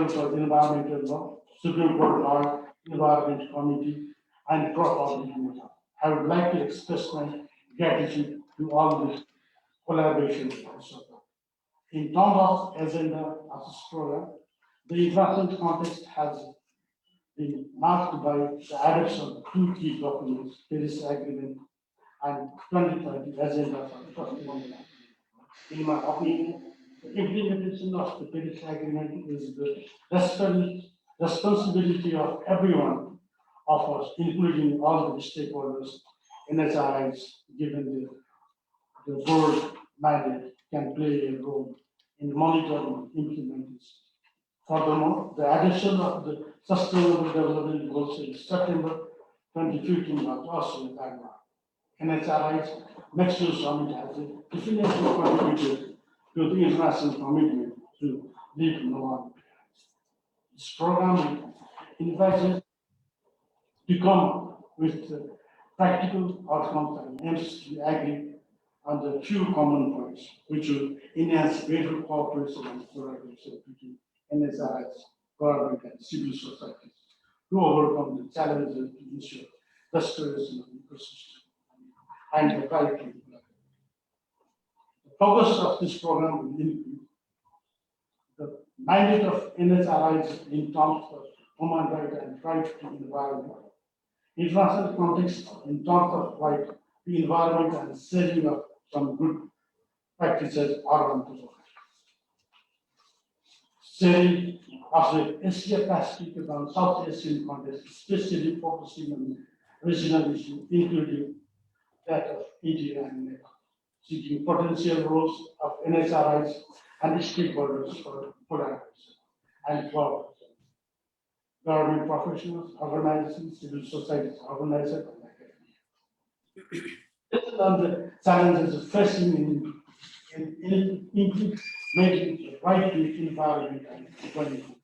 Center for Environmental Law, Supreme Court Law, Environment Committee, and Pro-Public Media. I would like to express my gratitude to all this collaboration and support. In terms of agenda of this program, the international context has been marked by the adoption of two key documents, Paris Agreement and 2030 Agenda for Sustainable. In my opinion, the implementation of the Paris Agreement is the responsibility of everyone of us, including all the stakeholders, NHRIs, given the board mandate, can play a role in monitoring implementation. Furthermore, the addition of the Sustainable Development Goals in September 2015 was also a landmark. NHRI's next year's summit has definitely contributed to the international commitment to leave no one. This program invites us to come with practical outcomes and aims to agree on the few common points, which will enhance greater cooperation and collaboration between NSRIs, government, and civil society to overcome the challenges to ensure restoration of the ecosystem and the right to life. The focus of this program will include the mandate of NSRIs in terms of human rights and right to environment, international context in terms of right to environment and sharing of some good practices around the world. Sharing of the Asia Pacific and South Asian context, especially focusing on regional issues, including that of India and Nepal, seeking potential roles of NHRIs and stakeholders for collaboration and cooperation. Government professionals, organizations, civil society organizations, and academia. Based on the challenges facing in implementing the right to environment and equality,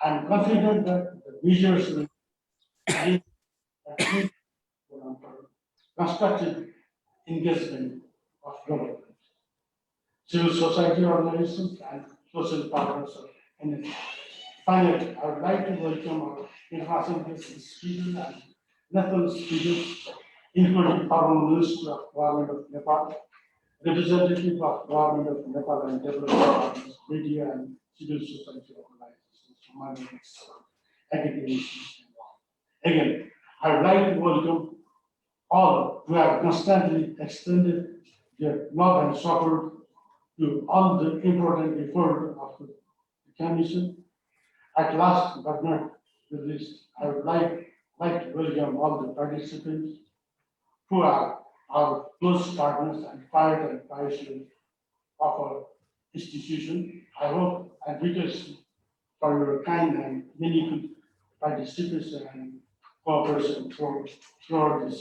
I'm confident that the measures will lead to constructive engagement of government, civil society organizations, and social partners of energy. Finally, I would like to welcome our international guest speakers and national speakers, including Foreign Minister of Government of Nepal, representative of Government of Nepal and development partners, media and civil society organizations, human rights, academics, and all. Again, I would like to welcome all who have constantly extended their love and support to all the important effort of the Commission. At last but not the least, I would like to welcome all the participants who are our close partners and part and parcel of our institution. I hope and request for your kind and meaningful participation and cooperation throughout this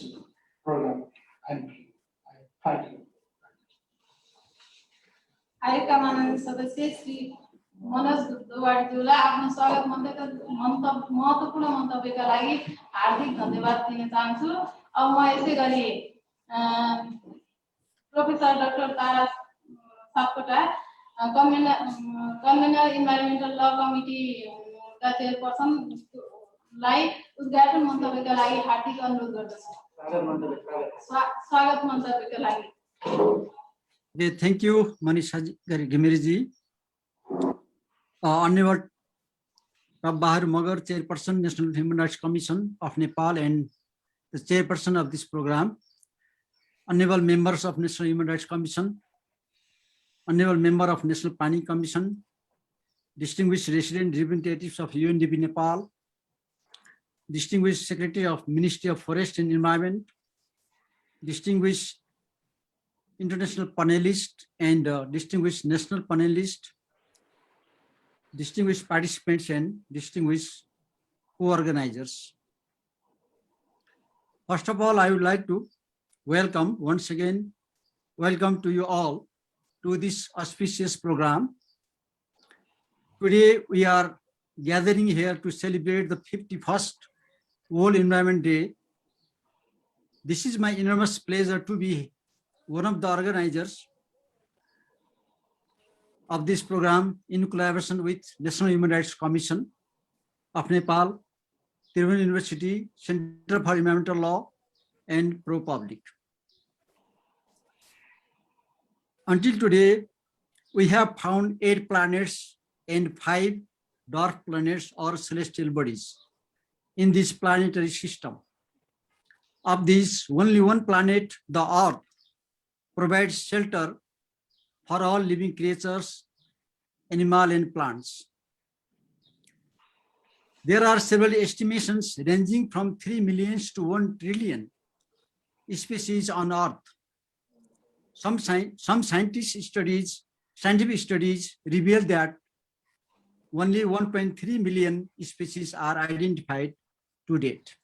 program. And I thank you. कार्यक्रम माननीय सदस्य श्री मनोज दुवाडीज्यूलाई आफ्नो स्वागत महत्त्वपूर्ण मन्तव्यका लागि हार्दिक धन्यवाद दिन चाहन्छु। अब म यसै गरी प्रोफेसर डाक्टर तारा सापकोटा कन्भेनर इन्भाइरोमेन्टल ल कमिटी का चेयरपर्सन लाई उद्घाटन मन्तव्यका लागि हार्दिक अनुरोध गर्दछु। स्वागत मन्तव्यका लागि। Okay, thank you, Manisha Gimiri. Honorable Bahar Magar, Chairperson, National Human Rights Commission of Nepal, and the Chairperson of this program. Honorable members of National Human Rights Commission, Honorable member of National Planning Commission, distinguished resident representatives of UNDP Nepal, distinguished Secretary of Ministry of Forest and Environment, distinguished international panelists and distinguished national panelists, distinguished participants and distinguished co-organizers. First of all, I would like to welcome once again, welcome to you all to this auspicious program. Today we are gathering here to celebrate the 51st World Environment Day. This is my enormous pleasure to be one of the organizers. of this program in collaboration with National Human Rights Commission of Nepal, Tribhuvan University, Center for Environmental Law, and ProPublic. Until today, we have found 8 planets and 5 dwarf planets or celestial bodies in this planetary system. Of these, only one planet, the Earth, provides shelter for all living creatures, animals and plants. There are several estimations ranging from 3 million to 1 trillion species on Earth. Some scientific studies reveal that only 1.3 million species are identified to date.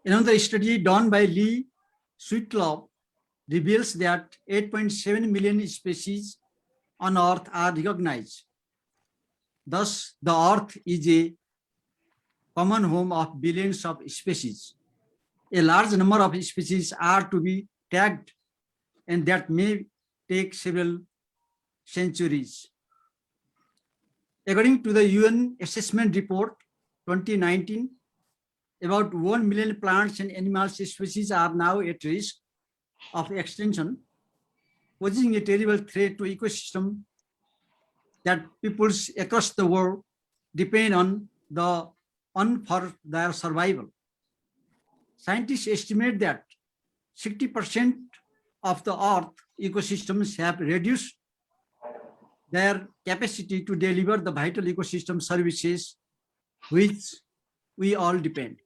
Another study done by Lee Sweetlove reveals that 8.7 million species on Earth are recognized. Thus, the Earth is a common home of billions of species. A large number of species are to be tagged, and that may take several centuries. According to the UN Assessment Report 2019, about 1 million plants and animal species are now at risk of extinction, posing a terrible threat to ecosystem that peoples across the world depend on for their survival. Scientists estimate that 60% of the Earth ecosystems have reduced their capacity to deliver the vital ecosystem services which we all depend.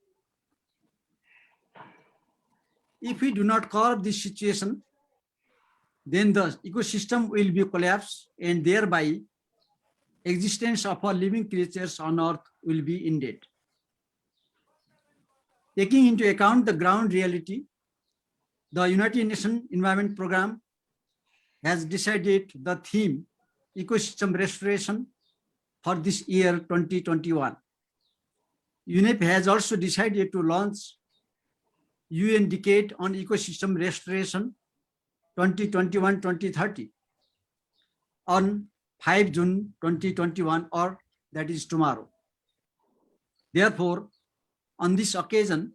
If we do not curb this situation, then the ecosystem will be collapsed, and thereby existence of all living creatures on Earth will be ended. Taking into account the ground reality, the United Nations Environment Programme has decided the theme ecosystem restoration for this year 2021. UNEP has also decided to launch UN Decade on Ecosystem Restoration 2021-2030 on 5 June 2021, or that is tomorrow. Therefore, on this occasion,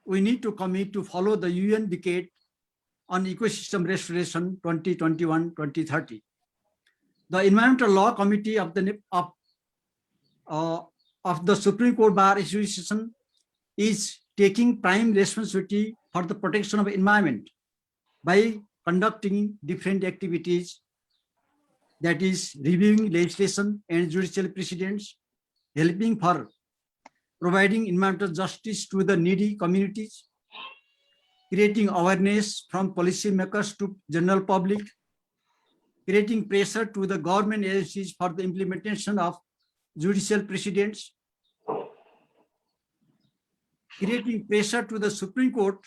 we need to commit to follow the UN Decade on Ecosystem Restoration 2021-2030. The Environmental Law Committee of the Supreme Court Bar Association is taking prime responsibility for the protection of environment by conducting different activities, that is reviewing legislation and judicial precedents, helping for providing environmental justice to the needy communities, creating awareness from policymakers to general public, creating pressure to the government agencies for the implementation of judicial precedents, creating pressure to the Supreme Court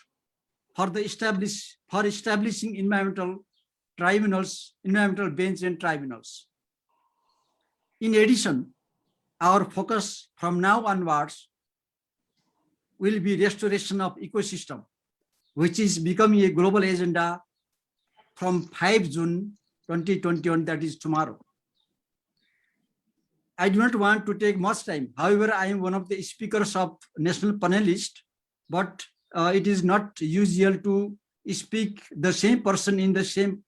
for establishing environmental tribunals, environmental bench and tribunals. In addition, our focus from now onwards will be restoration of ecosystem, which is becoming a global agenda from 5 June 2021, that is tomorrow. I do not want to take much time. However, I am one of the speakers of national panelist, but it is not usual to speak the same person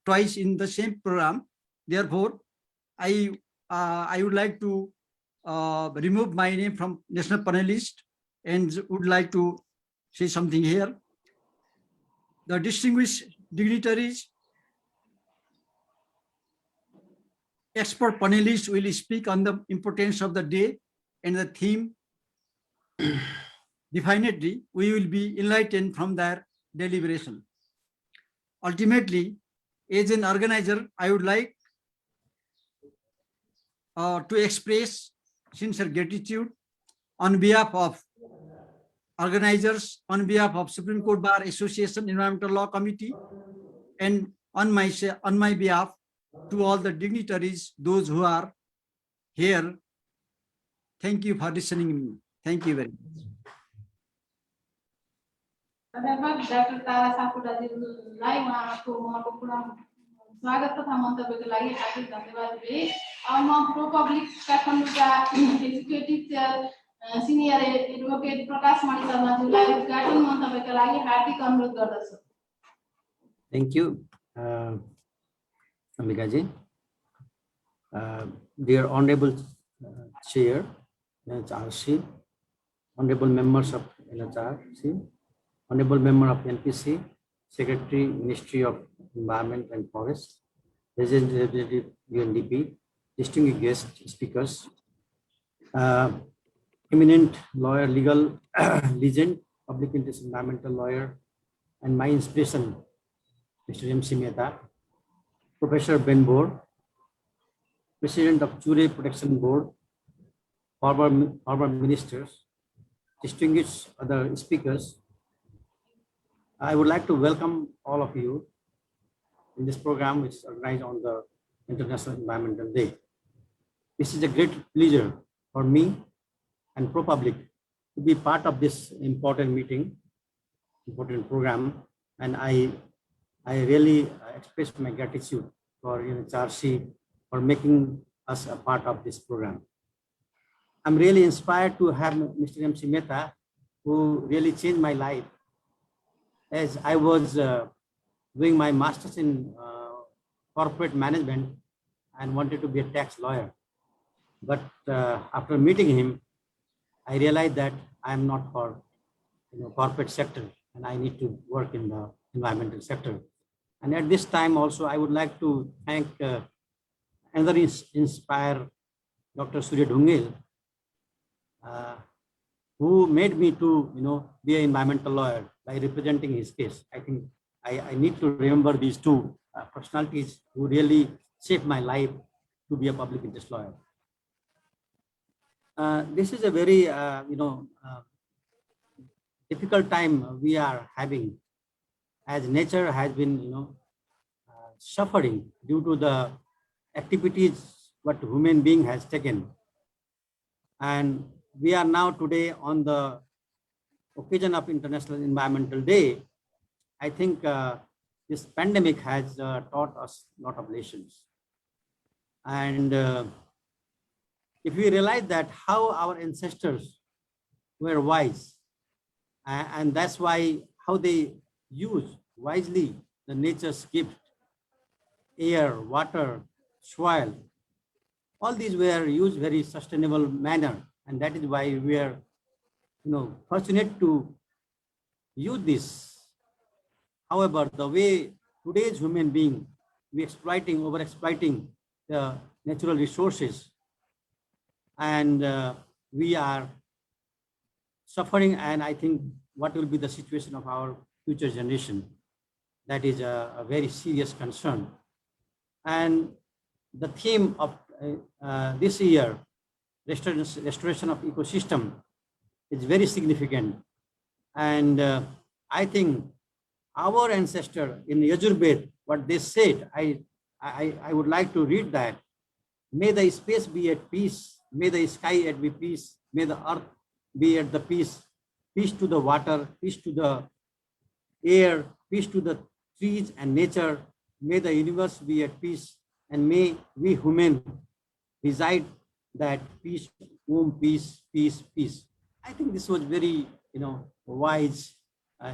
twice in the same program. Therefore, I would like to remove my name from national panelist and would like to say something here. The distinguished dignitaries, expert panelists will speak on the importance of the day and the theme. Definitely, we will be enlightened from their deliberation. Ultimately, as an organizer, I would like to express sincere gratitude on behalf of organizers, on behalf of Supreme Court Bar Association Environmental Law Committee, and on my behalf to all the dignitaries, those who are here. Thank you for listening to me. Thank you very much. धन्यवाद doctor तारा सापकोटाज्यूलाई उहाँको कुरा स्वागत तथा मन्तव्यको लागि हार्दिक धन्यवाद दिँदै अब म प्रो पब्लिक काठमाडौँका executive chair senior advocate Prakash Mani शर्माज्यूलाई उद्घाटन मन्तव्यका लागि हार्दिक अनुरोध गर्दछु। Thank you, Ambika ji. Dear Honorable Chair, LHRC, Honorable Members of LHRC, Honorable Member of NPC, Secretary, Ministry of Environment and Forest, Representative UNDP, distinguished guest speakers, eminent lawyer, legal legend, public interest environmental lawyer, and my inspiration, Mr. M.C. Mehta, Professor Ben Bor, President of Chure Protection Board, former ministers, distinguished other speakers. I would like to welcome all of you in this program, which is organized on the International Environmental Day. This is a great pleasure for me and ProPublic to be part of this important meeting, important program, and I really express my gratitude for LHRC for making us a part of this program. I'm really inspired to have Mr. M.C. Mehta, who really changed my life, as I was doing my master's in corporate management and wanted to be a tax lawyer. But after meeting him, I realized that I'm not for corporate sector, and I need to work in the environmental sector. And at this time also, I would like to thank another inspire Dr. Surya Dhungel, who made me to be an environmental lawyer by representing his case. I think I need to remember these two personalities who really shaped my life to be a public interest lawyer. This is a very difficult time we are having, as nature has been suffering due to the activities what human being has taken. And we are now today on the occasion of International Environmental Day. I think this pandemic has taught us a lot of lessons. And if we realize that how our ancestors were wise, and that's why how they use wisely the nature's gift, air, water, soil, all these were used very sustainable manner, and that is why we are fortunate to use this. However, the way today's human being, we over-exploiting the natural resources, and we are suffering, and I think what will be the situation of our future generation, that is a very serious concern. And the theme of this year, restoration of ecosystem, is very significant. And I think our ancestor in Yajurved, what they said, I would like to read that. May the space be at peace, may the sky at peace, may the earth be at the peace, peace to the water, peace to the air, peace to the trees and nature, may the universe be at peace, and may we human reside that peace, peace, peace, peace. I think this was very wise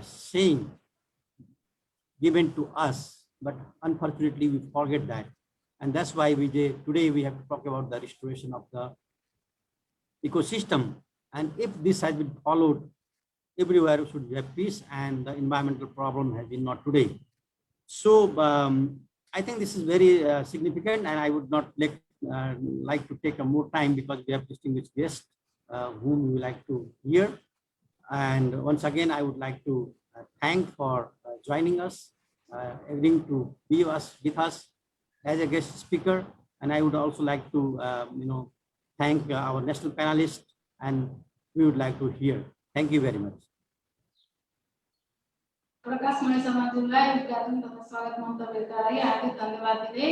saying given to us, but unfortunately we forget that. And that's why today we have to talk about the restoration of the ecosystem. And if this has been followed, everywhere should have peace, and the environmental problem has been not today. So I think this is very significant, and I would not like to take more time because we have distinguished guests whom we would like to hear. And once again, I would like to thank for joining us, agreeing to be with us as a guest speaker. And I would also like to thank our national panelists, and we would like to hear. Thank you very much. प्रकाश मणि शर्माज्यूलाई उद्घाटन तथा स्वागत मन्तव्यका लागि हार्दिक धन्यवाद दिँदै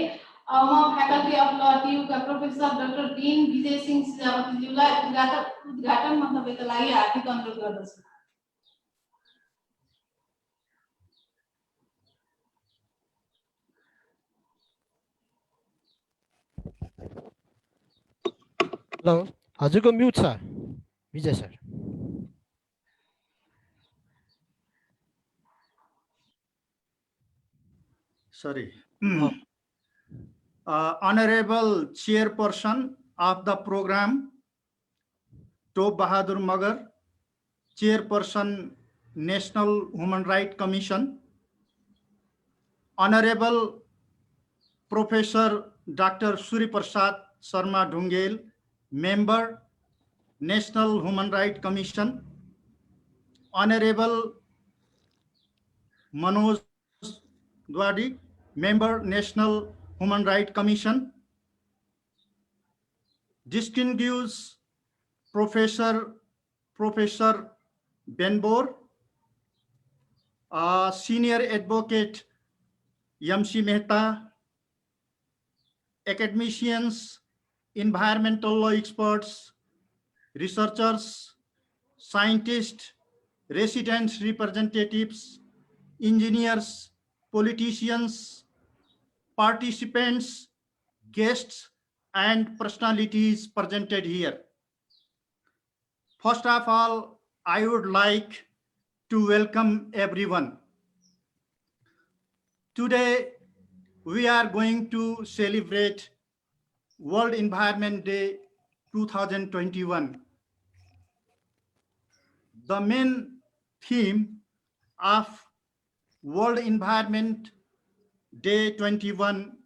अब म फ्याकल्टी अफ ल टियुका प्रोफेसर डाक्टर डीन विजय सिंह सिजावतीज्यूलाई उद्घाटन मन्तव्यका लागि हार्दिक अनुरोध गर्दछु। हेलो हजुरको म्युट छ विजय sir Sorry. Honorable Chairperson of the program, To Bahadur Magar, Chairperson, National Human Rights Commission, Honorable Professor Dr. Suri Prasad Sharma Dhungel, Member, National Human Rights Commission, Honorable Manoj Dwadi, Member, National Human Rights Commission, distinguished Professor Benbor, Senior Advocate Yamshi Mehta, academicians, environmental law experts, researchers, scientists, residents representatives, engineers, politicians, participants, guests, and personalities presented here. First of all, I would like to welcome everyone. Today, we are going to celebrate World Environment Day 2021. The main theme of World Environment Day 21,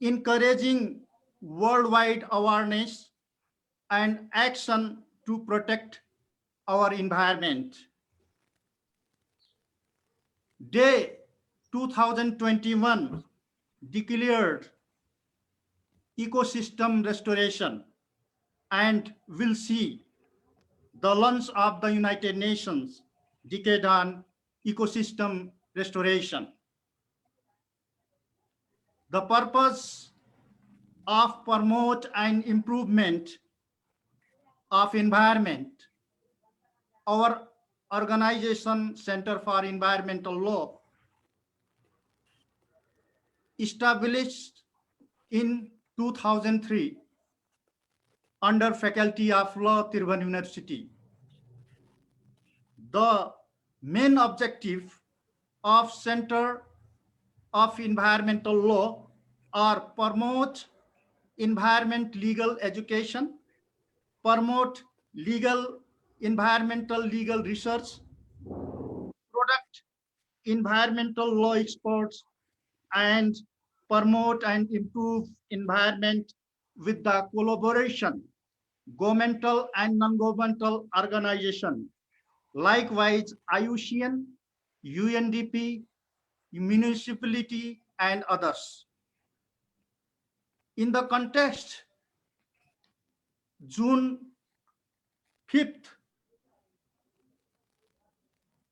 encouraging worldwide awareness and action to protect our environment. Day 2021 declared ecosystem restoration and will see the launch of the United Nations Decade on Ecosystem Restoration. The purpose of promote and improvement of environment, our organization Center for Environmental Law established in 2003 under Faculty of Law, Tirvan University. The main objective of Center of Environmental Law are promote environment legal education, promote environmental legal research, product environmental law experts, and promote and improve environment with the collaboration governmental and non-governmental organization. Likewise, IUCN, UNDP, municipality, and others. In the context, June 5th,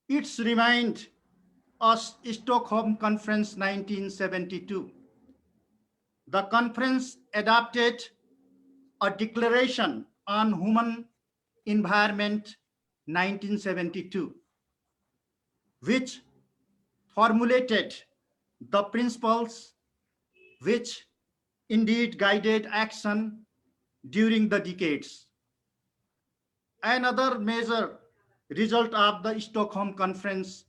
it's remind us Stockholm Conference 1972. The conference adopted a declaration on human environment 1972, which formulated the principles which indeed guided action during the decades. Another major result of the Stockholm Conference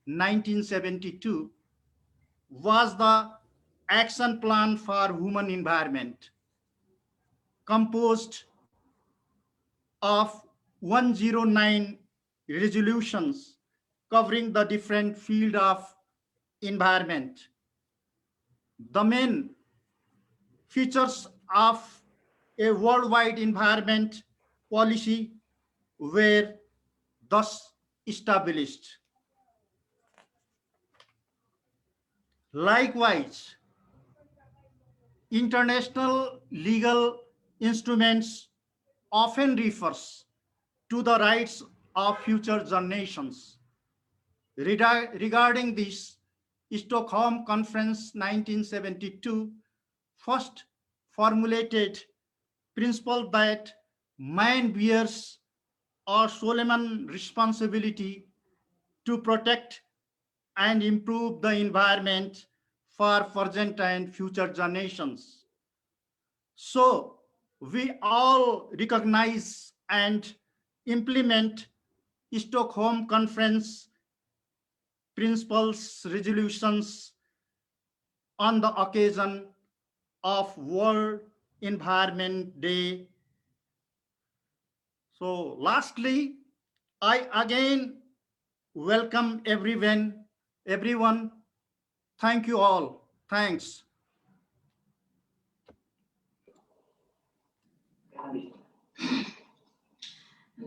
1972 was the Action Plan for Human Environment, composed of 109 resolutions covering the different field of environment. The main features of a worldwide environment policy were thus established. Likewise, international legal instruments often refers to the rights of future generations. Regarding this, Stockholm Conference 1972 first formulated principle that man bears a solemn responsibility to protect and improve the environment for present and future generations. So, we all recognize and implement Stockholm Conference principles resolutions on the occasion of World Environment Day. So lastly, I again welcome everyone. Thank you all. Thanks.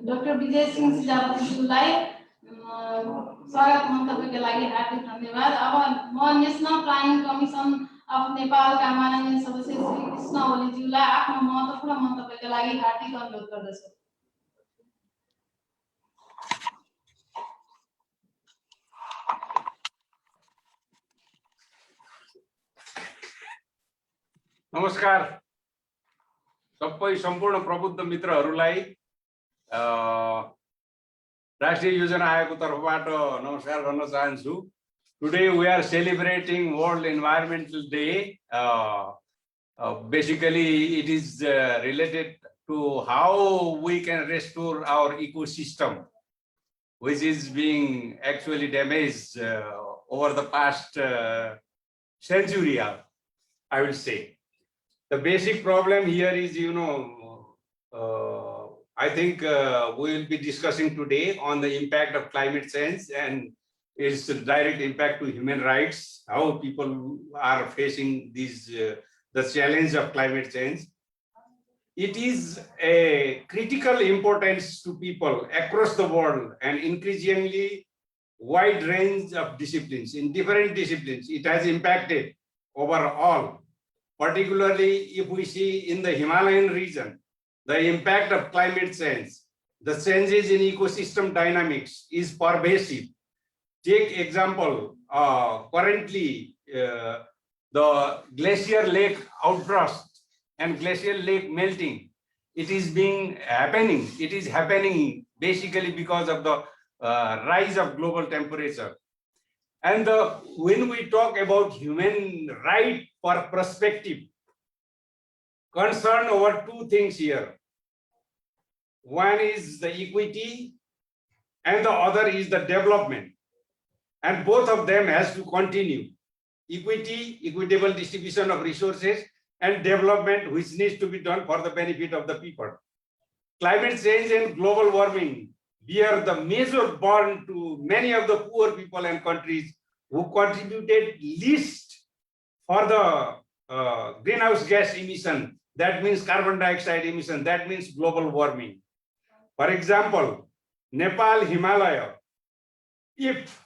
Doctor Vijay Singh सिजावतीज्यूलाई स्वागत मन्तव्यका लागि हार्दिक धन्यवाद। अब म national planning commission of नेपालका माननीय सदस्य श्री कृष्ण ओलीज्यूलाई आफ्नो महत्त्वपूर्ण मन्तव्यका लागि हार्दिक अनुरोध गर्दछु। नमस्कार सबै सम्पूर्ण प्रबुद्ध मित्रहरूलाई राष्ट्रिय योजना आयोगको तर्फबाट नमस्कार गर्न चाहन्छु। Today we are celebrating World Environmental Day. Basically it is related to how we can restore our ecosystem, which is being actually damaged over the past century, I will say. The basic problem here is, I think we will be discussing today on the impact of climate change and its direct impact to human rights, how people are facing these the challenge of climate change. It is a critical importance to people across the world and increasingly wide range of disciplines. In different disciplines, it has impacted overall. Particularly if we see in the Himalayan region, the impact of climate change, the changes in ecosystem dynamics is pervasive. Take example, currently the glacier lake outburst and glacial lake melting, it is happening basically because of the rise of global temperature. And when we talk about human right for perspective, concern over two things here. One is the equity and the other is the development. And both of them has to continue. Equity, equitable distribution of resources, and development which needs to be done for the benefit of the people. Climate change and global warming bear the major burden to many of the poor people and countries who contributed least for the greenhouse gas emission. That means carbon dioxide emission. That means global warming. For example, Nepal, Himalaya, if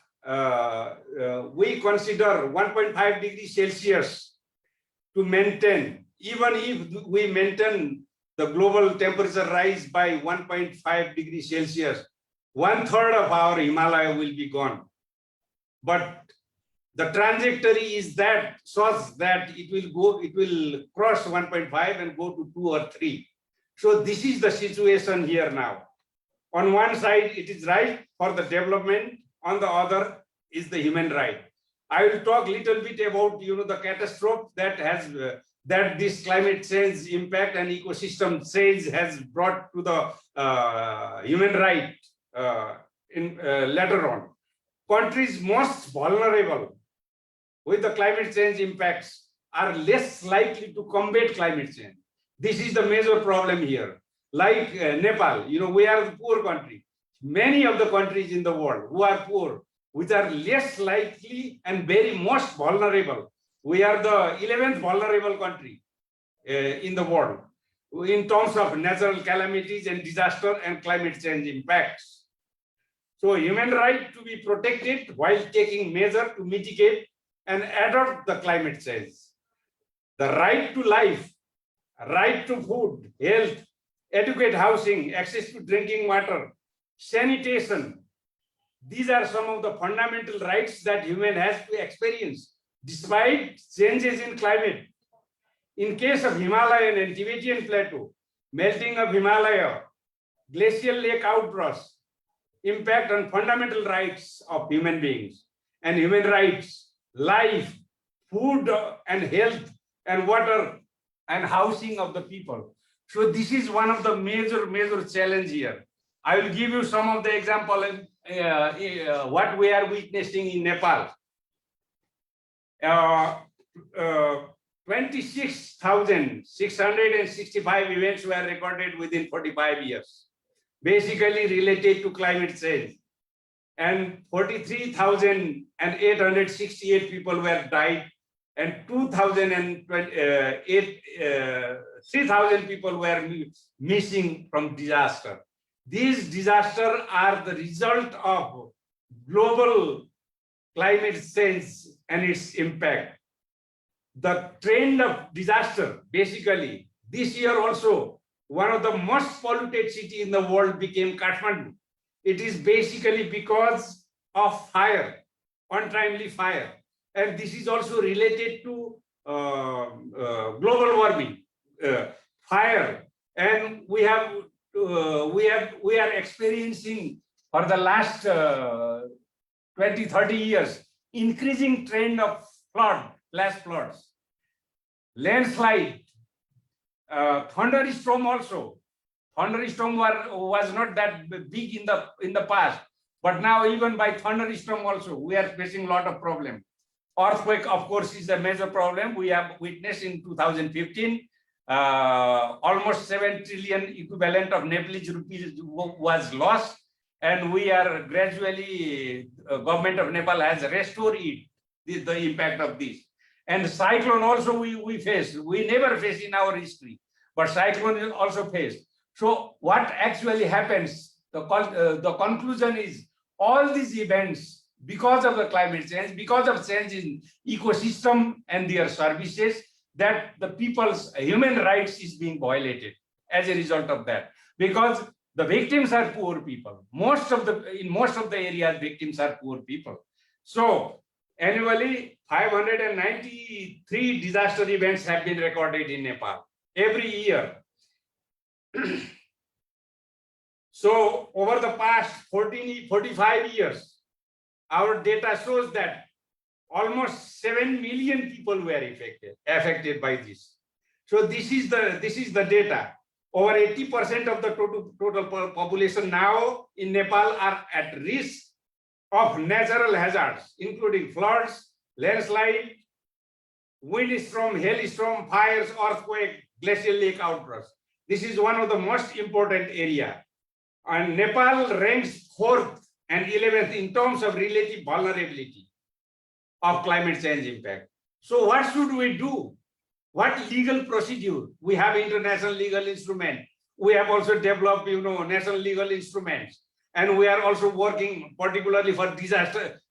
we consider 1.5 degrees Celsius to maintain, even if we maintain the global temperature rise by 1.5 degrees Celsius, 1/3 of our Himalaya will be gone. But the trajectory is that such that it will cross 1.5 and go to 2 or 3. So this is the situation here now. On one side, it is right for the development. On the other is the human right. I will talk a little bit about the catastrophe that has that this climate change impact and ecosystem change has brought to the human right later on. Countries most vulnerable with the climate change impacts are less likely to combat climate change. This is the major problem here. Like Nepal, we are a poor country. Many of the countries in the world who are poor, which are less likely and very most vulnerable. We are the 11th vulnerable country in the world in terms of natural calamities and disaster and climate change impacts. So human right to be protected while taking measure to mitigate and adapt the climate change. The right to life, right to food, health, adequate housing, access to drinking water, sanitation. These are some of the fundamental rights that human has to experience despite changes in climate. In case of Himalayan and Tibetan plateau, melting of Himalaya, glacial lake outburst, impact on fundamental rights of human beings and human rights, life, food and health and water and housing of the people. So this is one of the major challenge here. I will give you some of the example what we are witnessing in Nepal. 26,665 events were recorded within 45 years, basically related to climate change. And 43,868 people were died, and 3,000 people were missing from disaster. These disasters are the result of global climate change and its impact. The trend of disaster, basically, this year also, one of the most polluted city in the world became Kathmandu. It is basically because of fire, untimely fire. And this is also related to global warming, fire. And we are experiencing for the last 20, 30 years, increasing trend of flash floods, landslide, thunderstorm also. Thunderstorm was not that big in the past, but now even by thunderstorm also, we are facing a lot of problem. Earthquake, of course, is a major problem. We have witnessed in 2015, almost 7 trillion equivalent of Nepalese rupees was lost. And we are gradually, government of Nepal has restored it, the impact of this. And cyclone also we faced. We never faced in our history, but cyclone is also faced. So what actually happens, the conclusion is all these events, because of the climate change, because of change in ecosystem and their services, that the people's human rights is being violated as a result of that. Because the victims are poor people. In most of the areas, victims are poor people. So annually, 593 disaster events have been recorded in Nepal every year. So over the past 45 years, our data shows that almost 7 million people were affected by this. So this is the data. Over 80% of the total population now in Nepal are at risk of natural hazards, including floods, landslide, windstorm, hailstorm, fires, earthquake, glacial lake outbursts. This is one of the most important area. And Nepal ranks 4th and 11th in terms of relative vulnerability of climate change impact. So what should we do? What legal procedure? We have international legal instrument. We have also developed, national legal instruments. And we are also working particularly for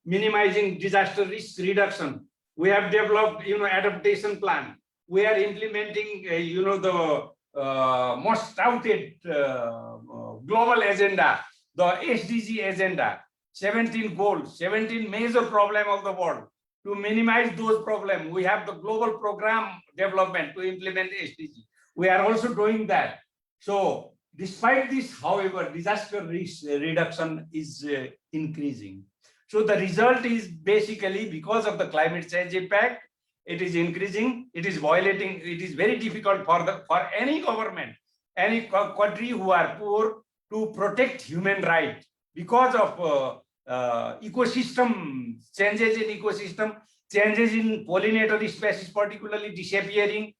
minimizing disaster risk reduction. We have developed, adaptation plan. We are implementing, the most touted global agenda, the SDG agenda, 17 goals, 17 major problems of the world. To minimize those problems, we have the global program development to implement SDG. We are also doing that. So despite this, however, disaster risk reduction is increasing. So the result is basically because of the climate change impact, it is increasing, it is violating, it is very difficult for any government, any country who are poor to protect human rights because of ecosystem, changes in ecosystem, changes in pollinator species particularly disappearing.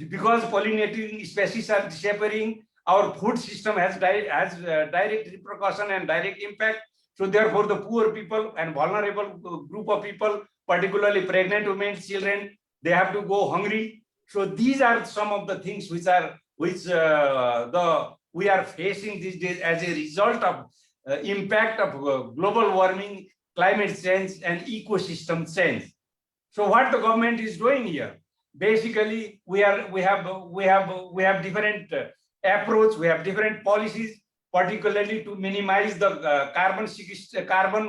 Because pollinating species are disappearing, our food system has direct repercussion and direct impact. So therefore the poor people and vulnerable group of people, particularly pregnant women, children, they have to go hungry. So these are some of the things we are facing these days as a result of impact of global warming, climate change, and ecosystem change. So what the government is doing here, basically, we have different approach, we have different policies, particularly to minimize the carbon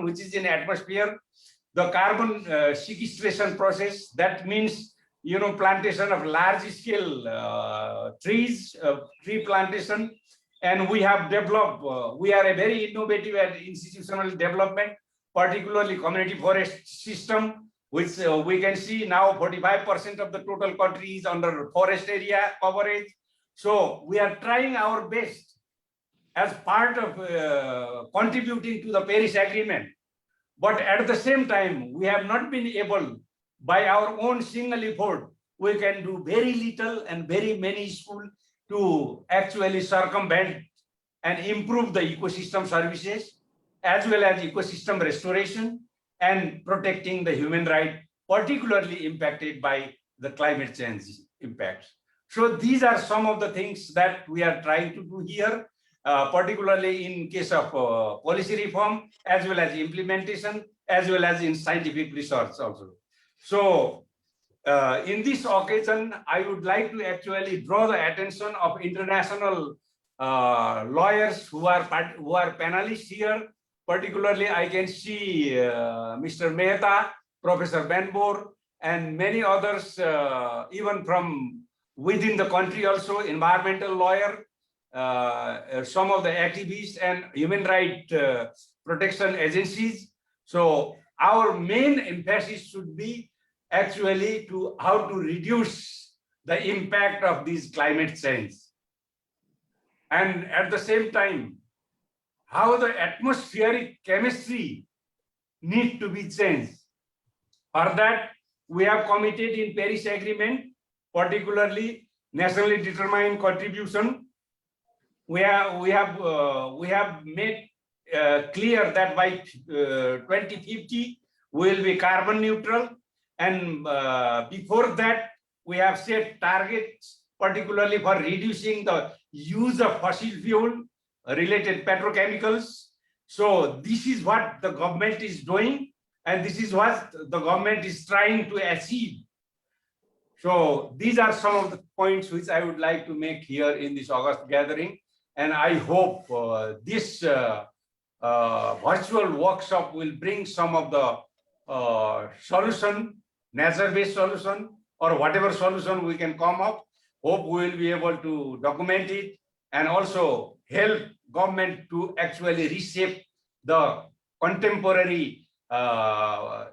which is in atmosphere, the carbon sequestration process. That means, plantation of large scale trees, tree plantation. And we have developed, we are a very innovative and institutional development, particularly community forest system, which we can see now 45% of the total country is under forest area coverage. So we are trying our best as part of contributing to the Paris Agreement. But at the same time, we have not been able, by our own single effort, we can do very little and very minuscule to actually circumvent and improve the ecosystem services, as well as ecosystem restoration and protecting the human right, particularly impacted by the climate change impacts. So these are some of the things that we are trying to do here, particularly in case of policy reform, as well as implementation, as well as in scientific research also. So in this occasion, I would like to actually draw the attention of international lawyers who are panelists here. Particularly, I can see Mr. Mehta, Professor Benbour, and many others, even from within the country also, environmental lawyer, some of the activists and human rights protection agencies. So our main emphasis should be actually to how to reduce the impact of this climate change. And at the same time, how the atmospheric chemistry need to be changed. For that, we have committed in Paris Agreement, particularly nationally determined contribution. We have made clear that by 2050 we will be carbon neutral, and before that we have set targets, particularly for reducing the use of fossil fuel related petrochemicals. So this is what the government is doing, and this is what the government is trying to achieve. So these are some of the points which I would like to make here in this August gathering. And I hope this virtual workshop will bring some of the solution, nature-based solution, or whatever solution we can come up. Hope we will be able to document it and also help government to actually reshape the contemporary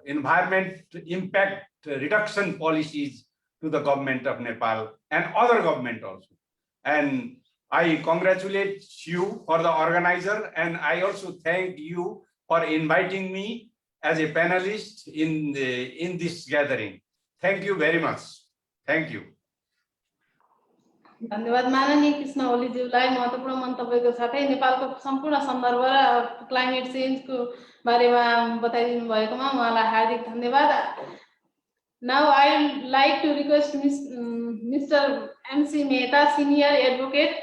environment impact reduction policies to the government of Nepal and other government also. And I congratulate you for the organizer, and I also thank you for inviting me as a panelist in this gathering. Thank you very much. Thank you. धन्यवाद माननीय कृष्ण ओलीज्यूलाई महत्त्वपूर्ण मन्तव्यको साथै नेपालको सम्पूर्ण सन्दर्भ र climate चेन्जको बारेमा बताइदिनु भएकोमा उहाँलाई हार्दिक धन्यवाद। Now I would like to request Mr. MC Mehta, Senior Advocate,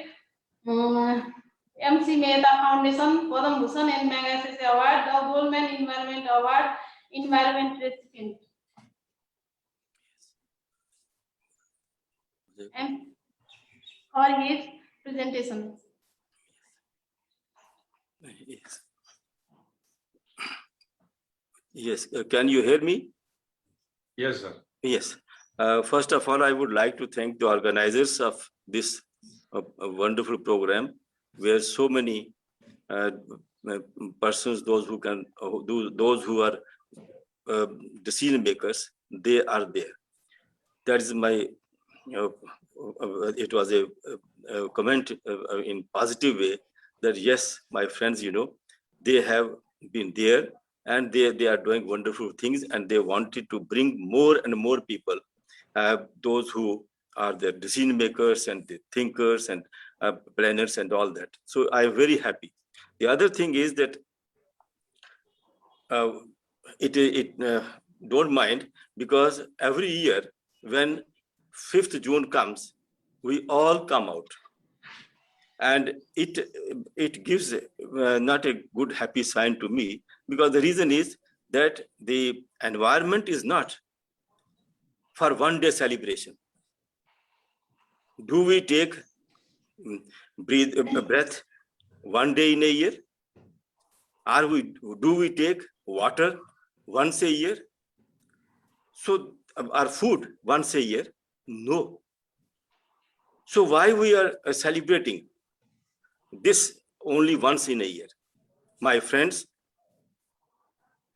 MC Mehta Foundation, Padam Bhushan and Magsaysay Award, the Goldman Environment Award, Environment recipient. And for his presentation. Yes. Yes. Can you hear me? Yes, sir. Yes. First of all, I would like to thank the organizers of this wonderful program, where so many persons, those who are decision makers, they are there. That is my. It was a comment in positive way that yes, my friends, they have been there and they are doing wonderful things, and they wanted to bring more and more people, those who are the decision makers and the thinkers and planners and all that. So I am very happy. The other thing is that don't mind, because every year when 5th June comes, we all come out, and it gives not a good happy sign to me, because the reason is that the environment is not for one day celebration. Do we take breath one day in a year? Do we take water once a year? So our food once a year? No. So why we are celebrating this only once in a year? My friends,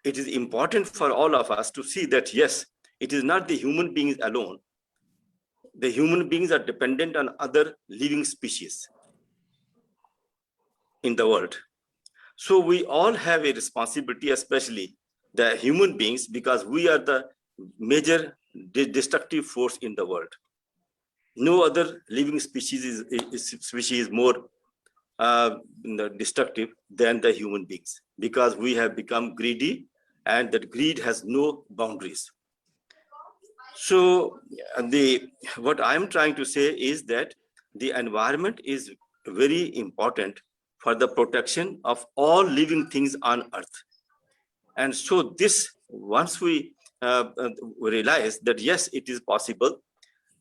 it is important for all of us to see that yes, it is not the human beings alone. the human beings are dependent on other living species in the world. So we all have a responsibility, especially the human beings, because we are the major destructive force in the world. No other living species is more destructive than the human beings, because we have become greedy, and that greed has no boundaries. So what I'm trying to say is that the environment is very important for the protection of all living things on earth. And so this, once we realize that yes, it is possible,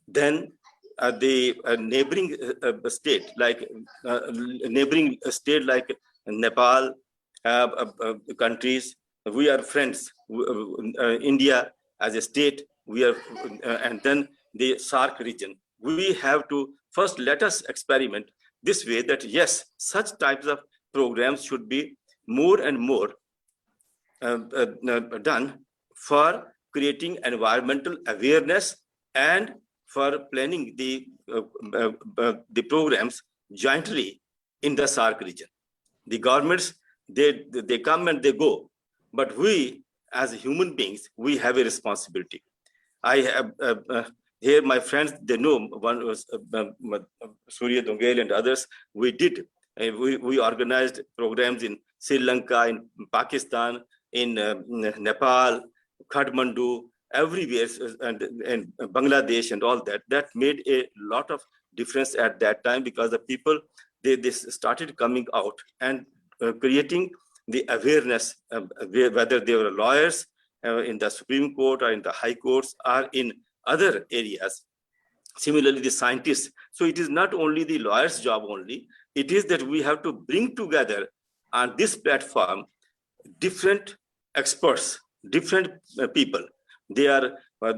then the neighboring state like Nepal, countries, we are friends. India as a state, we are, and then the SARC region. We have to first let us experiment this way, that yes, such types of programs should be more and more done for creating environmental awareness and for planning the programs jointly in the SARC region. The governments, they come and they go, but we as human beings, we have a responsibility. I have here my friends, they know, one was Surya Dongel and others. We did, we organized programs in Sri Lanka, in Pakistan, in Nepal, Kathmandu, everywhere, and Bangladesh and all that. That made a lot of difference at that time, because the people, they started coming out and creating the awareness, whether they were lawyers in the Supreme Court or in the high courts or in other areas. Similarly, the scientists. So it is not only the lawyer's job only, it is that we have to bring together on this platform different experts, different people. They are,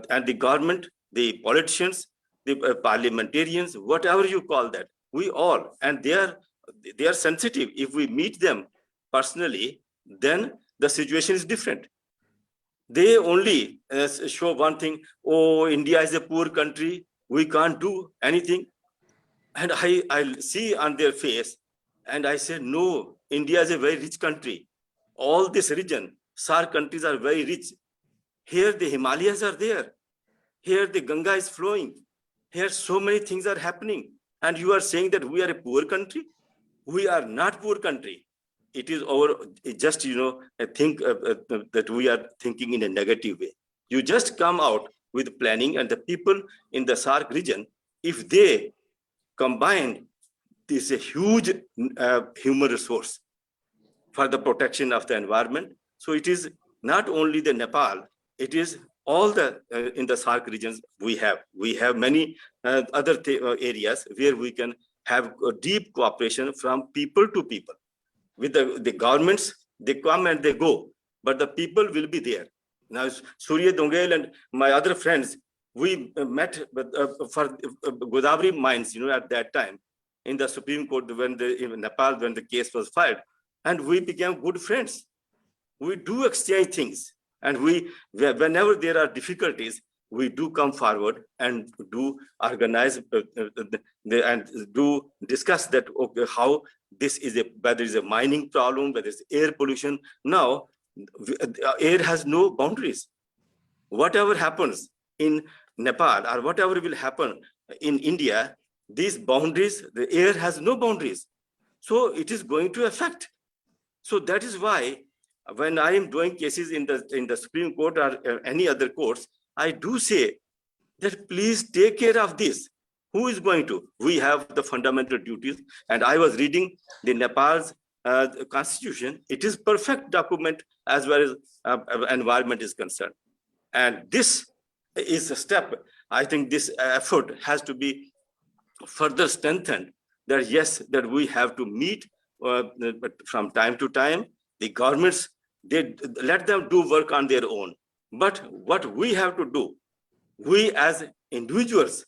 and the government, the politicians, the parliamentarians, whatever you call that, we all, and they are sensitive. If we meet them personally, then the situation is different. They only show one thing: oh, India is a poor country, we can't do anything. And I see on their face, and I say, no, India is a very rich country. All this region, SAARC countries are very rich. Here the Himalayas are there. Here the Ganga is flowing. Here so many things are happening. And you are saying that we are a poor country? We are not poor country. It is just, I think that we are thinking in a negative way. You just come out with planning, and the people in the SAARC region, if they combine, this is a huge human resource for the protection of the environment. So it is not only the Nepal, it is all the in the SAARC regions we have many other areas where we can have a deep cooperation from people to people. With the governments, they come and they go, but the people will be there. Now, Surya Dongel and my other friends, we met for Godavari mines, at that time in the Supreme Court in Nepal when the case was filed, and we became good friends. We do exchange things, and whenever there are difficulties, we do come forward and do organize and do discuss that, okay, how this is whether it's a mining problem, whether it's air pollution. Now, air has no boundaries. Whatever happens in Nepal or whatever will happen in India, these boundaries, the air has no boundaries. So it is going to affect. So that is why when I am doing cases in the Supreme Court or any other courts, I do say that please take care of this. Who is going to? We have the fundamental duties. And I was reading the Nepal's constitution. It is perfect document as well as environment is concerned. And this is a step. I think this effort has to be further strengthened, that yes, that we have to meet from time to time. The governments, they let them do work on their own. But what we have to do, we as individuals,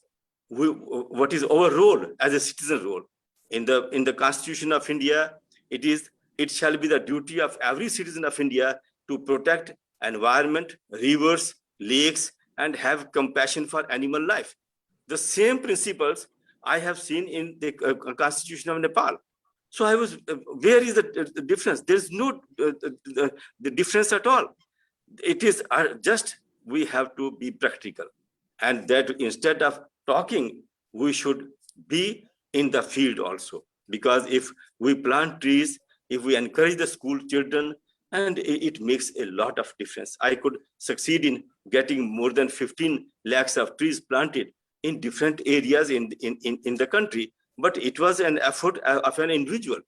what is our role as a citizen role? In the Constitution of India, it shall be the duty of every citizen of India to protect environment, rivers, lakes, and have compassion for animal life. The same principles I have seen in the Constitution of Nepal. So I was, where is the difference? There is no the difference at all. It is just, we have to be practical, and that instead of talking, we should be in the field also. Because if we plant trees, if we encourage the school children, and it makes a lot of difference. I could succeed in getting more than 15 lakhs of trees planted in different areas in the country, but it was an effort of an individual.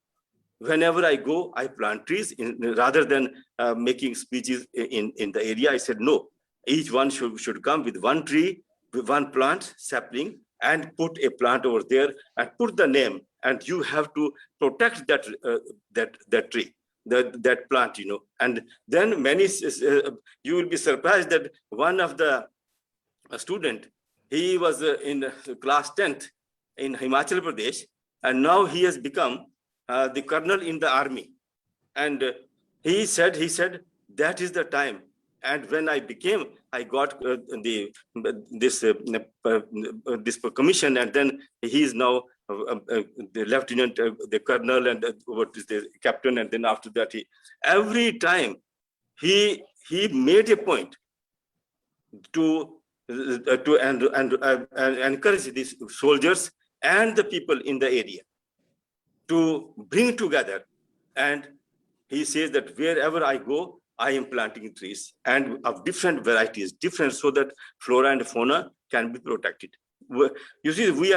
Whenever I go, I plant trees rather than making speeches in the area. I said, no, each one should come with one tree, with one plant, sapling, and put a plant over there and put the name. And you have to protect that tree, that plant, you know. And then many, you will be surprised that one of the student, he was in class 10th in Himachal Pradesh, and now he has become the colonel in the army. And he said that is the time. And when I got this commission, and then he is now the lieutenant, the colonel, and what is the captain, and then after that, every time he made a point to encourage these soldiers and the people in the area to bring together. And he says that wherever I go, I am planting trees, and of different varieties, so that flora and fauna can be protected. You see, we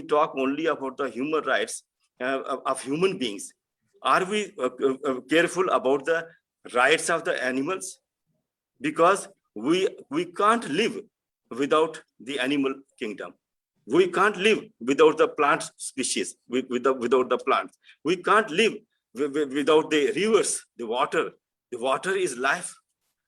talk only about the human rights of human beings. Are we careful about the rights of the animals? Because we can't live without the animal kingdom. We can't live without the plant species, without the plants. We can't live without the rivers, the water. The water is life.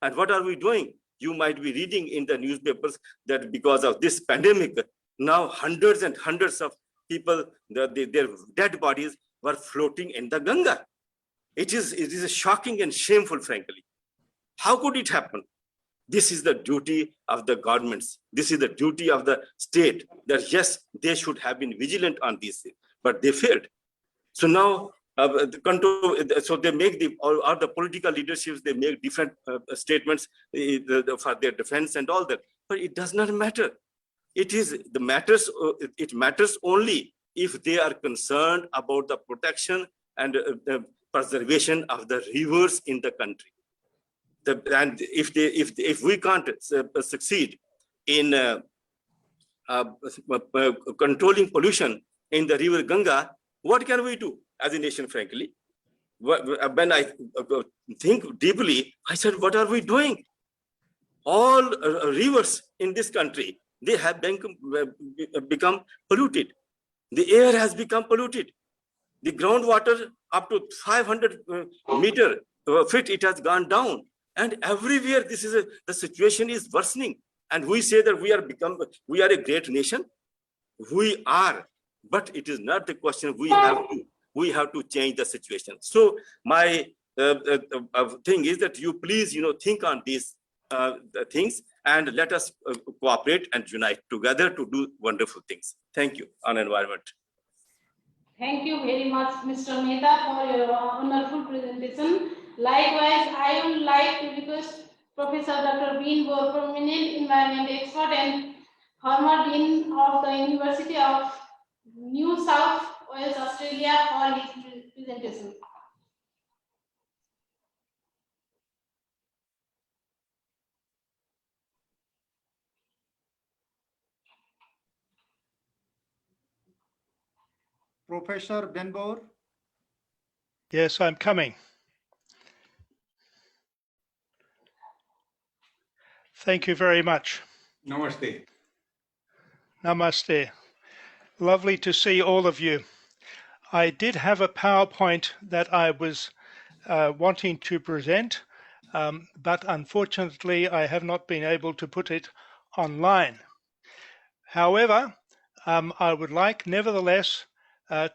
And what are we doing? You might be reading in the newspapers that because of this pandemic, now hundreds and hundreds of people, their dead bodies were floating in the Ganga. It is shocking and shameful, frankly. How could it happen? This is the duty of the governments. This is the duty of the state, that yes, they should have been vigilant on this, but they failed. So now, so they make all the political leaderships, they make different statements for their defense and all that, but it does not matter. It matters only if they are concerned about the protection and the preservation of the rivers in the country. And if we can't succeed in controlling pollution in the river Ganga, what can we do as a nation, frankly? When I think deeply, I said, what are we doing? All rivers in this country, they have become polluted. The air has become polluted. The groundwater up to 500 feet, it has gone down. And everywhere, the situation is worsening. And we say that we are a great nation. We are, but it is not the question. We have to change the situation. So my thing is that you please, think on these things, and let us cooperate and unite together to do wonderful things. Thank you on environment. Thank you very much, Mr. Mehta, for your wonderful presentation. Likewise, I would like to request Professor Dr. Bean Bor, prominent environment expert and former Dean of the University of New South Wales, Australia, for his presentation. Professor Benbour. Yes, I'm coming. Thank you very much. Namaste. Namaste. Lovely to see all of you. I did have a PowerPoint that I was wanting to present, but unfortunately I have not been able to put it online. However, I would like nevertheless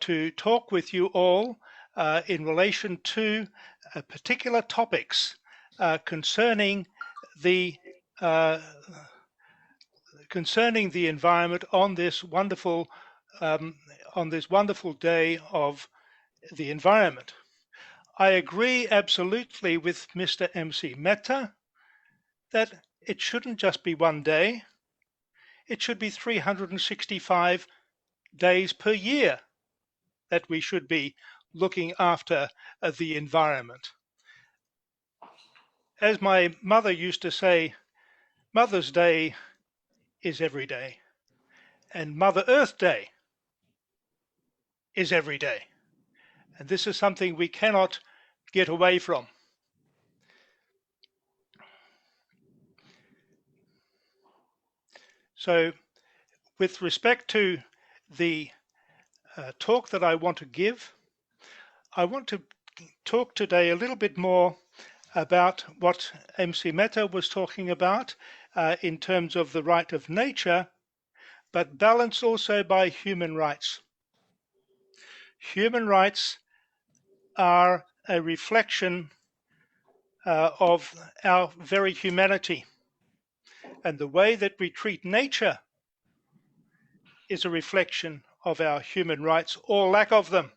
to talk with you all in relation to particular topics concerning the concerning the environment on this wonderful day of the environment. I agree absolutely with Mr. MC Mehta that it shouldn't just be one day. It should be 365 days per year that we should be looking after the environment. As my mother used to say, Mother's Day is every day, and Mother Earth Day is every day. And this is something we cannot get away from. So with respect to the talk that I want to give, I want to talk today a little bit more about what MC Mehta was talking about in terms of the right of nature, but balanced also by human rights. Human rights are a reflection of our very humanity, and the way that we treat nature is a reflection of our human rights or lack of them.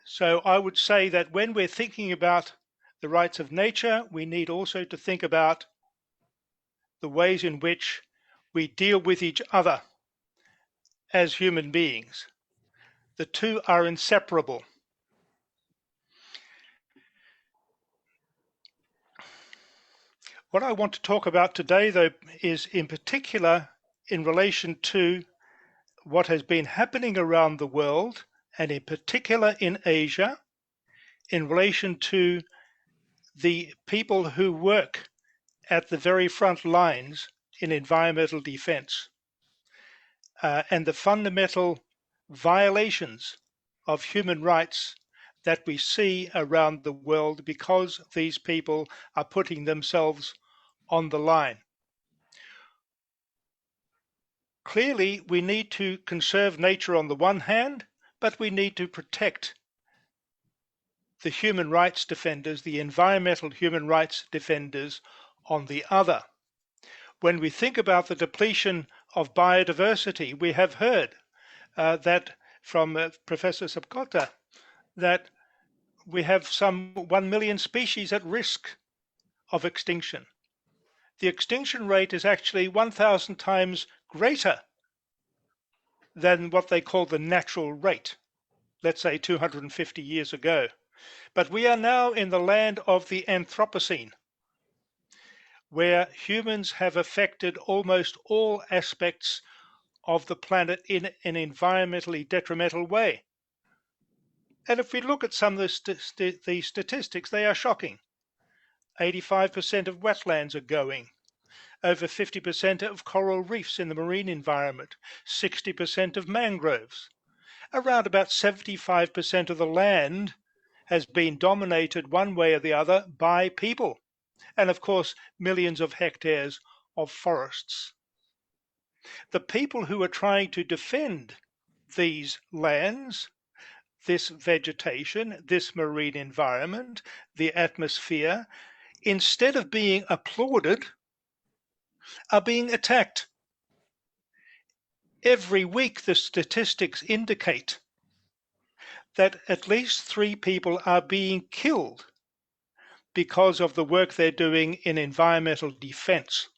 So I would say that when we're thinking about the rights of nature, we need also to think about the ways in which we deal with each other as human beings. The two are inseparable. What I want to talk about today, though, is in particular in relation to what has been happening around the world, and in particular in Asia, in relation to the people who work at the very front lines in environmental defense, and the fundamental violations of human rights that we see around the world because these people are putting themselves on the line. Clearly, we need to conserve nature on the one hand, but we need to protect the human rights defenders, the environmental human rights defenders on the other. When we think about the depletion of biodiversity, we have heard that from Professor Sapkota that we have some 1 million species at risk of extinction. The extinction rate is actually 1,000 times greater than what they call the natural rate, let's say 250 years ago. But we are now in the land of the Anthropocene, where humans have affected almost all aspects of the planet in an environmentally detrimental way. And if we look at some of the statistics, they are shocking. 85% of wetlands are going, over 50% of coral reefs in the marine environment, 60% of mangroves. Around about 75% of the land has been dominated one way or the other by people. And of course, millions of hectares of forests. The people who are trying to defend these lands, this vegetation, this marine environment, the atmosphere, instead of being applauded, are being attacked. Every week, the statistics indicate that at least 3 people are being killed because of the work they're doing in environmental defense.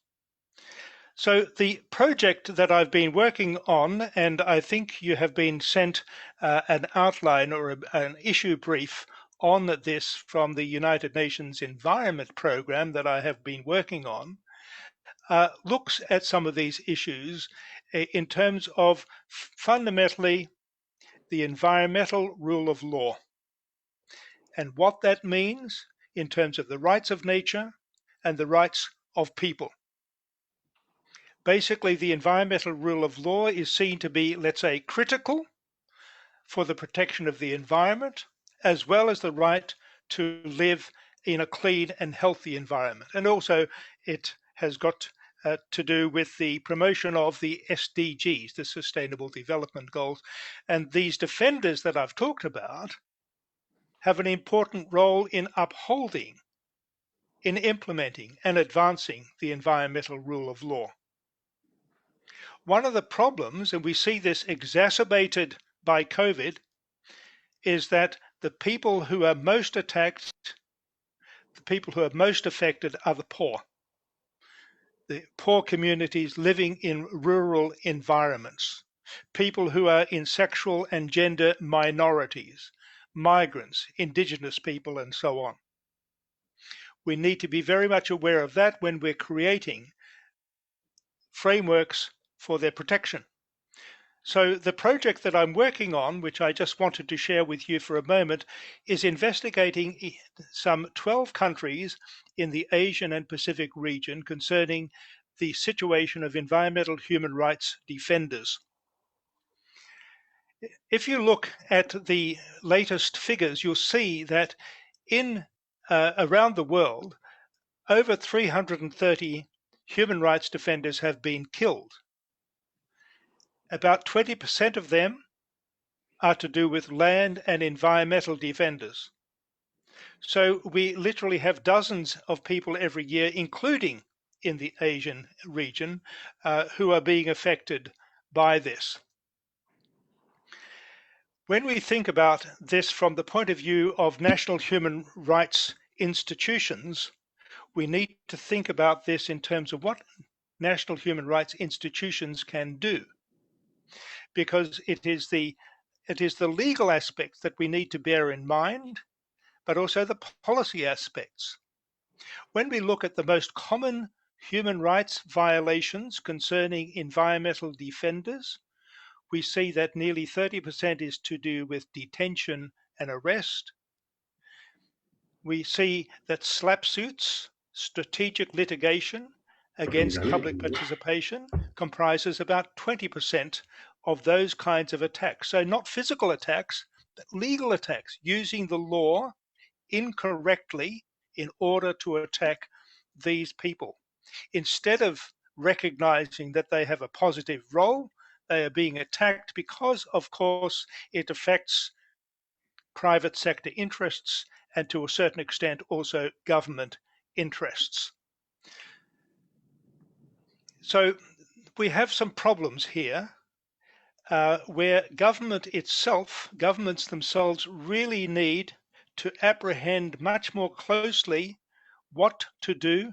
So the project that I've been working on, and I think you have been sent an outline or an issue brief on this from the United Nations Environment Program that I have been working on, looks at some of these issues in terms of fundamentally the environmental rule of law and what that means in terms of the rights of nature and the rights of people. Basically, the environmental rule of law is seen to be, let's say, critical for the protection of the environment, as well as the right to live in a clean and healthy environment. And also, it has got to do with the promotion of the SDGs, the Sustainable Development Goals. And these defenders that I've talked about have an important role in upholding in implementing and advancing the environmental rule of law. One of the problems, and we see this exacerbated by COVID, is that the people who are most attacked, the people who are most affected are the poor communities living in rural environments, people who are in sexual and gender minorities, migrants, indigenous people, and so on. We need to be very much aware of that when we're creating frameworks for their protection. So the project that I'm working on, which I just wanted to share with you for a moment, is investigating some 12 countries in the Asian and Pacific region concerning the situation of environmental human rights defenders. If you look at the latest figures, you'll see that in around the world, over 330 human rights defenders have been killed. About 20% of them are to do with land and environmental defenders. So we literally have dozens of people every year, including in the Asian region, who are being affected by this. When we think about this from the point of view of national human rights institutions, we need to think about this in terms of what national human rights institutions can do, because it is the legal aspects that we need to bear in mind, but also the policy aspects. When we look at the most common human rights violations concerning environmental defenders, we see that nearly 30% is to do with detention and arrest. We see that SLAPP suits, strategic litigation against public participation, comprises about 20% of those kinds of attacks. So not physical attacks, but legal attacks, using the law incorrectly in order to attack these people. Instead of recognizing that they have a positive role, they are being attacked because, of course, it affects private sector interests and to a certain extent also government interests. So we have some problems here where governments themselves really need to apprehend much more closely what to do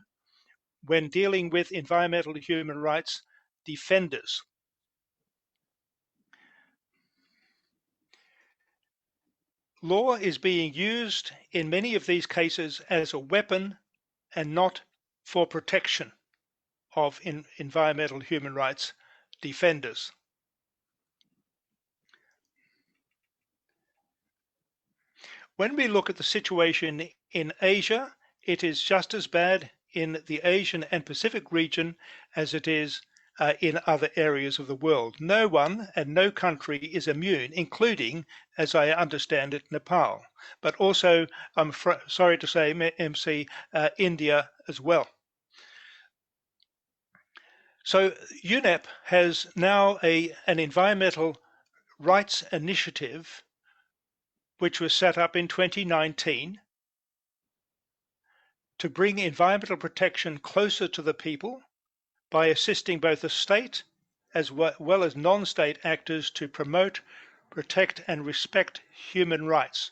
when dealing with environmental human rights defenders. Law is being used in many of these cases as a weapon and not for protection of environmental human rights defenders. When we look at the situation in Asia, it is just as bad in the Asian and Pacific region as it is in other areas of the world. No one and no country is immune, including, as I understand it, Nepal, but also, I'm sorry to say, MC, India as well. So UNEP has now an environmental rights initiative which was set up in 2019 to bring environmental protection closer to the people by assisting both the state as well as non-state actors to promote, protect and respect human rights.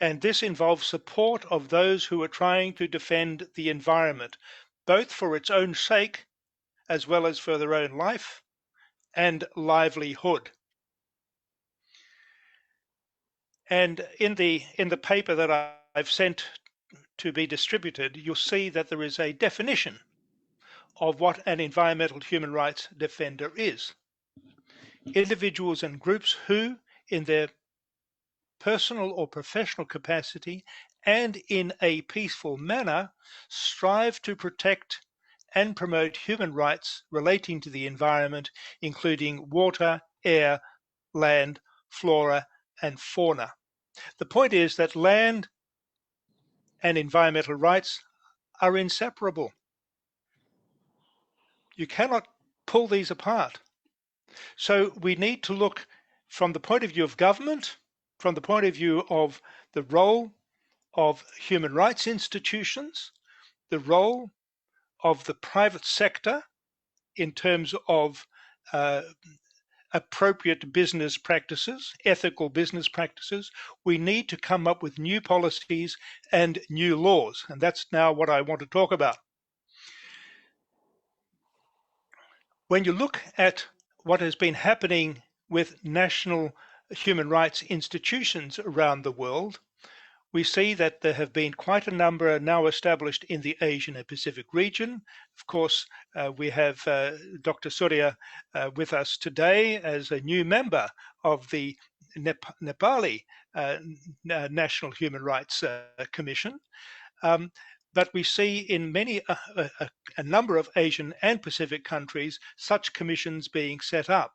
And this involves support of those who are trying to defend the environment, both for its own sake as well as for their own life and livelihood. And in the paper that I've sent to be distributed, you'll see that there is a definition of what an environmental human rights defender is. Individuals and groups who, in their personal or professional capacity and in a peaceful manner, strive to protect and promote human rights relating to the environment, including water, air, land, flora, and fauna. The point is that land and environmental rights are inseparable. You cannot pull these apart. So we need to look from the point of view of government, from the point of view of the role of human rights institutions, the role of the private sector in terms of appropriate business practices, ethical business practices. We need to come up with new policies and new laws. And that's now what I want to talk about. When you look at what has been happening with national human rights institutions around the world, we see that there have been quite a number now established in the Asian and Pacific region. Of course, we have Dr. Surya with us today as a new member of the Nepali National Human Rights Commission. But we see in many, a number of Asian and Pacific countries, such commissions being set up.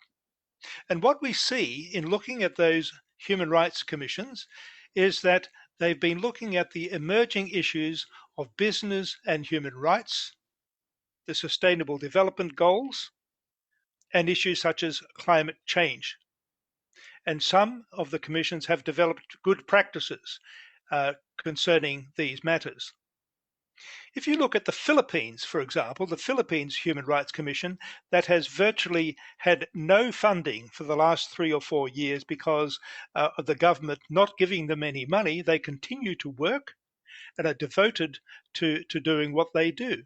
And what we see in looking at those human rights commissions is that they've been looking at the emerging issues of business and human rights, the sustainable development goals, and issues such as climate change. And some of the commissions have developed good practices concerning these matters. If you look at the Philippines, for example, the Philippines Human Rights Commission, that has virtually had no funding for the last 3 or 4 years because of the government not giving them any money, they continue to work and are devoted to doing what they do.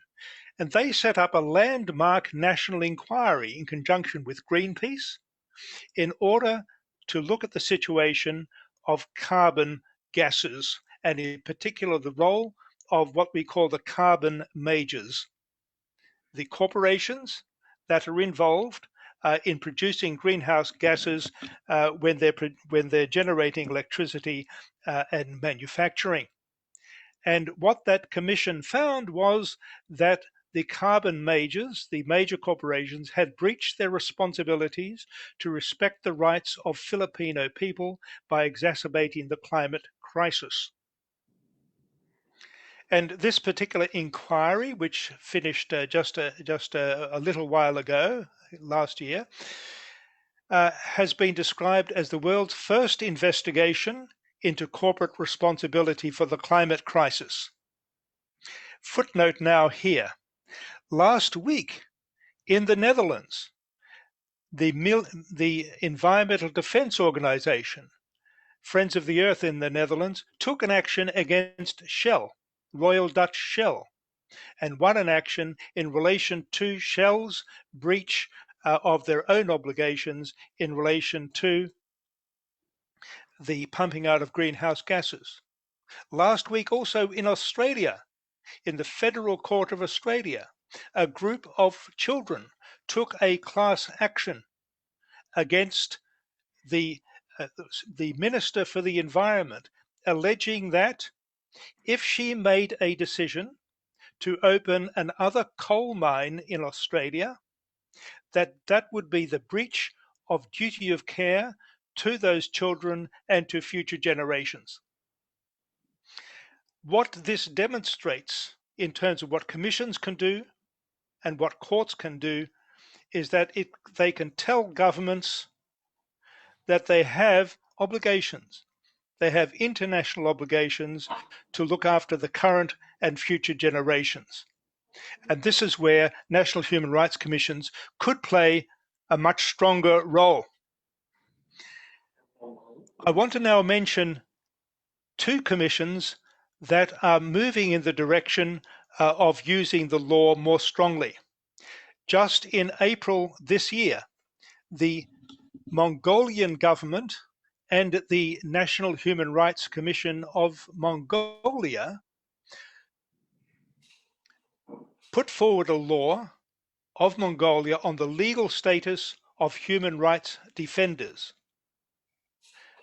And they set up a landmark national inquiry in conjunction with Greenpeace in order to look at the situation of carbon gases, and in particular the role of what we call the carbon majors, the corporations that are involved in producing greenhouse gases when they're generating electricity and manufacturing. And what that commission found was that the carbon majors, the major corporations, had breached their responsibilities to respect the rights of Filipino people by exacerbating the climate crisis. And this particular inquiry, which finished just a little while ago, last year, has been described as the world's first investigation into corporate responsibility for the climate crisis. Footnote now here. Last week in the Netherlands, the Environmental Defense Organization, Friends of the Earth in the Netherlands, took an action against Shell, Royal Dutch Shell, and won an action in relation to Shell's breach of their own obligations in relation to the pumping out of greenhouse gases. Last week also in Australia, in the Federal Court of Australia, a group of children took a class action against the Minister for the Environment, alleging that if she made a decision to open another coal mine in Australia, that would be the breach of duty of care to those children and to future generations. What this demonstrates in terms of what commissions can do and what courts can do is that they can tell governments that they have obligations. They have international obligations to look after the current and future generations. And this is where national human rights commissions could play a much stronger role. I want to now mention 2 commissions that are moving in the direction of using the law more strongly. Just in April this year, the Mongolian government and the National Human Rights Commission of Mongolia put forward a law of Mongolia on the legal status of human rights defenders.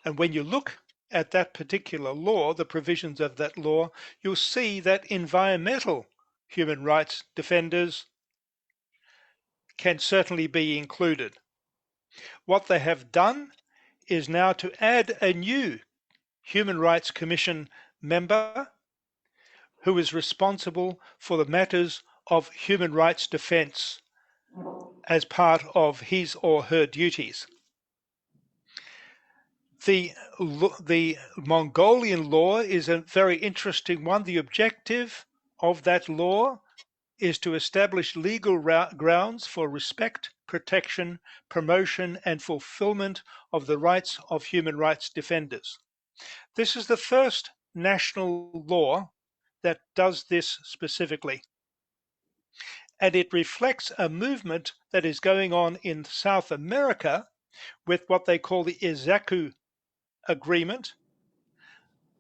And when you look at that particular law, the provisions of that law, you'll see that environmental human rights defenders can certainly be included. What they have done is now to add a new Human Rights Commission member who is responsible for the matters of human rights defense as part of his or her duties. The Mongolian law is a very interesting one. The objective of that law is to establish legal grounds for respect, protection, promotion, and fulfillment of the rights of human rights defenders. This is the first national law that does this specifically. And it reflects a movement that is going on in South America with what they call the Izaku Agreement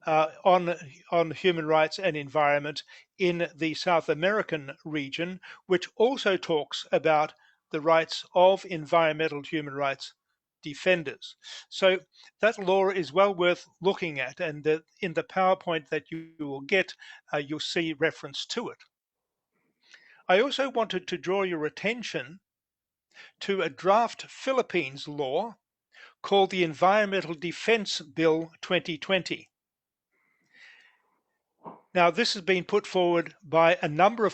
on human rights and environment in the South American region, which also talks about the rights of environmental human rights defenders. So that law is well worth looking at, and in the PowerPoint that you will get, you'll see reference to it. I also wanted to draw your attention to a draft Philippines law called the Environmental Defense Bill 2020. Now, this has been put forward by a number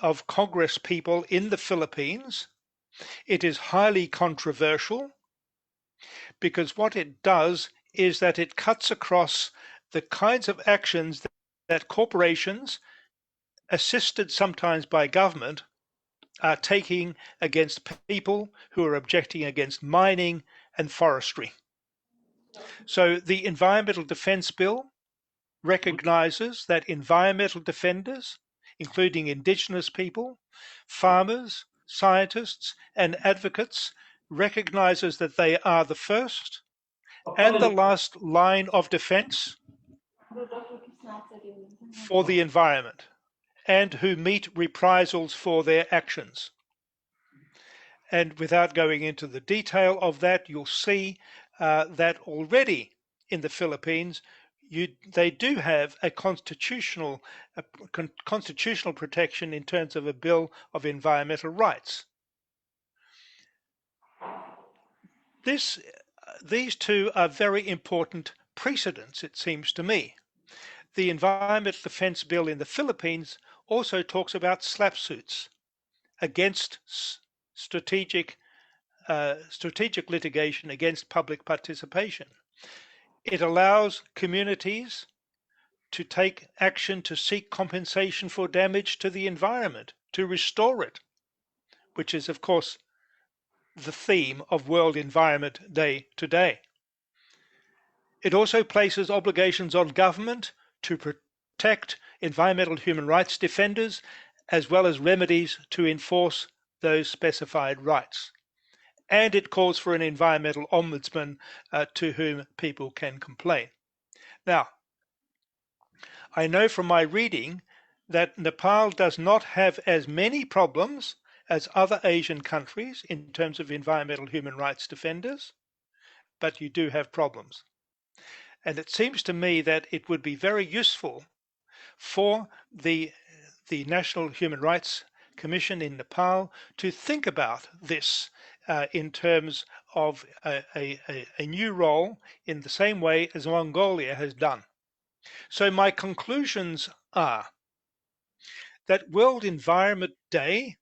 of Congress people in the Philippines. It is highly controversial because what it does is that it cuts across the kinds of actions that corporations, assisted sometimes by government, are taking against people who are objecting against mining and forestry. So the Environmental Defense Bill recognizes that environmental defenders, including indigenous people, farmers, scientists, and advocates, recognizes that they are the first and the last line of defense for the environment, and who meet reprisals for their actions. And without going into the detail of that, you'll see that already in the Philippines, they do have a constitutional protection in terms of a Bill of Environmental Rights. These two are very important precedents, it seems to me. The Environmental Defense Bill in the Philippines also talks about SLAPP suits against strategic litigation against public participation. It allows communities to take action to seek compensation for damage to the environment, to restore it, which is, of course, the theme of World Environment Day today. It also places obligations on government to protect environmental human rights defenders, as well as remedies to enforce those specified rights. And it calls for an environmental ombudsman to whom people can complain. Now, I know from my reading that Nepal does not have as many problems as other Asian countries in terms of environmental human rights defenders, but you do have problems. And it seems to me that it would be very useful for the National Human Rights Commission in Nepal to think about this in terms of a new role in the same way as Mongolia has done. So my conclusions are that World Environment Day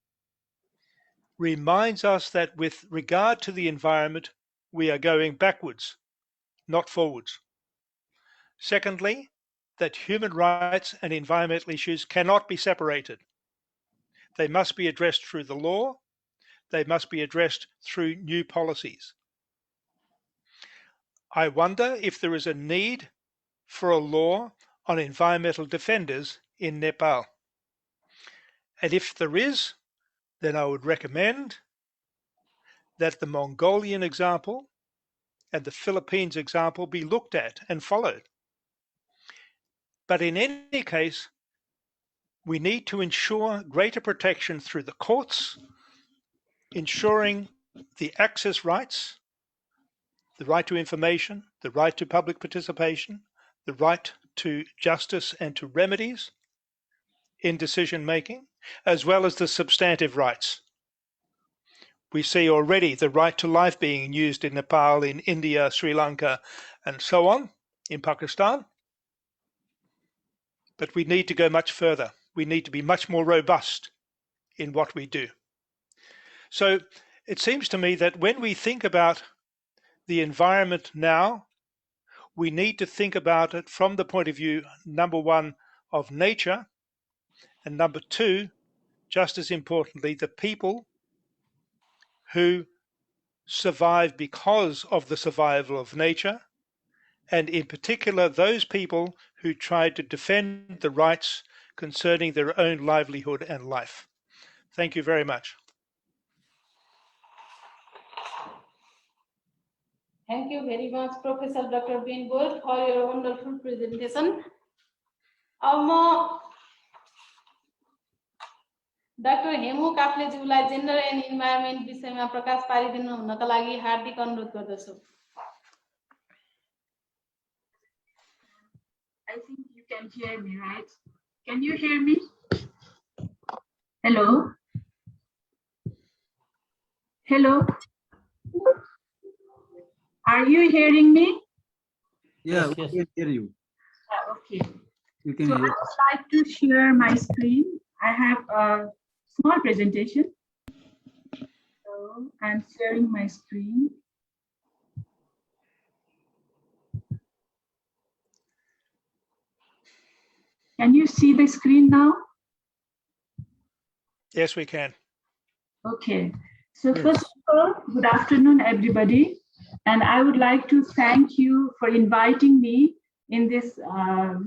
reminds us that with regard to the environment, we are going backwards, not forwards. Secondly, that human rights and environmental issues cannot be separated. They must be addressed through the law. They must be addressed through new policies. I wonder if there is a need for a law on environmental defenders in Nepal. And if there is, then I would recommend that the Mongolian example and the Philippines example be looked at and followed. But in any case, we need to ensure greater protection through the courts, ensuring the access rights, the right to information, the right to public participation, the right to justice and to remedies in decision making, as well as the substantive rights. We see already the right to life being used in Nepal, in India, Sri Lanka, and so on, in Pakistan. But we need to go much further. We need to be much more robust in what we do. So it seems to me that when we think about the environment now we need to think about it from the point of view, number one, of nature, and number two, just as importantly, the people who survive because of the survival of nature, and in particular, those people who try to defend the rights concerning their own livelihood and life. Thank you very much. Thank you very much, Professor Dr. Benboard, for your wonderful presentation. Doctor Hemu काफ्लेज्यूलाई gender and environment विषयमा प्रकाश पारिदिनु हुनका लागि हार्दिक अनुरोध गर्दछु। I think you can hear me, right? Can you hear me? Hello? Hello? Are you hearing me? Yeah, Yes, we yes. can hear you. Okay. You can So I hear. would like to share my screen. I have a small presentation. So I'm sharing my screen. Can you see the screen now? Yes, we can. Okay. So Yes. first of all, good afternoon, everybody. And I would like to thank you for inviting me in this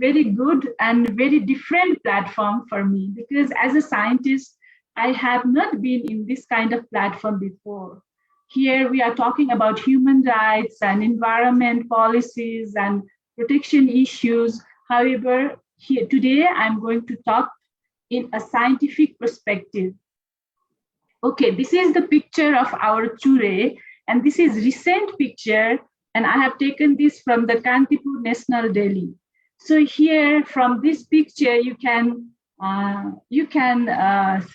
very good and very different platform for me, because as a scientist, I have not been in this kind of platform before. Here we are talking about human rights and environment policies and protection issues. However, here today I'm going to talk in a scientific perspective. Okay, this is the picture of our Chure, and this is recent picture, and I have taken this from the Kantipur National Delhi. So here, from this picture, you can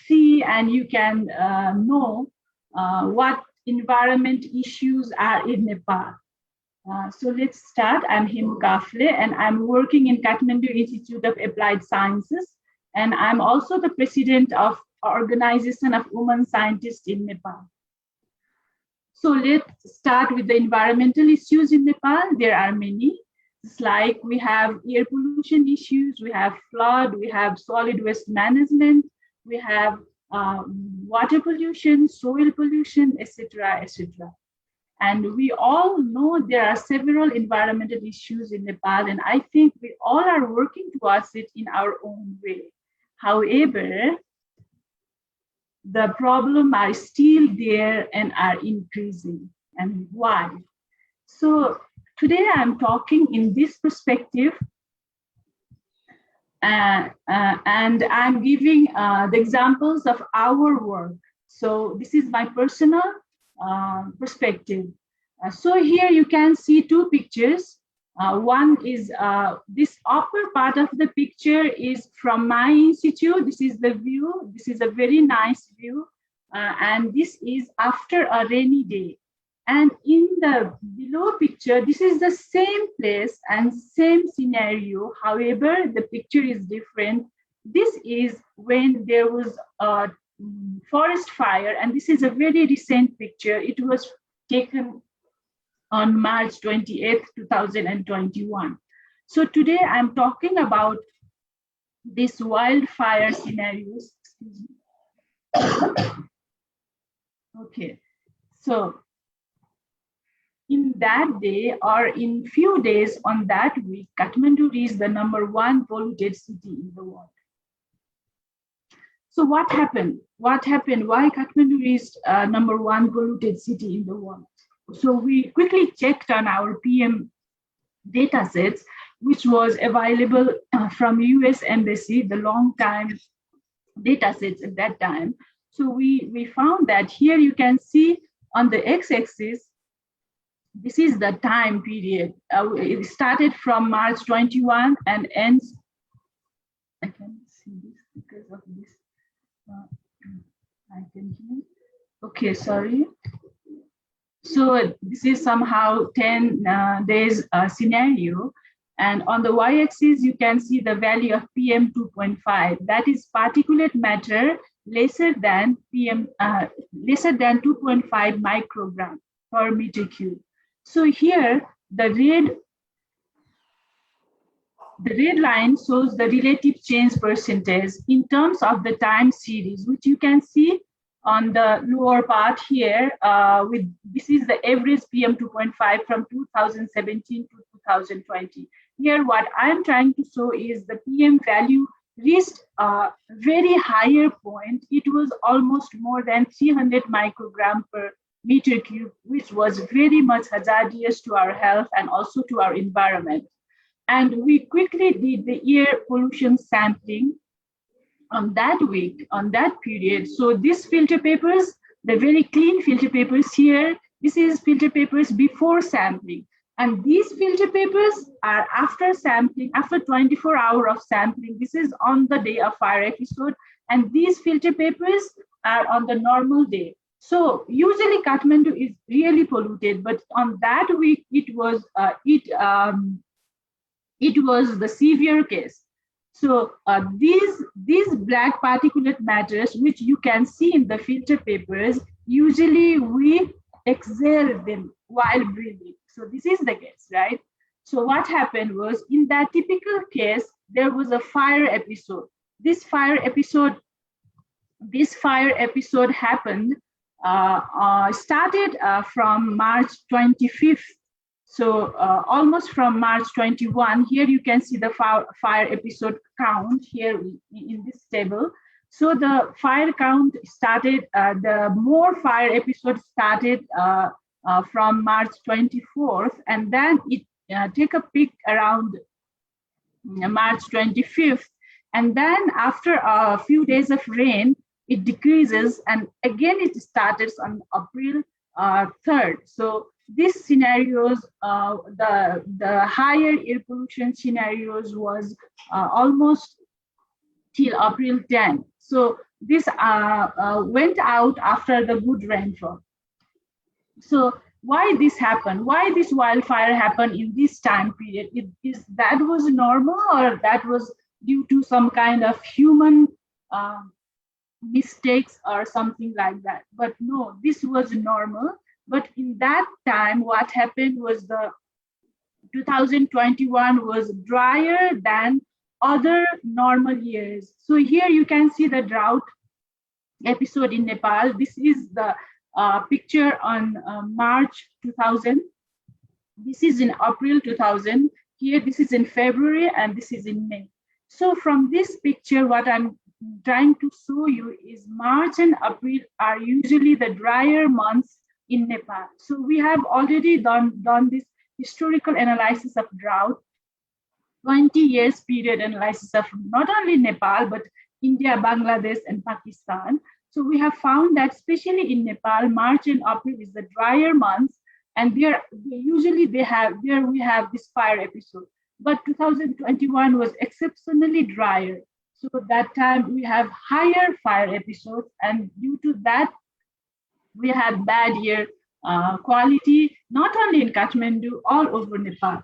see and you can know what environment issues are in Nepal. So let's start. I'm Hemu Kafle, and I'm working in Kathmandu Institute of Applied Sciences, and I'm also the president of Organization of Women Scientists in Nepal. So let's start with the environmental issues in Nepal. There are many. It's like we have air pollution issues, we have flood, we have solid waste management, we have water pollution, soil pollution, etc., etc. And we all know there are several environmental issues in Nepal, and I think we all are working towards it in our own way. However, the problems are still there and are increasing. And why? So today I'm talking in this perspective, and I'm giving the examples of our work. So this is my personal perspective. So here you can see two pictures. One is this upper part of the picture is from my institute. This is the view. This is a very nice view. And this is after a rainy day. And in the below picture, this is the same place and same scenario. However, the picture is different. This is when there was a forest fire, and this is a very recent picture. It was taken on March 28th, 2021. So today I'm talking about these wildfire scenarios. Excuse me. Okay, so in that day or in few days on that week, Kathmandu is the #1 polluted city in the world. So what happened? What happened? Why Kathmandu is #1 polluted city in the world? So we quickly checked on our PM datasets, which was available from US Embassy, the long time datasets at that time. So we found that here you can see on the x-axis, this is the time period. It started from March 21 and ends, I can see this because of this. I can hear. Okay, sorry. So this is somehow 10 days scenario. And on the y-axis, you can see the value of PM 2.5. That is particulate matter lesser than 2.5 microgram per meter cube. So here, the red the red line shows the relative change percentage in terms of the time series, which you can see on the lower part here. This is the average PM 2.5 from 2017 to 2020. Here, what I am trying to show is the PM value reached a very higher point. It was almost more than 300 microgram per meter cube, which was very much hazardous to our health and also to our environment. And we quickly did the air pollution sampling on that week, on that period. So these filter papers, the very clean filter papers here, this is filter papers before sampling. And these filter papers are after sampling, after 24 hours of sampling. This is on the day of fire episode. And these filter papers are on the normal day. So usually Kathmandu is really polluted, but on that week, it was the severe case. So these black particulate matters, which you can see in the filter papers, usually we exhale them while breathing. So this is the case, right? So what happened was, in that typical case, there was a fire episode. This fire episode happened, started from March 25th. So almost from March 21, here you can see the fire episode count here in this table. So the fire count started, the more fire episodes started from March 24th, and then it take a peak around March 25th. And then after a few days of rain, it decreases, and again it started on April 3rd. So these scenarios, the higher air pollution scenarios was almost till April 10. So this went out after the good rainfall. So why this happened? Why this wildfire happened in this time period? Is that was normal, or that was due to some kind of human mistakes or something like that? But no, this was normal. But in that time, what happened was the 2021 was drier than other normal years. So here you can see the drought episode in Nepal. This is the picture on March 2000. This is in April 2000. Here, this is in February, and this is in May. So from this picture, what I'm trying to show you is March and April are usually the drier months in Nepal. So we have already done this historical analysis of drought, 20 years period analysis of not only Nepal, but India, Bangladesh, and Pakistan. So we have found that especially in Nepal, March and April is the drier months, and we have this fire episode. But 2021 was exceptionally drier. So that time we have higher fire episodes, and due to that, we had bad air quality, not only in Kathmandu, all over Nepal.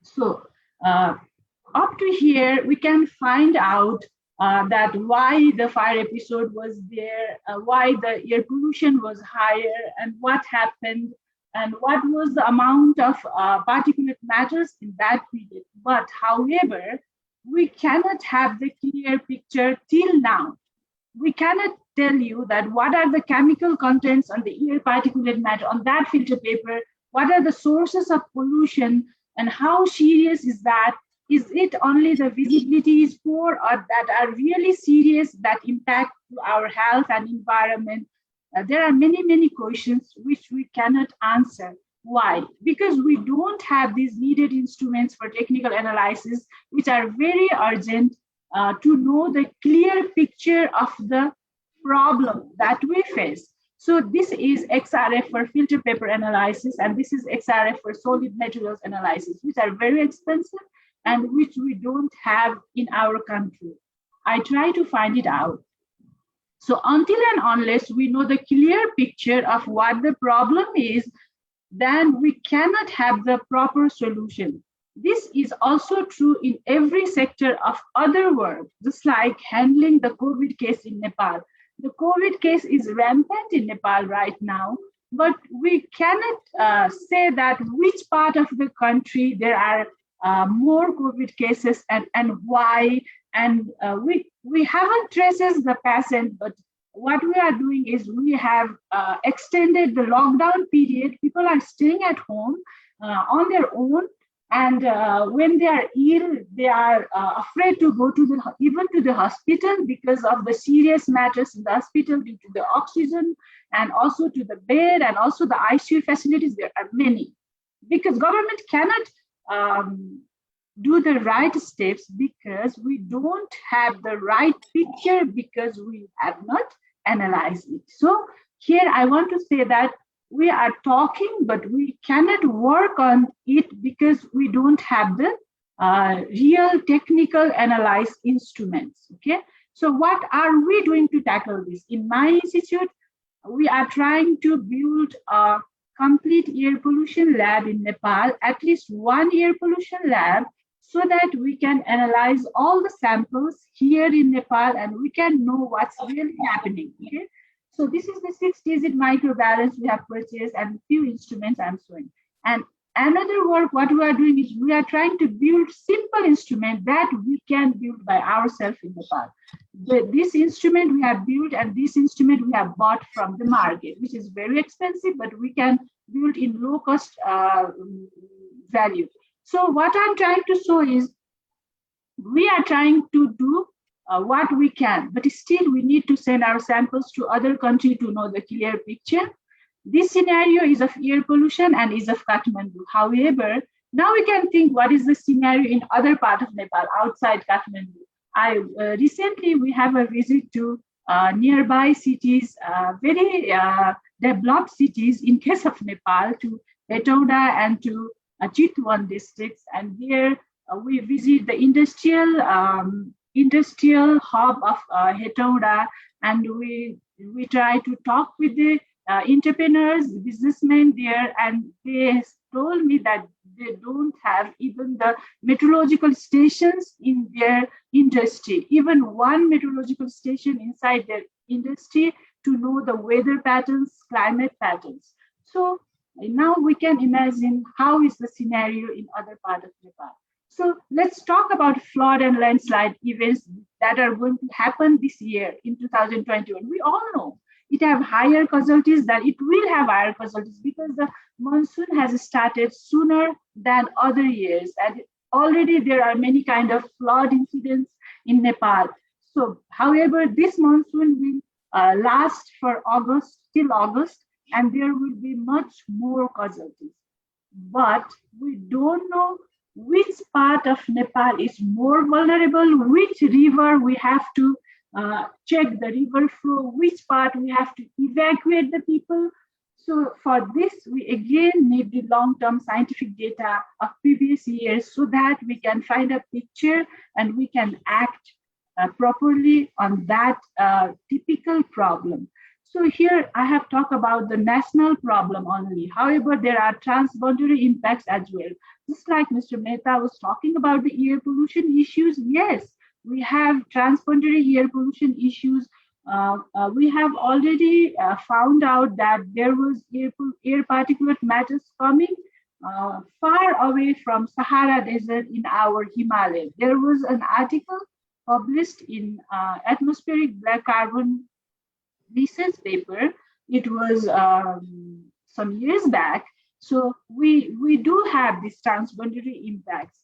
So up to here, we can find out that why the fire episode was there, why the air pollution was higher, and what happened, and what was the amount of particulate matters in that period. But however, we cannot have the clear picture till now. We cannot tell you that what are the chemical contents on the air particulate matter on that filter paper, what are the sources of pollution, and how serious is that? Is it only the visibility is poor, or that are really serious that impact our health and environment? There are many questions which we cannot answer. Why? Because we don't have these needed instruments for technical analysis, which are very urgent to know the clear picture of the problem that we face. So this is XRF for filter paper analysis, and this is XRF for solid materials analysis, which are very expensive and which we don't have in our country. I try to find it out. So until and unless we know the clear picture of what the problem is, then we cannot have the proper solution. This is also true in every sector of other work, just like handling the COVID case in Nepal. The COVID case is rampant in Nepal right now, but we cannot say that which part of the country there are more COVID cases and why. And we haven't traces the patient, but what we are doing is we have extended the lockdown period. People are staying at home on their own, and when they are ill, they are afraid to go to even to the hospital because of the serious matters in the hospital due to the oxygen and also to the bed and also the ICU facilities. There are many because government cannot do the right steps because we don't have the right picture because we have not analyzed it. So here I want to say that we are talking, but we cannot work on it because we don't have the real technical analyze instruments. Okay, so what are we doing to tackle this? In my institute, we are trying to build a complete air pollution lab in Nepal, at least one air pollution lab, so that we can analyze all the samples here in Nepal and we can know what's really happening. Okay? So this is the 6-digit microbalance we have purchased and few instruments I'm showing. And another work, what we are doing is we are trying to build simple instrument that we can build by ourselves in Nepal. This instrument we have built and this instrument we have bought from the market, which is very expensive, but we can build in low cost value. So what I'm trying to show is we are trying to do what we can, but still we need to send our samples to other countries to know the clear picture. This scenario is of air pollution and is of Kathmandu. However, now we can think what is the scenario in other part of Nepal outside Kathmandu. Recently we have a visit to nearby cities, very developed cities in case of Nepal, to Hetauda and to Chitwan districts, and there we visit the industrial hub of Hetauda, and we try to talk with the entrepreneurs, businessmen there, and they told me that they don't have even the meteorological stations in their industry, even one meteorological station inside their industry to know the weather patterns, climate patterns. So now we can imagine how is the scenario in other part of Nepal. So let's talk about flood and landslide events that are going to happen this year in 2021. We all know it have higher casualties, that it will have higher casualties because the monsoon has started sooner than other years. And already there are many kind of flood incidents in Nepal. So however, this monsoon will last for August, till August, and there will be much more casualties. But we don't know which part of Nepal is more vulnerable, which river we have to check the river flow, which part we have to evacuate the people. So for this, we again need the long-term scientific data of previous years so that we can find a picture and we can act properly on that typical problem. So here I have talked about the national problem only. However, there are transboundary impacts as well. Just like Mr. Mehta was talking about the air pollution issues, yes, we have transboundary air pollution issues. We have already found out that there was air particulate matters coming far away from Sahara Desert in our Himalaya. There was an article published in Atmospheric Black Carbon research paper. It was some years back. So we do have these transboundary impacts.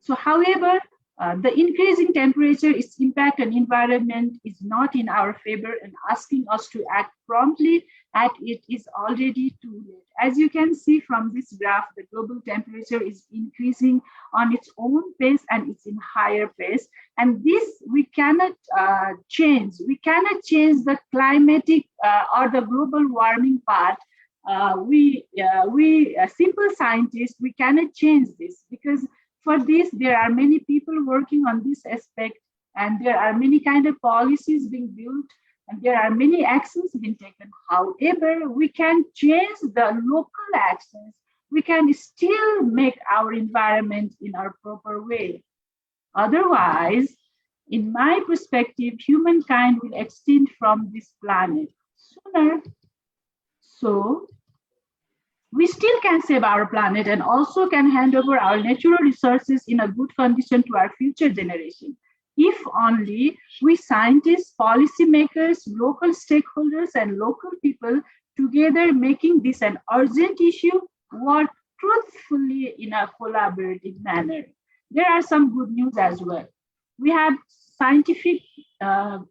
So however, the increasing temperature, its impact on environment is not in our favor and asking us to act promptly, and it is already too late. As you can see from this graph, the global temperature is increasing on its own pace and it's in higher pace. And this we cannot change. We cannot change the climatic or the global warming part. We simple scientists, we cannot change this because for this, there are many people working on this aspect, and there are many kind of policies being built, and there are many actions being taken. However, we can change the local actions. We can still make our environment in our proper way. Otherwise, in my perspective, humankind will extinct from this planet sooner. So we still can save our planet and also can hand over our natural resources in a good condition to our future generation. If only we scientists, policymakers, local stakeholders, and local people together making this an urgent issue work truthfully in a collaborative manner. There are some good news as well. We have scientific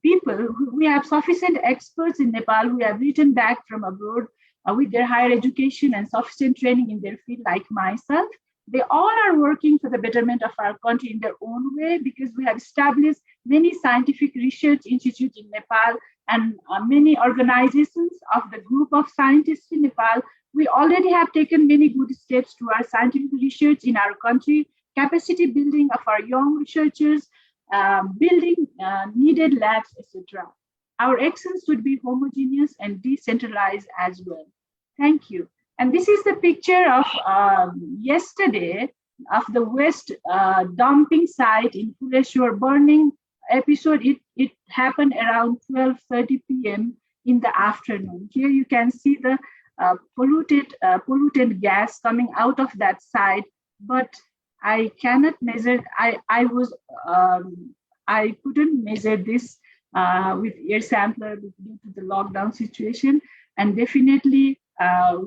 people, we have sufficient experts in Nepal who have returned back from abroad with their higher education and sufficient training in their field, like myself. They all are working for the betterment of our country in their own way, because we have established many scientific research institutes in Nepal and many organizations of the group of scientists in Nepal. We already have taken many good steps to our scientific research in our country, capacity building of our young researchers, building needed labs, etc. Our actions should be homogeneous and decentralized as well. Thank you. And this is the picture of yesterday of the waste dumping site in Phuleshwar burning episode. It happened around 12:30 p.m. in the afternoon. Here you can see the polluted gas coming out of that site, but I cannot measure. I couldn't measure this with air sampler due to the lockdown situation, and definitely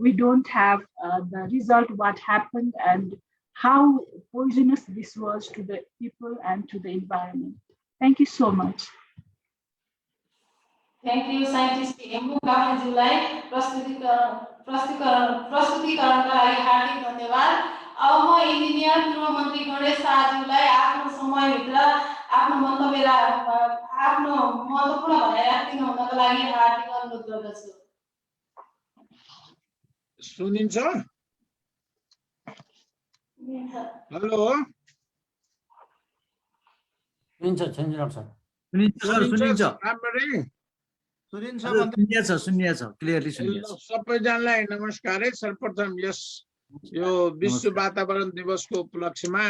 we don't have the result what happened and how poisonous this was to the people and to the environment. Thank you so much. Thank you, scientist Hemu गाफेज्यूलाई प्रस्तुतिकरणका लागि हार्दिक धन्यवाद। अब म engineer पूर्व मन्त्री गणेश शाहज्यूलाई आफ्नो समयभित्र आफ्नो मन्तव्य आफ्नो महत्त्वपूर्ण भनाइ राख्दिन हुनका लागि हार्दिक अनुरोध गर्दछु। सुनिन्छ? हेलो सुनिन्छ सर। सुनिन्छ राम्ररी सुनिन्छ क्लियरली सुनिन्छ। सबैजनालाई नमस्कार है। सर्वप्रथम यो विश्व वातावरण दिवसको उपलक्ष्यमा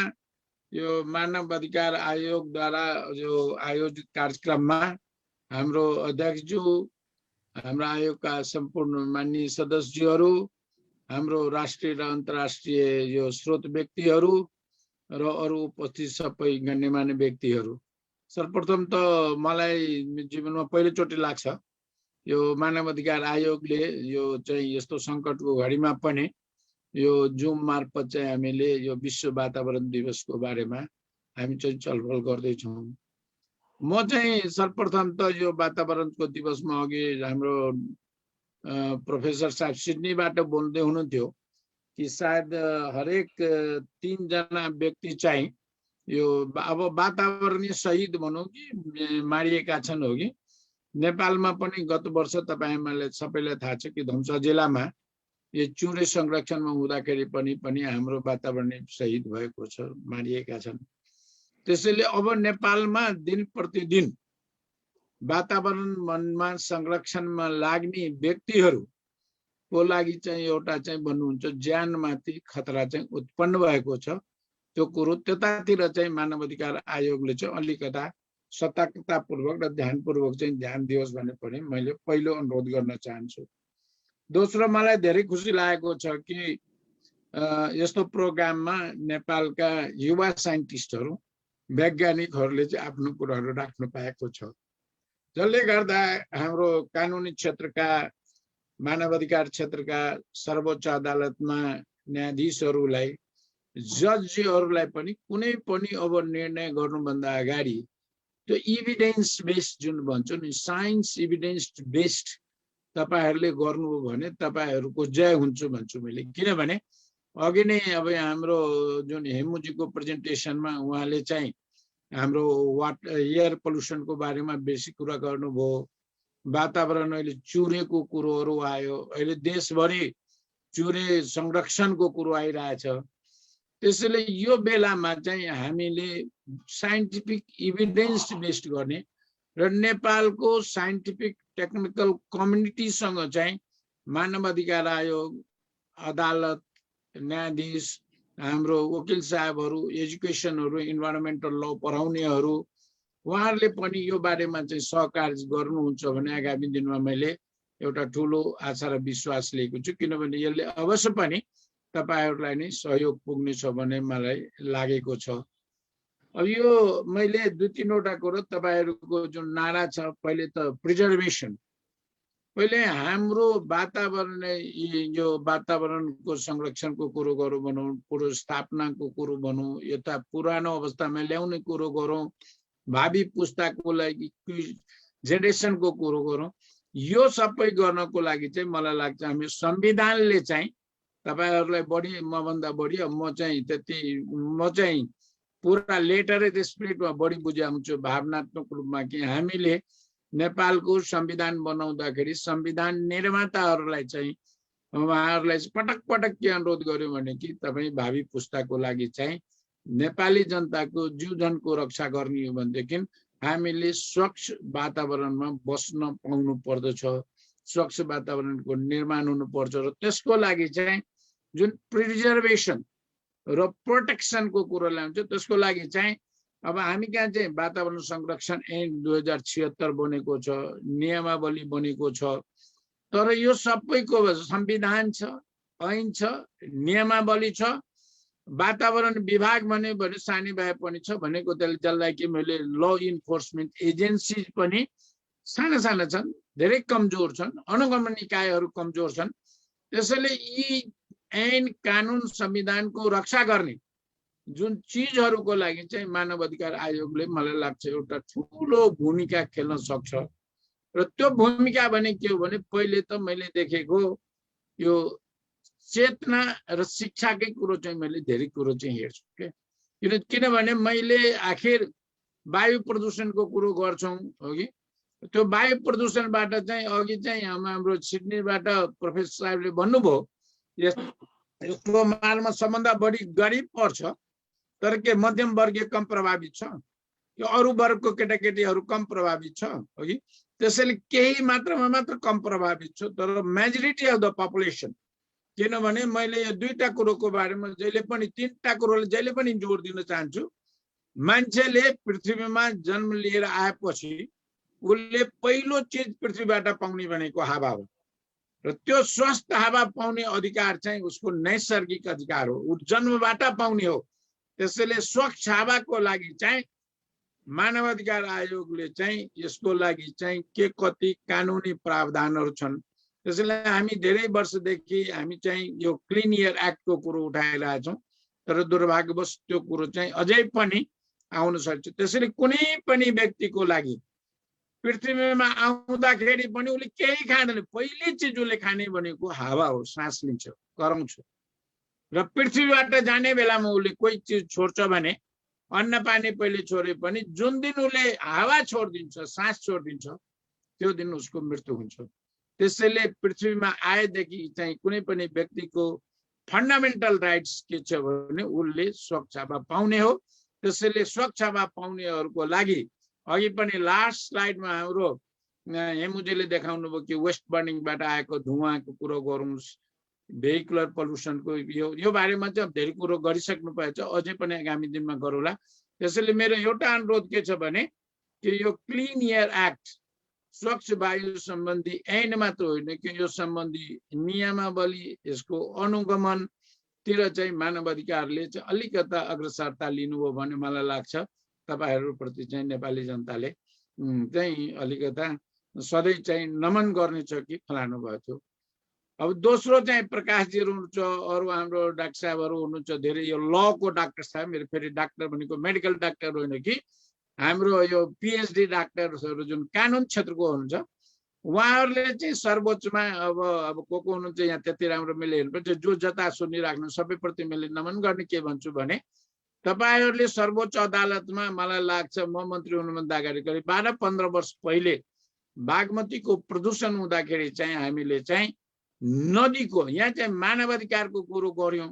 यो मानव अधिकार आयोगद्वारा जो आयोजित कार्यक्रममा हाम्रो अध्यक्षज्यू, हाम्रो आयोगका सम्पूर्ण माननीय सदस्यहरू, हाम्रो राष्ट्रिय र अन्तर्राष्ट्रिय यो स्रोत व्यक्तिहरू र अरू उपस्थित सबै गण्यमान्य व्यक्तिहरू, सर्वप्रथम त मलाई जीवनमा पहिलोचोटि लाग्छ यो मानव अधिकार आयोगले यो चाहिँ यस्तो सङ्कटको घडीमा पनि यो जुम मार्फत चाहिँ हामीले यो विश्व वातावरण दिवसको बारेमा हामी चाहिँ छलफल गर्दैछौँ। म चाहिँ सर्वप्रथम त यो वातावरणको दिवसमा अघि हाम्रो प्रोफेसर साहब सिडनीबाट बोल्दै हुनुहुन्थ्यो कि सायद हरेक 3 जना व्यक्ति चाहिँ यो अब वातावरणीय शहीद भनौँ कि मारिएका छन् हो कि। नेपालमा पनि गत वर्ष तपाईहरुलाई सबैलाई थाहा छ कि धनुषा जिल्लामा यो चुरे संरक्षणमा हुँदाखेरि पनि हाम्रो वातावरणीय शहीद भएको छ, मारिएका छन्। त्यसैले अब नेपालमा दिन प्रतिदिन वातावरणमा संरक्षणमा लाग्ने व्यक्तिहरूको लागि चाहिँ एउटा चाहिँ भन्नुहुन्छ ज्यानमाथि खतरा चाहिँ उत्पन्न भएको छ। त्यो कुरो त्यतातिर चाहिँ मानव अधिकार आयोगले चाहिँ अलिकता सतर्कतापूर्वक र ध्यानपूर्वक चाहिँ ध्यान दियोस् भन्ने पनि मैले पहिलो अनुरोध गर्न चाहन्छु। दोस्रो, मलाई धेरै खुसी लागेको छ कि यस्तो प्रोग्राममा नेपालका युवा साइन्टिस्टहरू, वैज्ञानिकहरूले चाहिँ आफ्नो कुराहरू राख्नु पाएको छ, जसले गर्दा हाम्रो कानुनी क्षेत्रका, मानव अधिकार क्षेत्रका सर्वोच्च अदालतमा न्यायाधीशहरूलाई, जजहरूलाई पनि कुनै पनि अब निर्णय गर्नुभन्दा अगाडि त्यो इभिडेन्स बेस्ड जुन भन्छ नि, साइन्स इभिडेन्स बेस्ड तपाईहरुले गर्नुभयो भने तपाईहरुको जय हुन्छ भन्छु मैले। किनभने अघि नै अब हाम्रो जुन हेमुजीको प्रेजेन्टेसनमा उहाँले चाहिँ हाम्रो एयर पोल्युसनको बारेमा बेसी कुरा गर्नुभयो, वातावरण अहिले चुरेको कुरोहरू आयो, अहिले देशभरि चुरे संरक्षणको कुरो आइरहेछ। त्यसैले यो बेलामा चाहिँ हामीले साइन्टिफिक इभिडेन्स बेस्ड गर्ने र नेपालको साइन्टिफिक टेक्निकल कम्युनिटीसँग चाहिँ मानव अधिकार आयोग, अदालत, न्यायाधीश, हाम्रो वकिल साहबहरू, एजुकेसनहरू, इन्भाइरोमेन्टल ल पढाउनेहरू, उहाँहरूले पनि यो बारेमा चाहिँ सहकार्य गर्नुहुन्छ भने आगामी दिनमा मैले एउटा ठुलो आशा र विश्वास लिएको छु, किनभने यसले अवश्य पनि तपाईहरुलाई नै सहयोग पुग्नेछ भन्ने मलाई लागेको छ। अब यो मैले 2-3 वटा कुरो तपाईहरुको जुन नारा छ, पहिले त प्रिजर्भेसन, पहिले हाम्रो वातावरण, यो वातावरणको संरक्षणको कुरो गरौँ भनौँ, पुनर्स्थापनाको कुरो भनौँ, यता पुरानो अवस्थामा ल्याउने कुरो गरौँ, भावी पुस्ताको लागि जेनेरेसनको कुरो गरौँ। यो सबै गर्नको लागि चाहिँ मलाई लाग्छ हामी संविधानले चाहिँ तपाईहरुलाई बढी मभन्दा बढी म चाहिँ पुरा लेटरेट स्पिरिटमा बढी बुझाउँछु भावनात्मक रूपमा कि हामीले नेपालको संविधान बनाउँदाखेरि संविधान निर्माताहरूलाई चाहिँ उहाँहरूलाई पटक पटक के अनुरोध गर्यो भने कि तपाई भावी पुस्ताको लागि चाहिँ नेपाली जनताको जीवजनको रक्षा गर्ने हो भनेदेखि हामीले स्वच्छ वातावरणमा बस्न पाउनु पर्दछ, स्वच्छ वातावरणको निर्माण हुनुपर्छ र त्यसको लागि चाहिँ जुन प्रिजर्भेसन र प्रोटेक्सनको कुरा ल्याउँछ त्यसको लागि चाहिँ अब हामी कहाँ चाहिँ वातावरण संरक्षण ऐन 2076 बनेको छ, नियमावली बनेको छ, तर यो सबैको संविधान छ, ऐन छ, नियमावली छ, वातावरण विभाग भने सानै भए पनि छ भनेको त्यसलाई कि मैले ल इन्फोर्समेन्ट एजेन्सी पनि साना साना छन्, धेरै कमजोर छन्, अनुगमन निकायहरू कमजोर छन्। त्यसैले यी ऐन कानुन संविधानको रक्षा गर्ने जुन चीजहरूको लागि चाहिँ मानव अधिकार आयोगले मलाई लाग्छ एउटा ठुलो भूमिका खेल्न सक्छ र त्यो भूमिका भने के हो भने पहिले त मैले देखेको यो चेतना र शिक्षाकै कुरो चाहिँ मैले धेरै कुरो चाहिँ हेर्छु के, किनभने मैले आखिर वायु प्रदूषणको कुरो गर्छौं अघि, त्यो वायु प्रदूषणबाट चाहिँ अघि चाहिँ हाम्रो सिडनीबाट प्रोफेसर साहबले भन्नुभयो यसको मालमा सबभन्दा बढी गरिब पर्छ तर के मध्यम वर्गीय कम प्रभावित छ, यो अरु वर्गको केटाकेटीहरू कम प्रभावित छ अघि, त्यसैले केही मात्रामा मात्र कम प्रभावित छ तर मेजोरिटी अफ द पपुलेसन। किनभने मैले यो दुईटा कुरोको बारेमा जहिले पनि तीनटा कुरोले जहिले पनि जोड दिन चाहन्छु। मान्छेले पृथ्वीमा जन्म लिएर आएपछि उसले पहिलो चीज पृथ्वीबाट पाउने भनेको हावा हो र त्यो स्वस्थ हावा पाउने अधिकार चाहिँ उसको नैसर्गिक अधिकार हो, ऊ जन्मबाट पाउने हो। त्यसैले स्वच्छ हावाको लागि चाहिँ मानव अधिकार आयोगले चाहिँ यसको लागि चाहिँ के कति कानुनी प्रावधानहरू छन्। त्यसैले हामी धेरै वर्षदेखि हामी चाहिँ यो क्लिन एयर एक्टको कुरो उठाइरहेका छौँ तर दुर्भाग्यवश त्यो कुरो चाहिँ अझै पनि आउन सक्छ। त्यसैले कुनै पनि व्यक्तिको लागि पृथ्वीमा आउँदाखेरि पनि उसले केही खाँदैन, पहिलो चिज उसले खाने भनेको हावा हो, सास लिन्छ, गराउँछ र पृथ्वीबाट जाने बेलामा उसले कोही चिज छोड्छ भने अन्न पानी पहिले छोडे पनि जुन दिन उसले हावा छोडिदिन्छ, सास छोडिदिन्छ त्यो दिन उसको मृत्यु हुन्छ। त्यसैले पृथ्वीमा आएदेखि चाहिँ कुनै पनि व्यक्तिको फन्डामेन्टल राइट्स के छ भने उसले स्वच्छ हावा पाउने हो। त्यसैले स्वच्छ हावा पाउनेहरूको लागि अघि पनि लास्ट स्लाइडमा हाम्रो हेमुजीले देखाउनु भयो कि वेस्ट बर्निङबाट आएको धुवाको कुरो गरौँ, भेहिकुलर पल्युसनको यो बारेमा चाहिँ धेरै कुरो गरिसक्नु भएछ, अझै पनि आगामी दिनमा गरौँला। त्यसैले मेरो एउटा अनुरोध के छ भने कि यो क्लिन एयर एक्ट स्वच्छ वायु सम्बन्धी ऐन मात्र होइन कि यो सम्बन्धी नियमावली यसको अनुगमनतिर चाहिँ मानव अधिकारले चाहिँ अलिकता अग्रसरता लिनुभयो भने मलाई लाग्छ तपाईहरुप्रति चाहिँ नेपाली जनताले चाहिँ अलिकता सधैँ चाहिँ नमन गर्नेछ कि फलानु भएको थियो। अब दोस्रो चाहिँ प्रकाशजीहरू हुनुहुन्छ, अरू हाम्रो डाक्टर साहबहरू हुनुहुन्छ, धेरै यो लको डाक्टर साहब, मेरो फेरि डाक्टर भनेको मेडिकल डाक्टर होइन कि हाम्रो यो पिएचडी डाक्टरहरू जुन कानुन क्षेत्रको हुनुहुन्छ उहाँहरूले चाहिँ सर्वोच्चमा अब को हुनुहुन्छ यहाँ त्यति राम्रो मैले हेर्नुपर्छ, जो जता सुनिराख्नु सबैप्रति मैले नमन गर्ने के भन्छु भने तपाईहरुले सर्वोच्च अदालतमा मलाई लाग्छ म मन्त्री हुनुभन्दा अगाडि करिब 12-15 वर्ष पहिले बागमतीको प्रदूषण हुँदाखेरि चाहिँ हामीले चाहिँ नदीको यहाँ चाहिँ मानव अधिकारको कुरो गर्यौं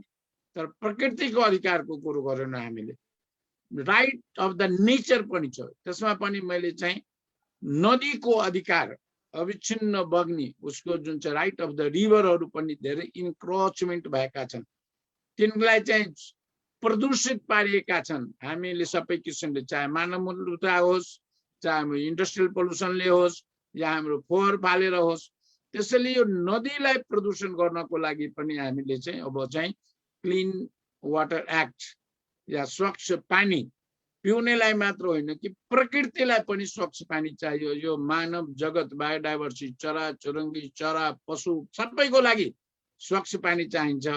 तर प्रकृतिको अधिकारको कुरो गरेनौं। हामीले राइट अफ द नेचर पनि छ, त्यसमा पनि मैले चाहिँ नदीको अधिकार अविच्छिन्न बग्ने उसको जुन चाहिँ राइट अफ द रिभरहरू पनि धेरै इन्क्रोचमेन्ट भएका छन्, तिनलाई चाहिँ प्रदूषित पारिएका छन् हामीले सबै किसिमले, चाहे मानव मूलता होस्, चाहे हाम्रो इन्डस्ट्रियल पोल्युसनले होस् या हाम्रो फोहोर फालेर होस्। त्यसैले यो नदीलाई प्रदूषण गर्नको लागि पनि हामीले चाहिँ अब चाहिँ क्लिन वाटर एक्ट या स्वच्छ पानी पिउनेलाई मात्र होइन कि प्रकृतिलाई पनि स्वच्छ पानी चाहियो। यो मानव जगत बायोडाइभर्सिटी चरा चुरुङ्गी चरा पशु सबैको लागि स्वच्छ पानी चाहिन्छ।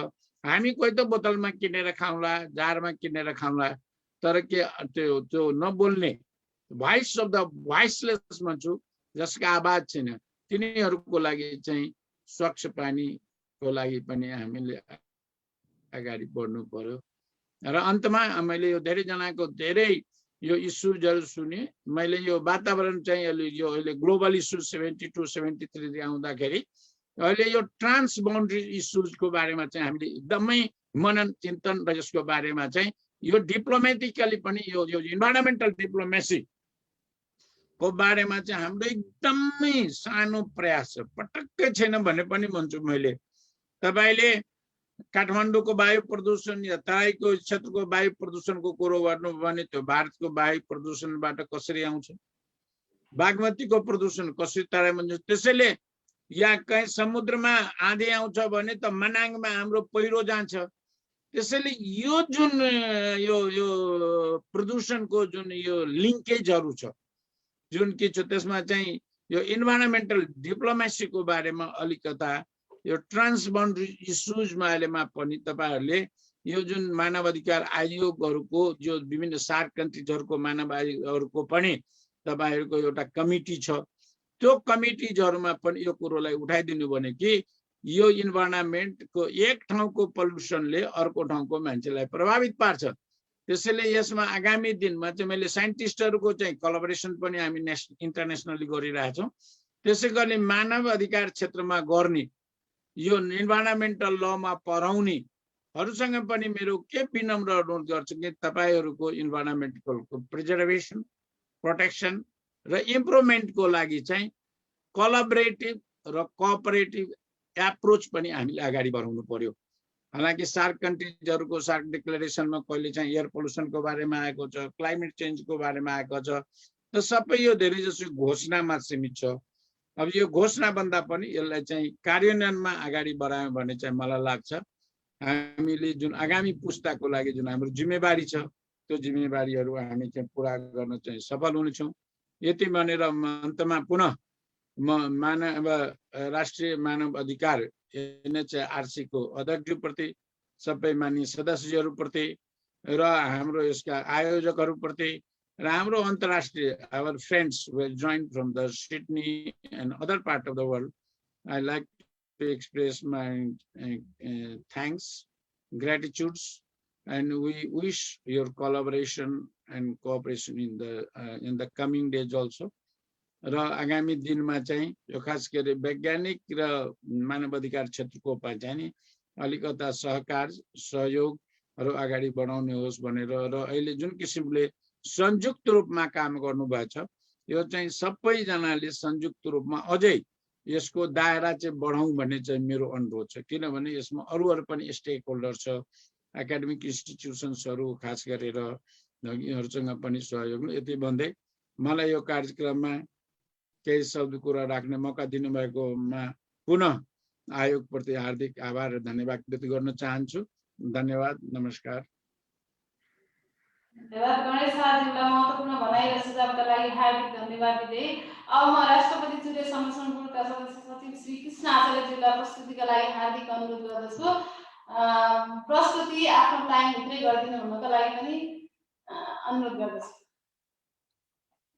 हामी कोही त बोतलमा किनेर खाउँला, जारमा किनेर खाउँला, तर के त्यो नबोल्ने भोइस अफ द भोइसलेस भन्छु, जसका आवाज छैन, तिनीहरूको लागि चाहिँ स्वच्छ पानीको लागि पनि हामीले अगाडि बढ्नु पर्यो। र अन्तमा मैले यो धेरैजनाको धेरै यो इस्युजहरू सुने। मैले यो वातावरण चाहिँ यो अहिले ग्लोबल इस्यु 72-73 आउँदाखेरि अहिले यो ट्रान्स बाउन्ड्री इस्युजको बारेमा चाहिँ हामीले एकदमै मनन चिन्तन र यसको बारेमा चाहिँ यो डिप्लोमेटिकली पनि यो इन्भाइरोमेन्टल डिप्लोमेसी को बारेमा चाहिँ हाम्रो एकदमै सानो प्रयास छ, पटक्कै छैन भने पनि भन्छु मैले। तपाईले काठमाडौँको वायु प्रदूषण या तराईको क्षेत्रको वायु प्रदूषणको कुरो गर्नु भने त्यो भारतको वायु प्रदूषणबाट कसरी आउँछ, बागमतीको प्रदूषण कसरी तराईमा जान्छ। त्यसैले या कहीँ समुद्रमा आँधी आउँछ भने त मनाङमा हाम्रो पहिरो जान्छ। त्यसैले यो जुन यो प्रदूषणको जुन यो लिङ्केजहरू छ, जुन के छ, त्यसमा चाहिँ यो इन्भाइरोमेन्टल डिप्लोमेसीको बारेमा अलिकता यो ट्रान्स बाउन्ड्री इस्युजमा अहिलेमा पनि तपाईहरुले यो जुन मानव अधिकार आयोगहरुको जो विभिन्न सार्क कन्ट्रीजहरुको मानव आयोगहरुको पनि तपाईहरुको एउटा कमिटी छ, त्यो कमिटीजहरुमा पनि यो कुरोलाई उठाइदिनु भने कि यो इन्भाइरोमेन्टको एक ठाउँको पल्युसनले अर्को ठाउँको मान्छेलाई प्रभावित पार्छ। त्यसैले यसमा आगामी दिनमा चाहिँ मैले साइन्टिस्टहरुको चाहिँ कोलाबोरेसन पनि हामी इन्टरनेसनली गरिरहेछौँ। त्यसै गरी मानव अधिकार क्षेत्रमा गर्ने यो इन्भाइरोमेन्टल लमा पढाउनेहरुसँग पनि मेरो के विनम्र अनुरोध गर्छु कि तपाईहरुको इन्भाइरोमेन्टको प्रिजर्भेसन, प्रोटेक्सन र इम्प्रुभमेन्टको लागि चाहिँ कोलाबोरेटिभ र कोअपरेटिभ एप्रोच पनि हामीले अगाडि बढाउनु पर्यो। हालांकि सार्क कन्ट्रीजहरुको सार्क डिक्लेरेसनमा कहिले चाहिँ एयर पोल्युसनको बारेमा आएको छ, क्लाइमेट चेन्जको बारेमा आएको छ, त सबै यो धेरै जसो घोषणामा सीमित छ। अब यो घोषणा भन्दा पनि यसलाई चाहिँ कार्यान्वयनमा अगाडि बढायौं भने चाहिँ मलाई लाग्छ हामीले जुन आगामी पुस्ताको लागि जुन हाम्रो जिम्मेवारी छ, त्यो जिम्मेवारीहरु हामी चाहिँ पूरा गर्न चाहिँ सफल हुनेछौँ। यति भनेर अन्तमा पुनः म राष्ट्रिय मानव अधिकार एनएचआरसी को अध्यक्षप्रति, सबै माननीय सदस्यहरुप्रति र हाम्रो यसका आयोजकहरुप्रति र हाम्रो अन्तर्राष्ट्रिय our friends who have joined from the Sydney and other part of the world, I like to express my thanks, gratitudes, and we wish your collaboration and cooperation in the coming days also. र आगामी दिनमा चाहिँ यो खास गरी वैज्ञानिक र मानव अधिकार क्षेत्रको चाहिँ अलिकता सहकार सहयोगहरु अगाडि बढाउने होस् भनेर र अहिले जुन किसिमले संयुक्त रूपमा काम गर्नुभएको छ, यो चाहिँ सबैजनाले संयुक्त रूपमा अझै यसको दायरा चाहिँ बढाउँ भन्ने चाहिँ मेरो अनुरोध छ। किनभने यसमा अरूहरु पनि स्टेक होल्डर छ, एकाडेमिक इन्स्टिट्युसन्सहरु खास गरेर यिनीहरुसँग पनि सहयोग। यति भन्दै मलाई यो कार्यक्रममा केही शब्द कुरा राख्ने मौका दिनुभएकोमा पुनः आयोगप्रति हार्दिक आभार र धन्यवाद व्यक्त गर्न चाहन्छु। धन्यवाद, नमस्कार। धन्यवाद गणेश शाहजीलाई महत्त्वपूर्ण भनाइ र सुझावका लागि हार्दिक धन्यवाद दिँदै अब म राष्ट्रपति चुरे संरक्षण बोर्डका सदस्य सचिव श्री कृष्ण आचार्यज्यूलाई प्रस्तुतिका लागि हार्दिक अनुरोध गर्दछु। प्रस्तुति आफ्नो टाइम भित्रै गरिदिनु हुनको लागि पनि अनुरोध गर्दछु।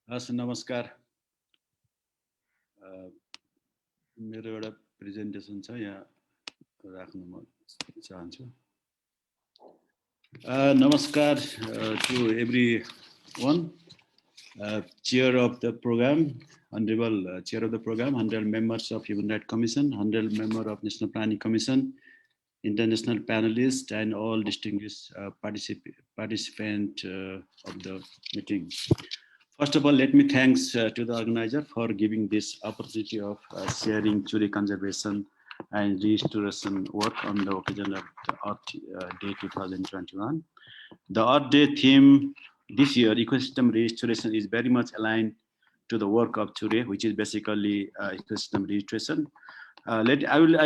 हस्, नमस्कार। मेरो एउटा प्रेजेन्टेसन छ, यहाँ राख्न म चाहन्छु। Namaskar to everyone. Chair of the program, Honorable Chair of the program, Honorable Members of Human Rights Commission, Honorable Member of National Planning Commission, international panelists, and all distinguished participants of the meeting. First of all, let me thanks to the organizer for giving this opportunity of sharing Chure conservation and restoration work on the occasion of the Earth Day 2021. The Earth Day theme this year, ecosystem restoration, is very much aligned to the work of Chure, which is basically ecosystem restoration. I'll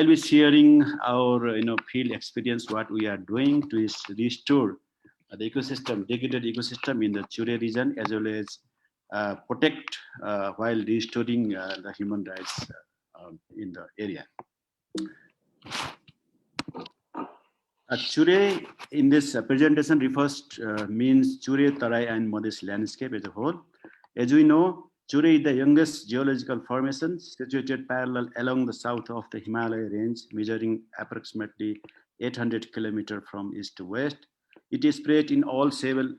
be sharing our field experience, what we are doing to restore the ecosystem, degraded ecosystem in the Chure region, as well as protect while restoring the human rights in the area. Chure in this presentation refers means Chure, Tarai, and Modest landscape as a whole. As we know, Chure is the youngest geological formation situated parallel along the south of the Himalaya range, measuring approximately 800 kilometers from east to west. It is spread in all seven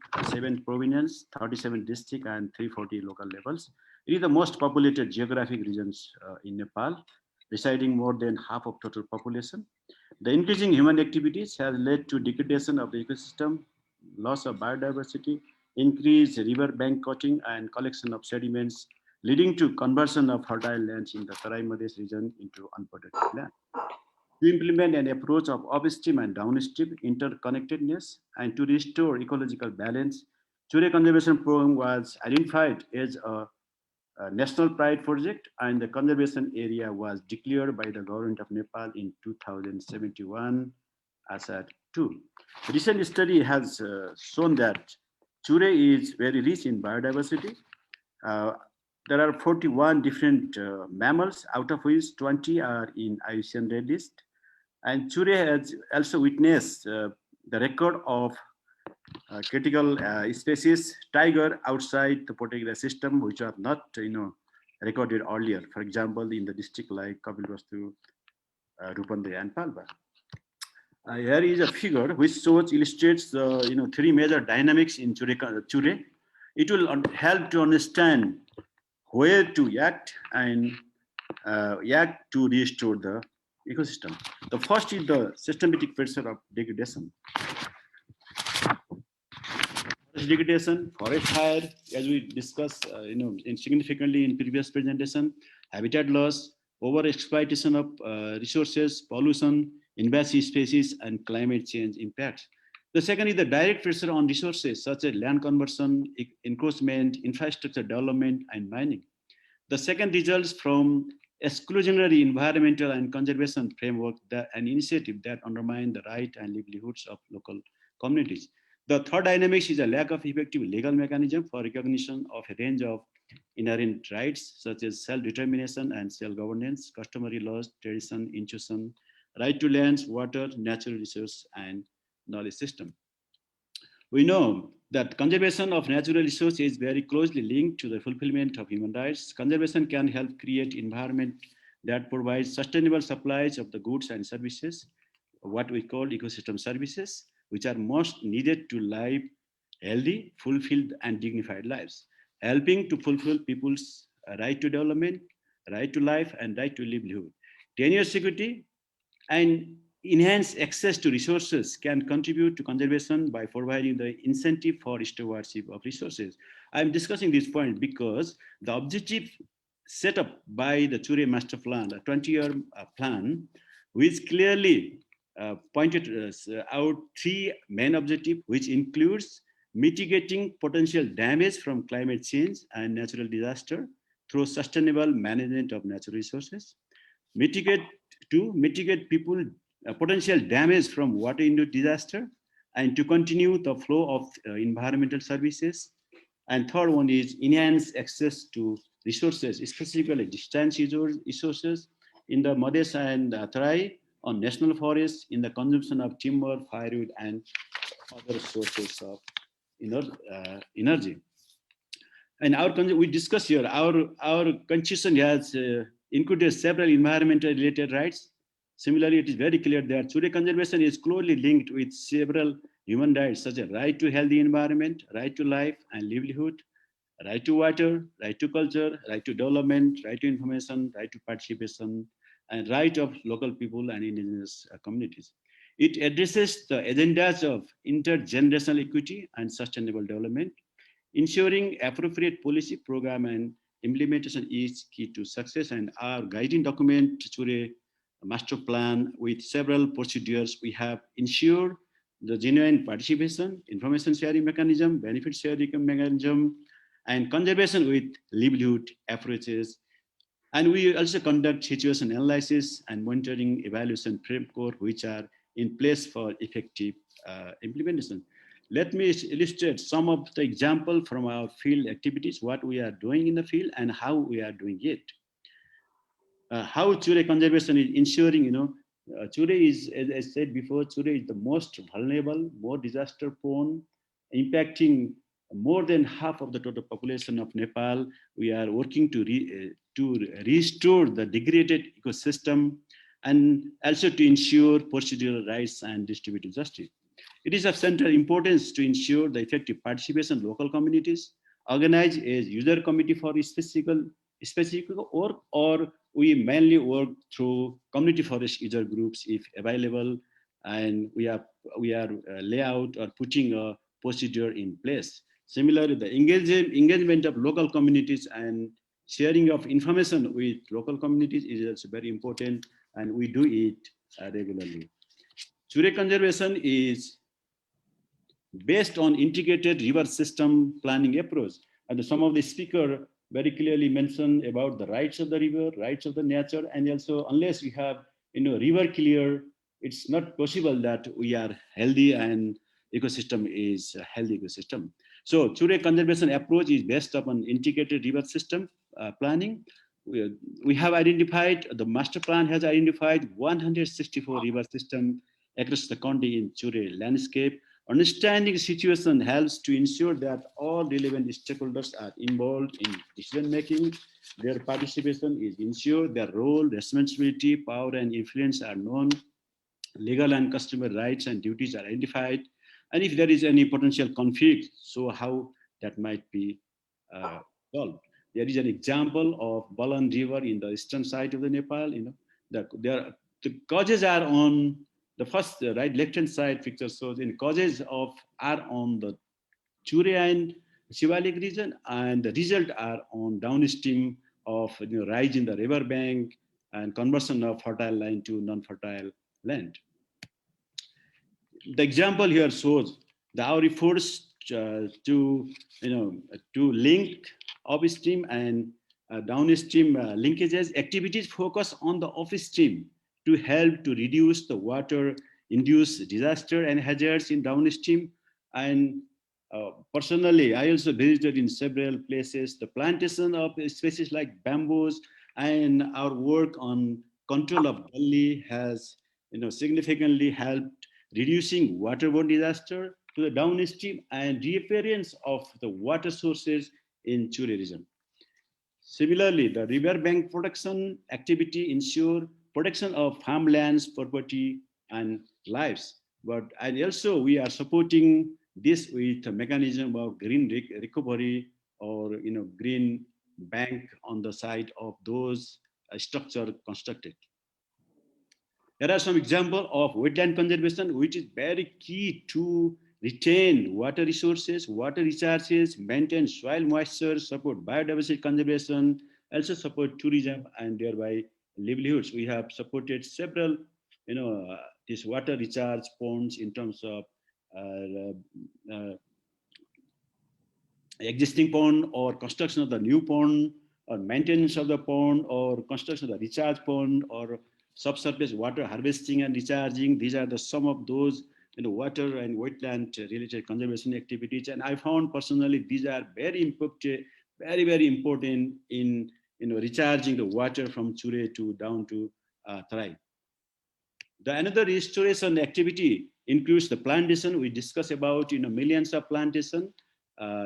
provinces, 37 districts, and 340 local levels. It is the most populated geographic regions in Nepal, residing more than half of total population. The increasing human activities has led to degradation of the ecosystem, loss of biodiversity, increased river bank cutting and collection of sediments, leading to conversion of fertile lands in the Tarai Madhesh region into unprotected land. To implement an approach of upstream and downstream interconnectedness and to restore ecological balance, Chure Conservation Program was identified as a national pride project, and the conservation area was declared by the government of Nepal in 2071 as at 2. Recent study has shown that Chure is very rich in biodiversity. There are 41 different mammals, out of which 20 are in IUCN Red List. And Chure has also witnessed the record of critical species tiger outside the protected system, which are not recorded earlier. For example, in the district like Kapilvastu, Rupandre, and Palba. Here is a figure which illustrates the three major dynamics in Chure. It will help to understand where to act and act to restore the ecosystem. The first is the systematic pressure of degradation. Forest degradation, forest fire, as we discussed, significantly in previous presentation, habitat loss, overexploitation of resources, pollution, invasive species, and climate change impacts. The second is the direct pressure on resources such as land conversion, encroachment, infrastructure development, and mining. The second results from exclusionary environmental and conservation framework, an initiative that undermine the right and livelihoods of local communities. The third dynamics is a lack of effective legal mechanism for recognition of a range of inherent rights such as self-determination and self-governance, customary laws, tradition, intuition, right to lands, water, natural resource, and knowledge system. We know that conservation of natural resources is very closely linked to the fulfillment of human rights. Conservation can help create environment that provides sustainable supplies of the goods and services, what we call ecosystem services, which are most needed to live healthy, fulfilled, and dignified lives, helping to fulfill people's right to development, right to life, and right to livelihood. Tenure security and enhanced access to resources can contribute to conservation by providing the incentive for stewardship of resources. I'm discussing this point because the objective set up by the Chure Master Plan, a 20-year plan, which clearly pointed out three main objectives, which includes mitigating potential damage from climate change and natural disaster through sustainable management of natural resources, mitigate people potential damage from water-induced disaster, and to continue the flow of environmental services. And third one is enhance access to resources, specifically distance resources in the Madhesh and Tarai, on national forests, in the consumption of timber, firewood, and other sources of energy. And we discuss here, our constitution has included several environmental related rights. Similarly, it is very clear that Chure conservation is closely linked with several human rights, such as right to healthy environment, right to life and livelihood, right to water, right to culture, right to development, right to information, right to participation, and right of local people and indigenous communities. It addresses the agendas of intergenerational equity and sustainable development. Ensuring appropriate policy program and implementation is key to success, and our guiding document, Chure Master Plan, with several procedures, we have ensured the genuine participation, information sharing mechanism, benefit sharing mechanism, and conservation with livelihood approaches. And we also conduct situation analysis and monitoring evaluation framework, which are in place for effective implementation. Let me illustrate some of the example from our field activities, what we are doing in the field and how we are doing it. How Chure conservation is ensuring, Chure is, as I said before, Chure is the most vulnerable, more disaster prone, impacting more than half of the total population of Nepal. We are working to restore the degraded ecosystem and also to ensure procedural rights and distributive justice. It is of central importance to ensure the effective participation of local communities, organize a user committee for specific work, or we mainly work through community forest user groups if available, and we are layout or putting a procedure in place. Similarly, the engagement of local communities and sharing of information with local communities is also very important, and we do it regularly. Chure conservation is based on integrated river system planning approach. And some of the speaker very clearly mentioned about the rights of the river, rights of the nature, and also unless we have river clear, it's not possible that we are healthy and ecosystem is a healthy ecosystem. So Chure conservation approach is based upon integrated river system planning. We have identified, the master plan has identified 164 river system across the country in Chure landscape. Understanding the situation helps to ensure that all relevant stakeholders are involved in decision making. Their participation is ensured, their role, responsibility, power, and influence are known, legal and customer rights and duties are identified, and if there is any potential conflict, so how that might be solved. There is an example of Balan River in the eastern side of the Nepal. The causes are on the first right left-hand side picture shows in causes are on the Chure and Shivalik region, and the result are on downstream of rise in the river bank and conversion of fertile land to non-fertile land. The example here shows our efforts to link upstream and downstream linkages. Activities focus on the upstream to help to reduce the water-induced disaster and hazards in downstream. And personally, I also visited in several places the plantation of species like bamboos, and our work on control of gully has significantly helped reducing waterborne disaster to the downstream and reappearance of the water sources in Chure region. Similarly, the riverbank protection activity ensure protection of farmlands, property, and lives. And also we are supporting this with a mechanism of green recovery or green bank on the side of those structure constructed. There are some examples of wetland conservation, which is very key to retain water resources, water recharges, maintain soil moisture, support biodiversity conservation, also support tourism and thereby livelihoods. We have supported several, these water recharge ponds in terms of existing pond or construction of the new pond or maintenance of the pond or construction of the recharge pond or subsurface water harvesting and recharging. These are some of those water and wetland related conservation activities. And I found personally these are very important in recharging the water from Chure to down to Tarai. The another restoration activity includes the plantation. We discuss about millions of plantation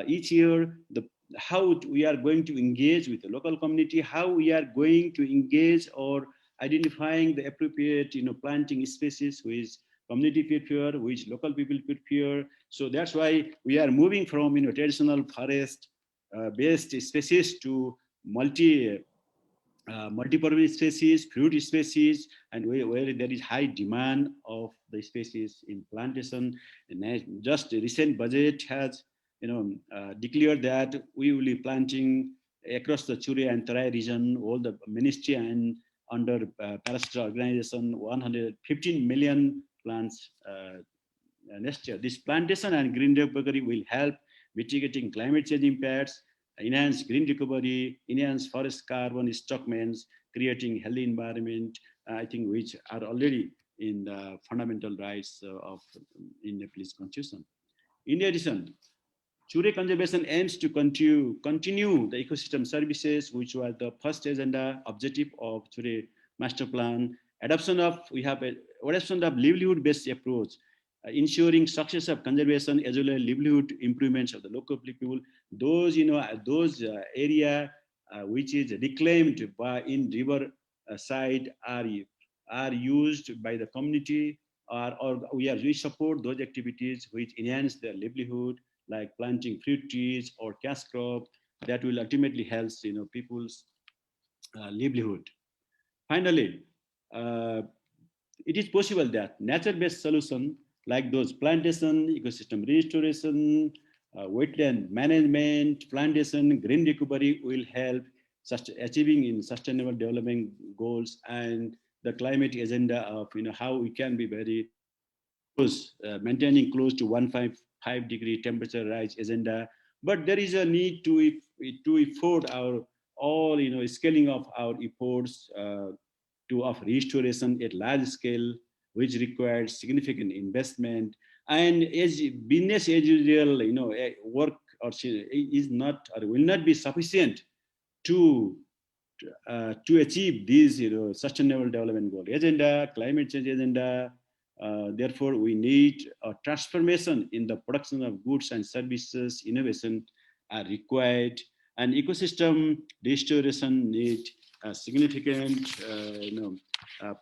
each year. How we are going to engage with the local community, how we are going to engage or identifying the appropriate planting species which community prefer, which local people prefer. So that's why we are moving from traditional forest based species to multi-purpose species, fruit species, and where there is high demand of the species in plantation. And just the recent budget has declared that we will be planting across the Chure and Tarai region, all the ministry and under parasocial organization, 115 million plants next year. This plantation and green recovery will help mitigating climate change impacts enhance green recovery, enhance forest carbon stockments, creating healthy environment, I think which are already in the fundamental rights of in Nepalese constitution. In addition, Chure conservation aims to continue the ecosystem services, which was the first agenda objective of Chure master plan. Adoption of livelihood-based approach, ensuring success of conservation as well as livelihood improvements of the local people. Those area which is reclaimed by in river side are used by the community, or we support those activities which enhance their livelihood, like planting fruit trees or cash crop that will ultimately help people's livelihood. Finally, it is possible that nature-based solution like those plantation, ecosystem restoration, wetland management, plantation, green recovery will help achieving in sustainable development goals and the climate agenda of how we can be very close, maintaining close to 1.5-degree temperature rise agenda. But there is a need to afford our all scaling of our efforts of restoration at large scale, which requires significant investment. And as business as usual, work or is not or will not be sufficient to achieve these sustainable development goal agenda, climate change agenda. Therefore, we need a transformation in the production of goods and services. Innovation are required, and ecosystem restoration need a significant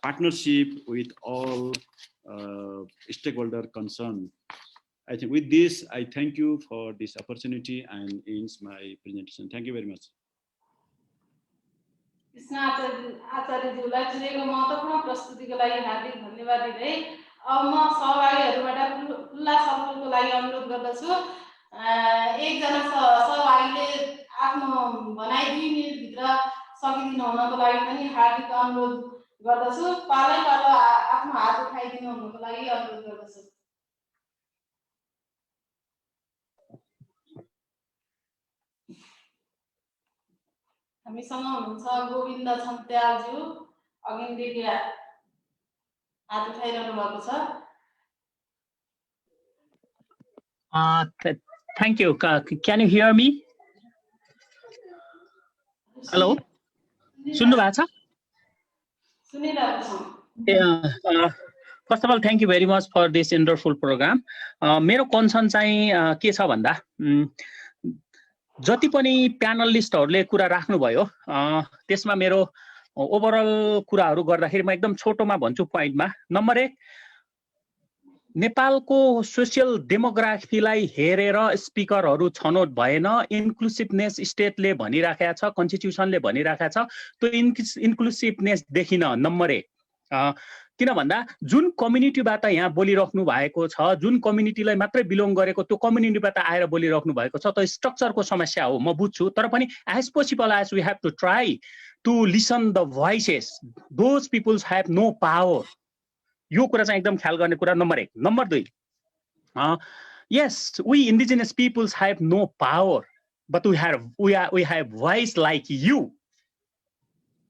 partnership with all stakeholder concerned. I think with this, I thank you for this opportunity and ends my presentation. Thank you very much. Krishna आचार्यज्यूलाई चुरेको महत्त्वपूर्ण प्रस्तुतिको लागि हार्दिक धन्यवाद दिँदै अब म सहभागीहरूबाट खुल्ला छलफलको लागि अनुरोध गर्दछु। एकजना सहभागीले आफ्नो भनाइ 2 मिनेटभित्र सकिदिनु हुनको लागि पनि हार्दिक अनुरोध गर्दछु। पालै पालो आफ्नो हात उठाइदिनु हुनको लागि अनुरोध गर्दछु। हामीसँग हुनुहुन्छ गोविन्द छन्त्यालज्यू, अघिदेखि हात उठाइरहनु भएको छ। Thank you. Can you hear me? Hello? सुन्नुभएको छ? सुनिरहेको छु। First of all, thank you very much for this wonderful program. मेरो कन्सर्न चाहिँ के छ भन्दा जति पनि प्यानलिस्टहरूले कुरा राख्नुभयो त्यसमा मेरो ओभरअल कुराहरू गर्दाखेरि म एकदम छोटोमा भन्छु पोइन्टमा। नम्बर 1, नेपालको सोशल डेमोग्राफीलाई हेरेर स्पिकरहरू छनौट भएन। इन्क्लुसिभनेस स्टेटले भनिराखेको छ, कन्स्टिट्युसनले भनिराखेको छ, त्यो इन्क्लुसिभनेस देखिन। नम्बर 1, किन भन्दा जुन कम्युनिटीबाट यहाँ बोलिराख्नु भएको छ, जुन कम्युनिटीलाई मात्रै बिलोङ गरेको त्यो कम्युनिटीबाट आएर बोलिराख्नु भएको छ, त स्ट्रक्चरको समस्या हो, म बुझ्छु। तर पनि as possible as we have to try to listen the voices, those peoples have no power. यो कुरा चाहिँ एकदम ख्याल गर्ने कुरा number 1। Number 2, yes, we indigenous peoples have no power, but we have voice like you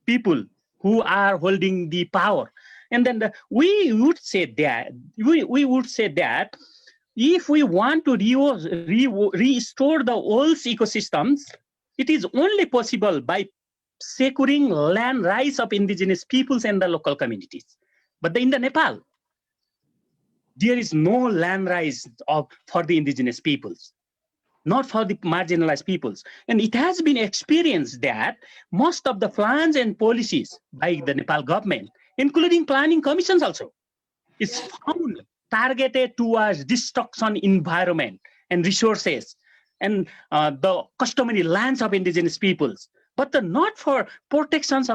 people who are holding the power. And then we would say that if we want to restore the old ecosystems, it is only possible by securing land rights of indigenous peoples and the local communities. But in the Nepal, there is no land rights for the indigenous peoples, not for the marginalized peoples. And it has been experienced that most of the plans and policies by the Nepal government, including planning commissions also, is found targeted towards destruction environment and resources and the customary lands of indigenous peoples, but not for protections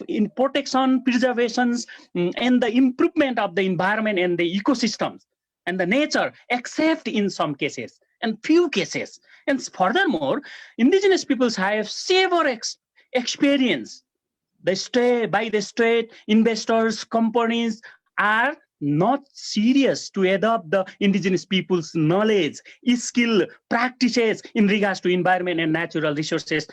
in protection, preservations, and the improvement of the environment and the ecosystems and the nature, except in some cases and few cases. And furthermore, indigenous peoples have severe experience. By the state, investors, companies are not serious to adopt the indigenous people's knowledge, skill, practices in regards to environment and natural resources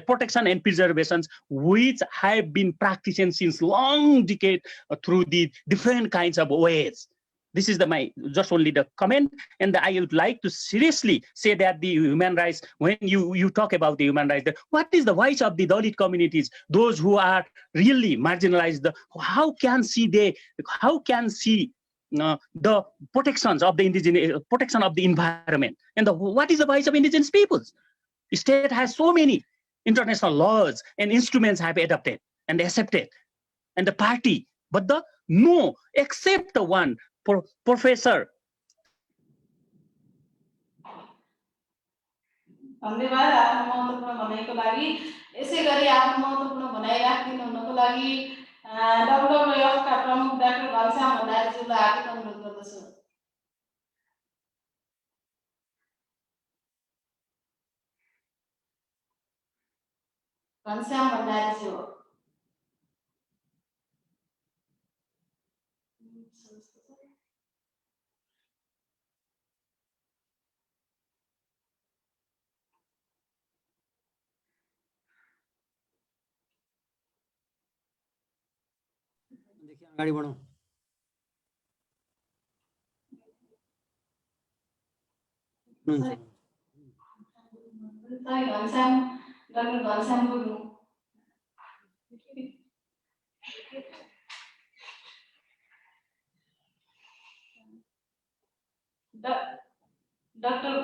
protection and preservations, which have been practicing since long decade through the different kinds of ways. This is my just only the comment, and I would like to seriously say that the human rights, when you talk about the human rights, what is the voice of the Dalit communities, those who are really marginalized? How can the protections of the indigenous, protection of the environment, and what is the voice of indigenous peoples? The state has so many international laws and instruments have adopted and accepted, and the party, but no, except the one professor. धन्यवाद आफ्नो महत्त्वपूर्ण भनाइको लागि। यसै गरी आफ्नो महत्त्वपूर्ण भनाइ राखिदिनु हुनको लागि WWF का प्रमुख डाक्टर घनश्याम भण्डारीज्यूलाई हार्दिक अनुरोध गर्दछु। घनश्याम भण्डारीज्यू। अगाडि बढौँ। Doctor Ghanshyam Gurung. Doctor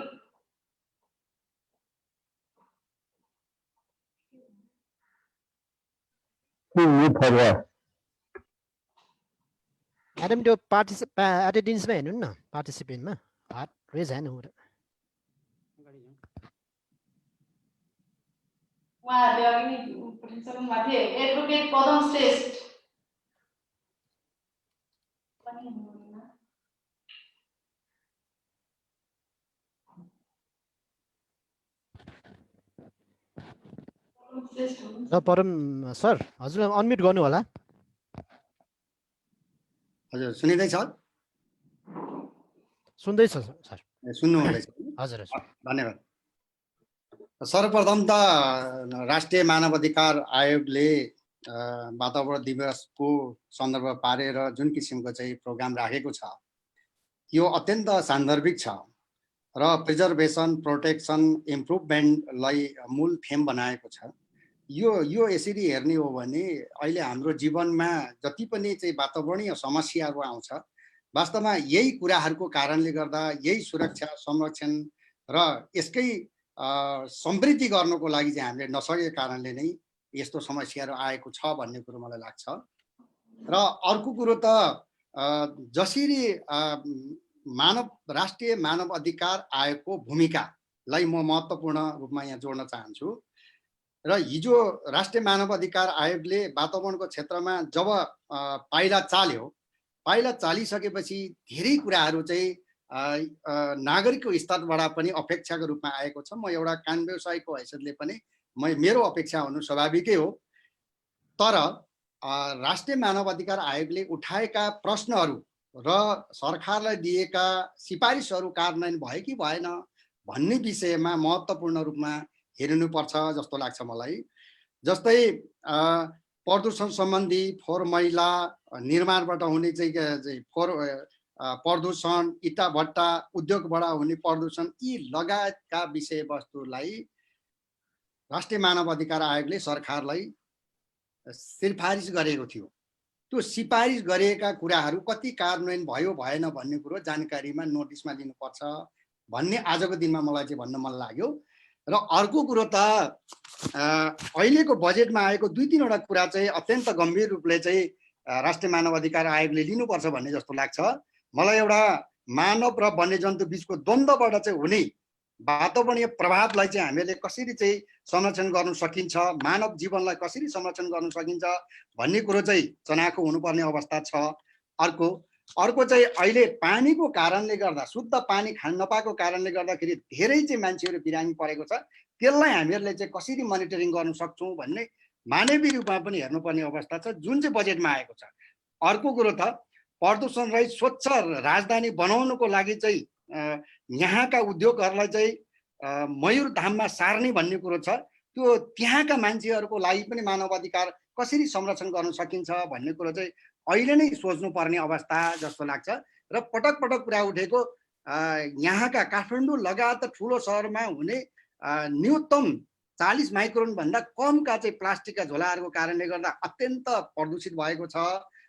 madam त्यो एटेन्डेन्समा हेर्नु न, पार्टिसिपेन्टमा हात रेज ह्यान्ड हो। उहाँहरूले अघि नै पठाइसक्नु भएको थियो। एडभोकेट पदम श्रेष्ठ पनि हुनुहुन्न। परम सर, हजुरलाई अनम्युट गर्नु होला। हजुर सुनिँदैछ? सुन्दैछ सर। सुन्नु हुँदैछ? हजुर हजुर, धन्यवाद। सर्वप्रथम त राष्ट्रिय मानवाधिकार आयोगले वातावरण दिवसको सन्दर्भ पारेर जुन किसिमको चाहिँ प्रोग्राम राखेको छ यो अत्यन्त सान्दर्भिक छ र प्रिजर्भेसन, प्रोटेक्सन, इम्प्रुभमेन्टलाई मूल थेम बनाएको छ। यो यसरी हेर्ने हो भने अहिले हाम्रो जीवनमा जति पनि चाहिँ वातावरणीय समस्याहरू आउँछ वास्तवमा यही कुराहरूको कारणले गर्दा, यही सुरक्षा, संरक्षण र यसकै समृद्धि गर्नको लागि चाहिँ हामीले नसकेको कारणले नै यस्तो समस्याहरू आएको छ भन्ने कुरो मलाई लाग्छ। र अर्को कुरो त जसरी राष्ट्रिय मानव अधिकार आयोगको भूमिकालाई म महत्त्वपूर्ण रूपमा यहाँ जोड्न चाहन्छु। र हिजो राष्ट्रिय मानव अधिकार आयोगले वातावरणको क्षेत्रमा जब पाइला चालिसकेपछि धेरै कुराहरू चाहिँ नागरिकको स्तरबाट पनि अपेक्षाको रूपमा आएको छ। म एउटा कानुन व्यवसायीको हैसियतले पनि मेरो अपेक्षा हुनु स्वाभाविकै हो। तर राष्ट्रिय मानव अधिकार आयोगले उठाएका प्रश्नहरू र सरकारलाई दिएका सिफारिसहरू कार्यान्वयन भयो कि भएन भन्ने विषयमा महत्त्वपूर्ण रूपमा हेर्नुपर्छ जस्तो लाग्छ मलाई। जस्तै प्रदूषण सम्बन्धी फोहोर मैला निर्माणबाट हुने चाहिँ प्रदूषण, इटा भट्टा उद्योगबाट हुने प्रदूषण, यी लगायतका विषयवस्तुलाई राष्ट्रिय मानव अधिकार आयोगले सरकारलाई सिफारिस गरेको थियो। त्यो सिफारिस गरिएका कुराहरू कति कार्यान्वयन भयो भएन भन्ने कुरो जानकारीमा नोटिसमा लिनुपर्छ भन्ने आजको दिनमा मलाई चाहिँ भन्न मन लाग्यो। र अर्को कुरो त अहिलेको बजेटमा आएको 2-3वटा कुरा चाहिँ अत्यन्त गम्भीर रूपले चाहिँ राष्ट्रिय मानव अधिकार आयोगले लिनुपर्छ भन्ने जस्तो लाग्छ मलाई। एउटा मानव र वन्यजन्तु बीचको द्वन्द्वबाट चाहिँ हुने वातावरणीय प्रभावलाई चाहिँ हामीले कसरी चाहिँ संरक्षण गर्न सकिन्छ, मानव जीवनलाई कसरी संरक्षण गर्न सकिन्छ भन्ने कुरो चाहिँ चनाखो हुनुपर्ने अवस्था छ। अर्को चाहिँ अहिले पानीको कारणले गर्दा, शुद्ध पानी खान नपाएको कारणले गर्दाखेरि धेरै चाहिँ मान्छेहरू बिरामी परेको छ। त्यसलाई हामीहरूले चाहिँ कसरी मोनिटरिङ गर्न सक्छौँ भन्ने मानवीय रूपमा पनि हेर्नुपर्ने अवस्था छ जुन चाहिँ बजेटमा आएको छ। अर्को कुरो त प्रदूषण रहित स्वच्छ राजधानी बनाउनको लागि चाहिँ यहाँका उद्योगहरूलाई चाहिँ मयूर धाममा सार्ने भन्ने कुरो छ। त्यो त्यहाँका मान्छेहरूको लागि पनि मानव अधिकार कसरी संरक्षण गर्न सकिन्छ भन्ने कुरो चाहिँ अहिले नै सोच्नुपर्ने अवस्था जस्तो लाग्छ। र पटक पटक कुरा उठेको यहाँका काठमाडौँ लगायत ठुलो सहरमा हुने न्यूनतम 40 माइक्रोन भन्दा कमका चाहिँ प्लास्टिकका झोलाहरूको कारणले गर्दा अत्यन्त प्रदूषित भएको छ।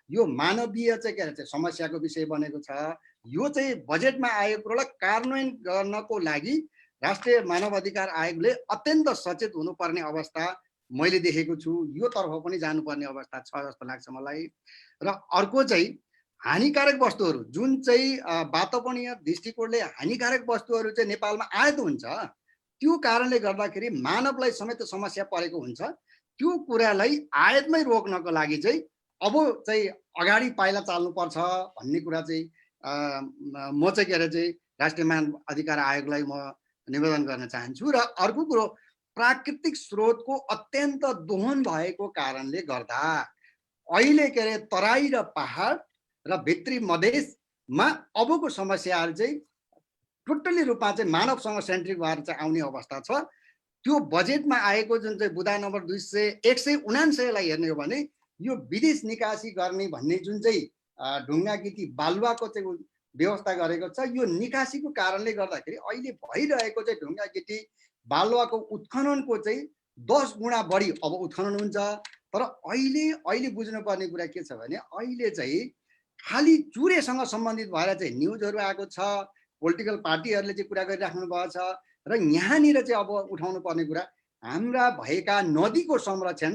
यो मानवीय चाहिँ के भन्छ समस्याको विषय बनेको छ। यो चाहिँ बजेटमा आएको कुरोलाई कार्यान्वयन गर्नको लागि राष्ट्रिय मानव अधिकार आयोगले अत्यन्त सचेत हुनुपर्ने अवस्था मैले देखेको छु। यो तर्फ पनि जानुपर्ने अवस्था छ जस्तो लाग्छ मलाई। र अर्को चाहिँ हानिकारक वस्तुहरू जुन चाहिँ वातावरणीय दृष्टिकोणले हानिकारक वस्तुहरू चाहिँ नेपालमा आयात हुन्छ, त्यो कारणले गर्दाखेरि मानवलाई समेत समस्या परेको हुन्छ। त्यो कुरालाई आयातमै रोक्नको लागि चाहिँ अब चाहिँ अगाडि पाइला चाल्नुपर्छ भन्ने कुरा चाहिँ म चाहिँ के अरे चाहिँ राष्ट्रिय मानव अधिकार आयोगलाई म निवेदन गर्न चाहन्छु। र अर्को कुरो प्राकृतिक स्रोतको अत्यन्त दोहन भएको कारणले गर्दा अहिले के अरे तराई र पहाड र भित्री मधेसमा अबको समस्याहरू चाहिँ टोटली रूपमा चाहिँ मानवसँग सेन्ट्रिक भएर चाहिँ आउने अवस्था छ। त्यो बजेटमा आएको जुन चाहिँ बुदा नम्बर 179लाई हेर्ने हो भने यो विदेश निकासी गर्ने भन्ने जुन चाहिँ ढुङ्गा गिटी बालुवाको चाहिँ व्यवस्था गरेको छ, यो निकासीको कारणले गर्दाखेरि अहिले भइरहेको चाहिँ ढुङ्गा गिटी बालुवाको उत्खननको चाहिँ 10 गुणा बढी अब उत्खनन हुन्छ। तर अहिले बुझ्नुपर्ने कुरा के छ भने अहिले चाहिँ खालि चुरेसँग सम्बन्धित भएर चाहिँ न्युजहरू आएको छ, पोलिटिकल पार्टीहरूले चाहिँ कुरा गरिराख्नु भएको छ। र यहाँनिर चाहिँ अब उठाउनु पर्ने कुरा हाम्रा भएका नदीको संरक्षण,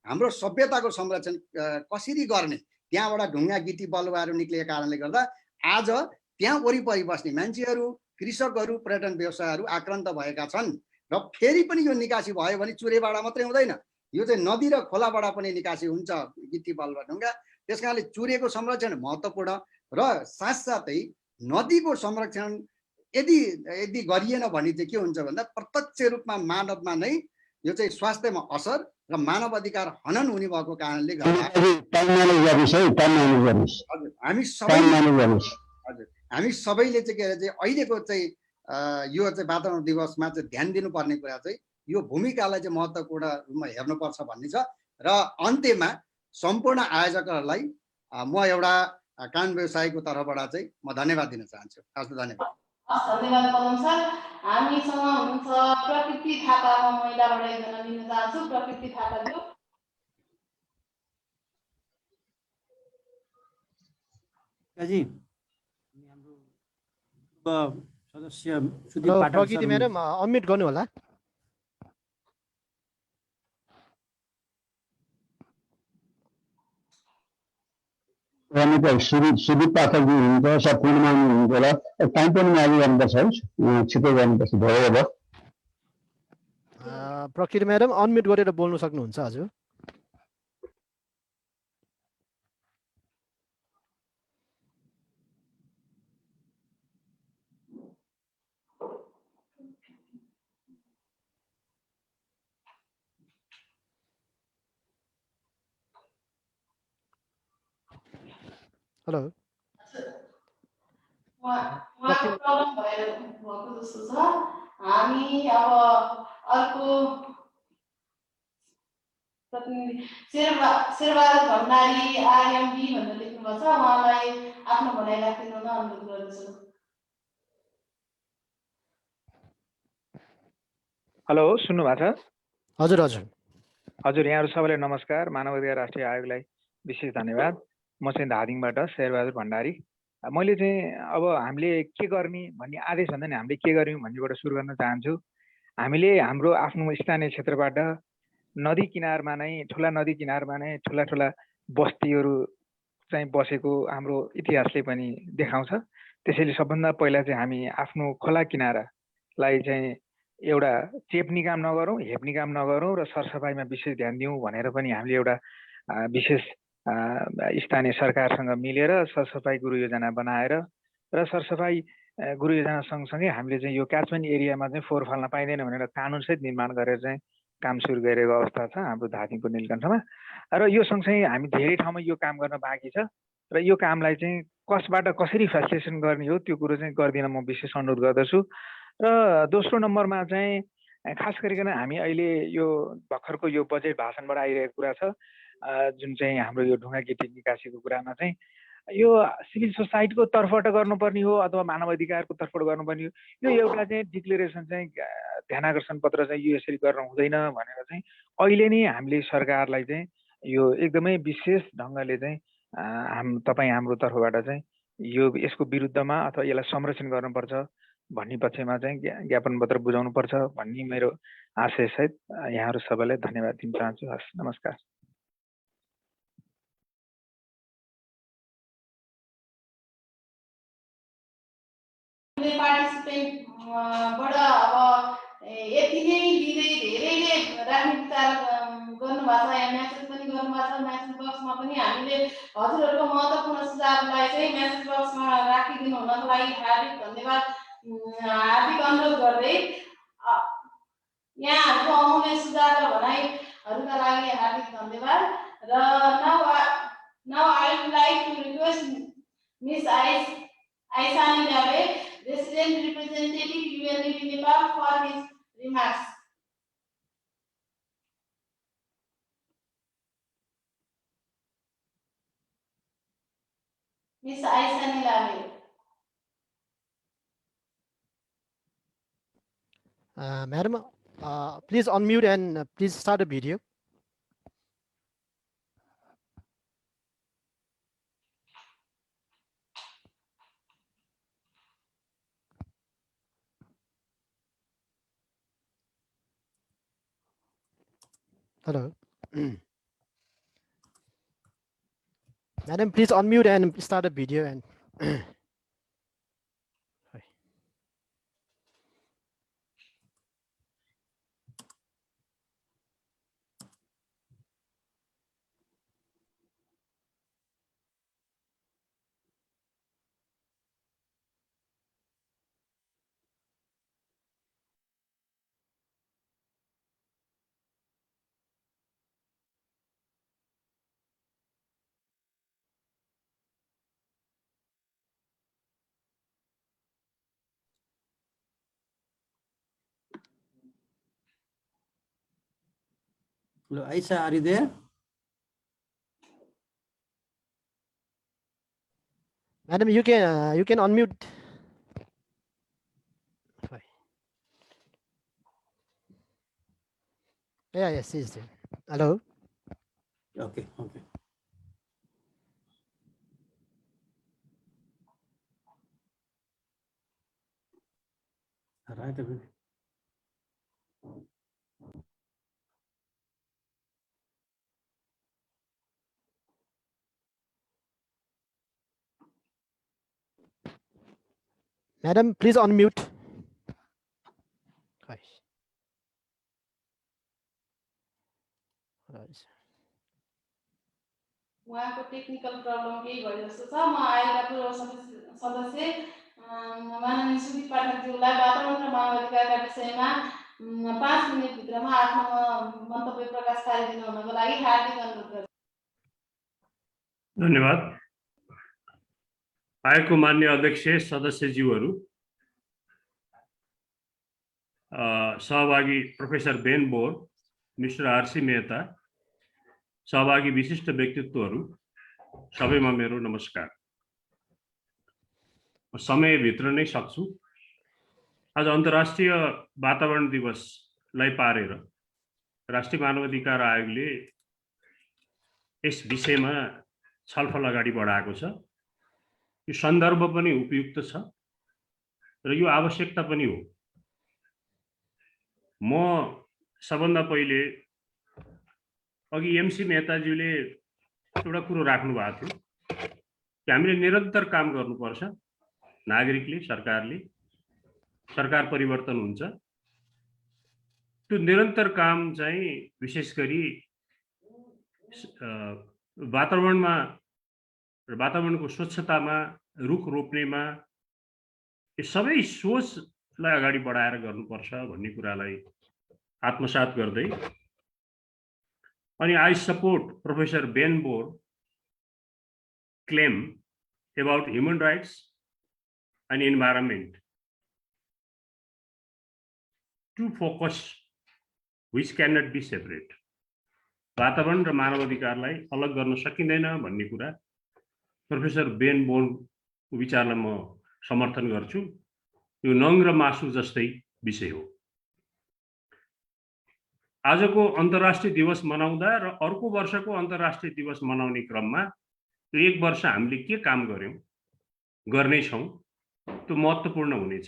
हाम्रो सभ्यताको संरक्षण कसरी गर्ने, त्यहाँबाट ढुङ्गा गिटी बालुवाहरू निक्लेको कारणले गर्दा आज त्यहाँ वरिपरि बस्ने मान्छेहरू, कृषकहरू, पर्यटन व्यवसायहरू आक्रान्त भएका छन्। र फेरि पनि यो निकासी भयो भने चुरेबाट मात्रै हुँदैन, यो चाहिँ नदी र खोलाबाट पनि निकासी हुन्छ गिटी बालुवा ढुङ्गा। त्यस कारणले चुरेको संरक्षण महत्त्वपूर्ण र साथसाथै नदीको संरक्षण यदि गरिएन भने चाहिँ के हुन्छ भन्दा प्रत्यक्ष रूपमा मानवमा नै यो चाहिँ स्वास्थ्यमा असर र मानव अधिकार हनन हुने भएको कारणले गर्दा हामी सबैले चाहिँ के अरे चाहिँ अहिलेको चाहिँ यो चाहिँ वातावरण दिवसमा चाहिँ ध्यान दिनुपर्ने कुरा चाहिँ यो भूमिकालाई चाहिँ महत्त्वपूर्ण रूपमा हेर्नुपर्छ भन्ने छ। र अन्त्यमा सम्पूर्ण आयोजकहरूलाई म एउटा कानुन व्यवसायीको तर्फबाट चाहिँ म धन्यवाद दिन चाहन्छु। हस्, धन्यवाद। धन्यवाद पदम सर। हामीसँग हुनुहुन्छ प्रकृति थापा, म महिलाबाट एकजना लिन चाहन्छु। प्रकृति थापाज्यू। सदस्य सुदीप पाठक प्रकृति म्याडम अनम्युट गर्नु होला। सुदीप पाठकजी हुनुहुन्छ, पूर्णिमा हुनुहुन्छ होला, टाइम पनि मागि गर्नुपर्छ है, छिटो गर्नुपर्छ भयो। अब प्रकृति म्याडम अनम्युट गरेर बोल्न सक्नुहुन्छ हजुर। हेलो, उहाँको प्रब्लम भएको जस्तो छ। हामी अब अर्को प्रतिनिधि शेरबहादुर भण्डारी आरएमबी भनेर लेख्नु भएको छ, उहाँलाई आफ्नो भनाइ राखिदिनु हुन अनुरोध गर्दछु। हेलो, सुन्नु भएको छ? हजुर हजुर हजुर, यहाँहरू सबैलाई नमस्कार। मानव अधिकार राष्ट्रिय आयोगलाई विशेष धन्यवाद। म चाहिँ धादिङबाट शेरबहादुर भण्डारी। मैले चाहिँ अब हामीले के गर्ने भन्ने आदेश भन्दा नि हामीले के गर्यौँ भन्नेबाट सुरु गर्न चाहन्छु। हामीले हाम्रो आफ्नो स्थानीय क्षेत्रबाट नदी किनारमा नै, ठुला नदी किनारमा नै ठुला ठुला बस्तीहरू चाहिँ बसेको हाम्रो इतिहासले पनि देखाउँछ। त्यसैले सबभन्दा पहिला चाहिँ हामी आफ्नो खोला किनारालाई चाहिँ एउटा चेप्ने काम नगरौँ, हेप्ने काम नगरौँ र सरसफाइमा विशेष ध्यान दिउँ भनेर पनि हामीले एउटा विशेष स्थानीय सरकारसँग मिलेर सरसफाइ गुरु योजना बनाएर र सरसफाइ गुरु योजना सँगसँगै हामीले चाहिँ यो क्याचमेन्ट एरियामा चाहिँ फोहोर फाल्न पाइँदैन भनेर कानुनसहित निर्माण गरेर चाहिँ काम सुरु गरेको अवस्था छ हाम्रो धादिङको नीलकण्ठमा र यो सँगसँगै हामी धेरै ठाउँमा यो काम गर्न बाँकी छ र यो कामलाई चाहिँ कसबाट कसरी फेसिलिटेसन गर्ने हो त्यो कुरो चाहिँ गरिदिन म विशेष अनुरोध गर्दछु र दोस्रो नम्बरमा चाहिँ खास गरिकन हामी अहिले यो भर्खरको यो बजेट भाषणबाट आइरहेको कुरा छ जुन चाहिँ हाम्रो यो ढुङ्गा गिटी निकासीको कुरामा चाहिँ यो सिभिल सोसाइटीको तर्फबाट गर्नुपर्ने हो अथवा मानव अधिकारको तर्फबाट गर्नुपर्ने हो यो एउटा चाहिँ डिक्लेरेसन चाहिँ ध्यानाकर्षण पत्र चाहिँ यो यसरी गर्न हुँदैन भनेर चाहिँ अहिले नै हामीले सरकारलाई चाहिँ यो एकदमै विशेष ढङ्गले चाहिँ तपाईँ हाम्रो तर्फबाट चाहिँ यो यसको विरुद्धमा अथवा यसलाई संरक्षण गर्नुपर्छ भन्ने पक्षमा चाहिँ ज्ञापन पत्र बुझाउनुपर्छ भन्ने मेरो आशय सहित यहाँहरू सबैलाई धन्यवाद दिन चाहन्छु। हस्, नमस्कार। पार्टिसिपेन्टबाट अब यति नै लिँदै धेरैले राख्ने विचार गर्नुभएको छ, यहाँ म्यासेज पनि गर्नुभएको छ। म्यासेज बक्समा पनि हामीले हजुरहरूको महत्त्वपूर्ण सुझावलाई चाहिँ म्यासेज बक्समा राखिदिनु हुनको लागि हार्दिक धन्यवाद, हार्दिक अनुरोध गर्दै यहाँहरूको अमूल्य सुझाव र भनाइहरूका लागि हार्दिक धन्यवाद। र now I would like to request Ms. Aisani Rabe, Resident Representative UNDP Nepal, for his remarks. Ms. Aisani Rabe. Madam, please unmute and please start the video. Hello. Madam, please unmute and start the video. And Hello, Aisha, are you there? Madam, you can unmute. Yeah, yes, she's there. Hello. Okay. Right. Madam, please unmute. उहाँको technical problem केही भयो जस्तो छ। म आयोगका पूर्व सदस्य माननीय सुदीप पाठकज्यूलाई वातावरण र मानव अधिकारका विषयमा 5 मिनेटभित्रमा आफ्नो मन्तव्य प्रकाश पारिदिनु हुनको लागि हार्दिक अनुरोध गर्छु। धन्यवाद। आयोगको मान्य अध्यक्ष, सदस्यज्यूहरू, सहभागी professor Ben bore, mister RC Mehta, सहभागी विशिष्ट व्यक्तित्वहरू, सबैमा मेरो नमस्कार। समयभित्र नै सक्छु। आज अन्तर्राष्ट्रिय वातावरण दिवसलाई पारेर राष्ट्रिय मानवाधिकार आयोगले यस विषयमा छलफल अगाडि बढाएको छ। यो सन्दर्भ पनि उपयुक्त छ र यो आवश्यकता पनि हो। म सबभन्दा पहिले अघि एमसी मेहताज्यूले एउटा कुरो राख्नु भएको थियो कि हामीले निरन्तर काम गर्नुपर्छ। नागरिकले, सरकारले, सरकार परिवर्तन हुन्छ। त्यो निरन्तर काम चाहिँ विशेष गरी वातावरणको स्वच्छतामा, रुख रोप्नेमा, यो सबै सोचलाई अगाडि बढाएर गर्नुपर्छ भन्ने कुरालाई आत्मसात गर्दै अनि I support Professor Ben Bohr claim about human rights and environment to focus which cannot be separate. वातावरण र मानव अधिकारलाई अलग गर्न सकिँदैन भन्ने कुरा प्रोफेसर बेन बोर्नको विचारलाई म समर्थन गर्छु। यो नङ र मासु जस्तै विषय हो। आजको अन्तर्राष्ट्रिय दिवस मनाउँदा र अर्को वर्षको अन्तर्राष्ट्रिय दिवस मनाउने क्रममा यो एक वर्ष हामीले के काम गर्यौं गर्ने छौं त्यो महत्त्वपूर्ण हुनेछ।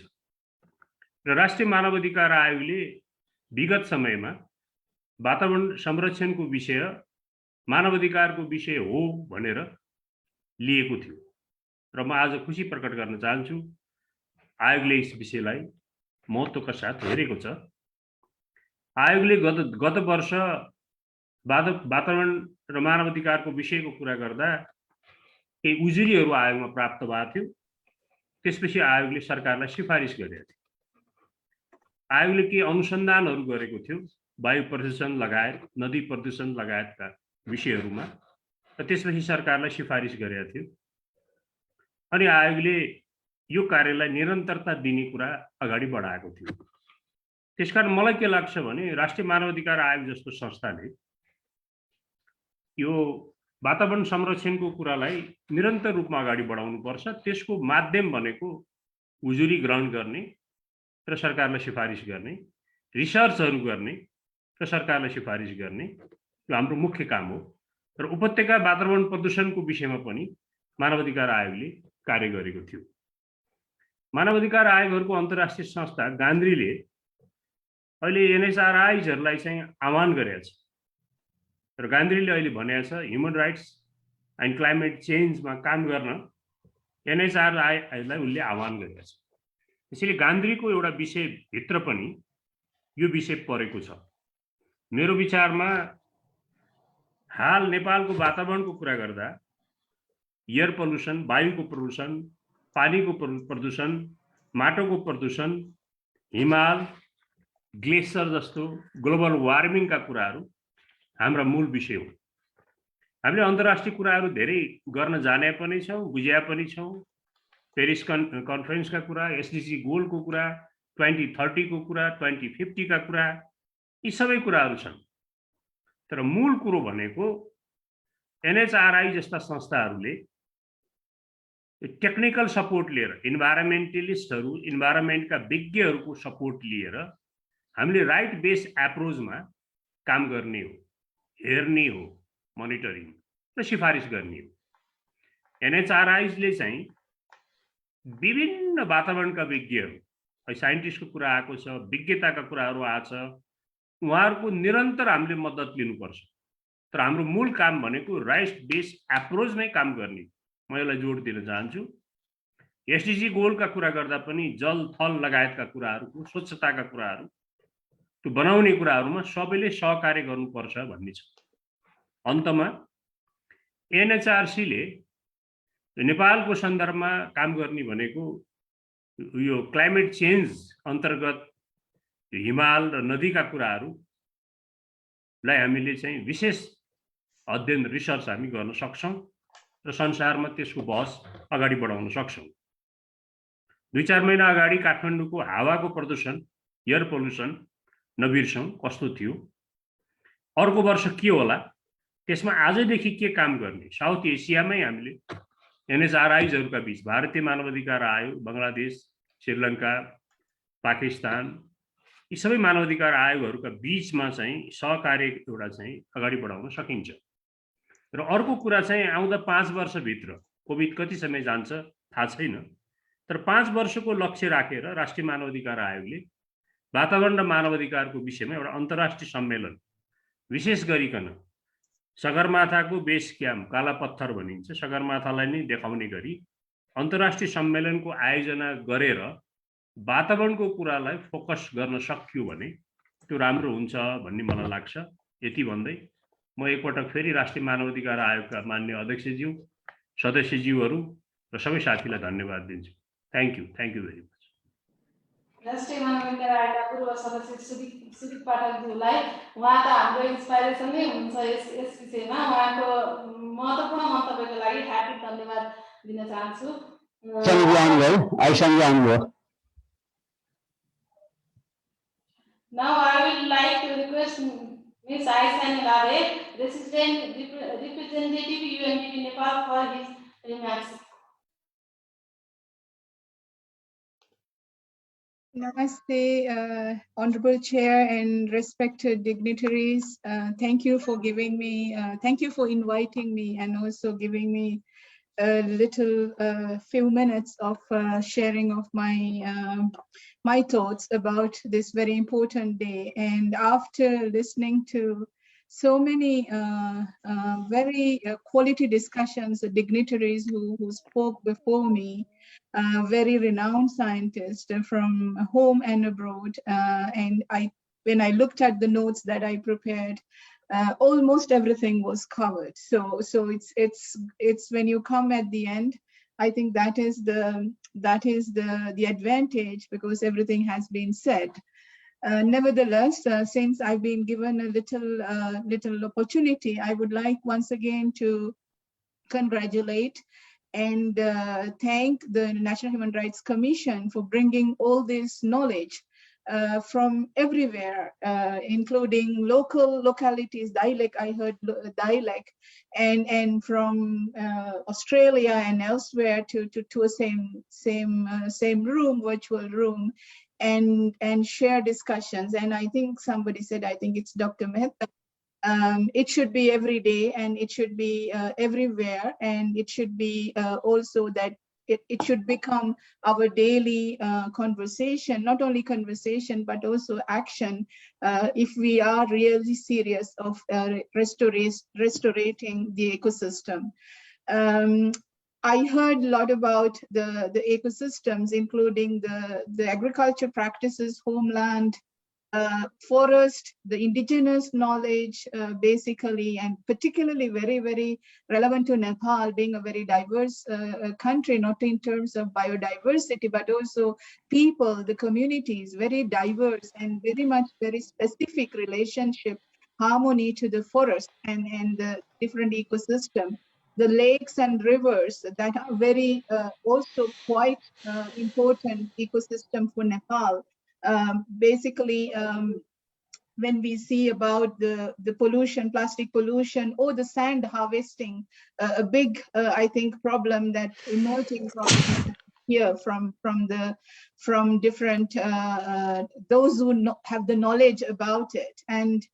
र राष्ट्रिय मानव अधिकार आयोगले विगत समयमा वातावरण संरक्षणको विषय मानव अधिकारको विषय हो भनेर लिएको थियो र म आज खुशी प्रकट गर्न चाहन्छु आयोगले यस विषयलाई महत्त्वका साथ हेरेको छ। आयोगले गत वर्ष वातावरण र मानव अधिकारको विषयको कुरा गर्दा केही उजुरीहरू आयोगमा प्राप्त भएको थियो। त्यसपछि आयोगले सरकारलाई सिफारिस गरेको थियो। आयोगले केही अनुसन्धानहरू गरेको थियो वायु प्रदूषण लगायत नदी प्रदूषण लगायतका विषयहरूमा र त्यसपछि सरकारलाई सिफारिस गरेको थियो। अनि आयोगले यो कार्यलाई निरन्तरता दिने कुरा अगाडि बढाएको थियो। त्यसकारण मलाई के लाग्छ भने राष्ट्रिय मानव अधिकार आयोग जस्तो संस्थाले यो वातावरण संरक्षणको कुरालाई निरन्तर रूपमा अगाडि बढाउनु पर्छ। त्यसको माध्यम भनेको उजुरी ग्रहण गर्ने र सरकारलाई सिफारिस गर्ने, रिसर्चहरू गर्ने र सरकारलाई सिफारिस गर्ने यो हाम्रो मुख्य काम हो। र उपत्यका वातावरण प्रदूषणको विषयमा पनि मानव अधिकार आयोगले कार्य गरेको थियो। मानव अधिकार आयोगहरूको अन्तर्राष्ट्रिय संस्था गान्धीले अहिले एनएचआरआईजहरूलाई चाहिँ आह्वान गरेको छ र गान्धीले अहिले भनेको छ ह्युमन राइट्स एन्ड क्लाइमेट चेन्जमा काम गर्न एनएचआरआईलाई उनले आह्वान गरेको छ। त्यसैले गान्धीको एउटा विषयभित्र पनि यो विषय परेको छ। मेरो विचारमा हाल नेपालको वातावरणको कुरा गर्दा एयर पल्युसन, वायुको प्रदूषण, पानीको प्रदूषण, माटोको प्रदूषण, हिमाल, ग्लेसियर जस्तो ग्लोबल वार्मिङका कुराहरू हाम्रा मूल विषय हो। हामीले अन्तर्राष्ट्रिय कुराहरू धेरै गर्न जाने पनि छौं, बुझ्या पनि छौं। पेरिस कन्फरेन्सका कुरा, एसडीजी गोलको कुरा, 2030 को कुरा, 2050 का कुरा, यी सबै कुराहरू छन्। तर मूल कुरो भनेको एनएचआरआई जस्ता संस्थाहरूले टेक्निकल सपोर्ट लिएर इन्भाइरोमेन्टलिस्टहरू, इन्भाइरोमेन्टका विज्ञहरूको सपोर्ट लिएर हामीले राइट बेस्ड एप्रोचमा काम गर्ने हो, हेर्ने हो, मोनिटरिङ र सिफारिस गर्ने हो। एनएचआरआईले चाहिँ विभिन्न वातावरणका विज्ञहरू, साइन्टिस्टको कुरा आएको छ, विज्ञताका कुराहरू आएको छ, उहाँहरूको निरन्तर हामीले मद्दत लिनुपर्छ। तर हाम्रो मूल काम भनेको राइट बेस्ड एप्रोचमै काम गर्ने। म यसलाई जोड दिन चाहन्छु। एसडीजी गोलका कुरा गर्दा पनि जल थल लगायतका कुराहरूको, स्वच्छताका कुराहरू, त्यो बनाउने कुराहरूमा सबैले सहकार्य गर्नुपर्छ भन्ने छ। अन्तमा एनएचआरसीले नेपालको सन्दर्भमा काम गर्ने भनेको यो क्लाइमेट चेन्ज अन्तर्गत हिमाल र नदीका कुराहरूलाई हामीले चाहिँ विशेष अध्ययन रिसर्च हामी गर्न सक्छौं र संसारमा त्यसको बहस अगाडि बढाउन सक्छौं। 2-4 महिना अगाडि काठमाडौँको हावाको प्रदूषण, एयर पोल्युसन नबिर्सौं कस्तो थियो। अर्को वर्ष के होला, त्यसमा आजदेखि के काम गर्ने। साउथ एसियामै हामीले एनएचआरआईजहरूका बीच भारतीय मानव अधिकार आयोग, बंगलादेश, श्रीलंका, पाकिस्तान, यी सबै मानव अधिकार आयोगहरूका बीचमा चाहिँ सहकार्य एउटा चाहिँ अगाडि बढाउन सकिन्छ। र अर्को कुरा चाहिँ आउँदा 5 वर्षभित्र कोभिड कति समय जान्छ थाहा छैन, तर 5 वर्षको लक्ष्य राखेर राष्ट्रिय मानव अधिकार आयोगले वातावरण र मानव अधिकारको विषयमा एउटा अन्तर्राष्ट्रिय सम्मेलन विशेष गरिकन सगरमाथाको बेस क्याम्प, काला पत्थर भनिन्छ, सगरमाथालाई नै देखाउने गरी अन्तर्राष्ट्रिय सम्मेलनको आयोजना गरेर वातावरणको कुरालाई फोकस गर्न सकियो भने त्यो राम्रो हुन्छ भन्ने मलाई लाग्छ। यति भन्दै म एकपटक फेरि राष्ट्रिय मानव अधिकार आयोगका माननीय अध्यक्षज्यू, सदस्यज्यूहरू र सबै साथीलाई धन्यवाद दिन्छु। Thank you very much. राष्ट्रिय मानवाधिकार आयोगका पूर्व सदस्य सुदीप पाठकज्यूलाई उहाँ त हाम्रो इन्सपाइरेसन नै हुनुहुन्छ यस विषयमा। उहाँको महत्त्वपूर्ण मन्तव्यको लागि हार्दिक धन्यवाद दिन चाहन्छु। Now I would like to request Ms. Aisan Lade, Resident Representative UNDP Nepal, for his remarks. Namaste, Honorable Chair and respected dignitaries. Thank you for giving me, thank you for inviting me and also giving me a little few minutes of sharing of my thoughts about this very important day. And after listening to so many very quality discussions, the dignitaries who spoke before me, very renowned scientists from home and abroad. And when I looked at the notes that I prepared, almost everything was covered. So it's when you come at the end, I think that is the advantage, because everything has been said. Nevertheless, since I've been given a little opportunity, I would like once again to congratulate and thank the National Human Rights Commission for bringing all this knowledge from everywhere, including localities, dialect, I heard dialect, and from Australia and elsewhere to a same room, virtual room, and share discussions. And I think somebody said, I think it's Dr. Mehta, it should be every day, and it should be everywhere, and it should be also that it should become our daily conversation, not only conversation, but also action, if we are really serious of restoring the ecosystem. I heard a lot about the ecosystems, including the agriculture practices, homeland, forest, the indigenous knowledge, basically, and particularly very, very relevant to Nepal, being a very diverse country, not in terms of biodiversity, but also people, the communities, very diverse and very specific relationship, harmony to the forest and the different ecosystem. The lakes and rivers that are very also quite important ecosystem for Nepal. Basically, when we see about the pollution, plastic pollution, or the sand harvesting, a big, I think, problem that emerging from here from different those who have the knowledge about it. And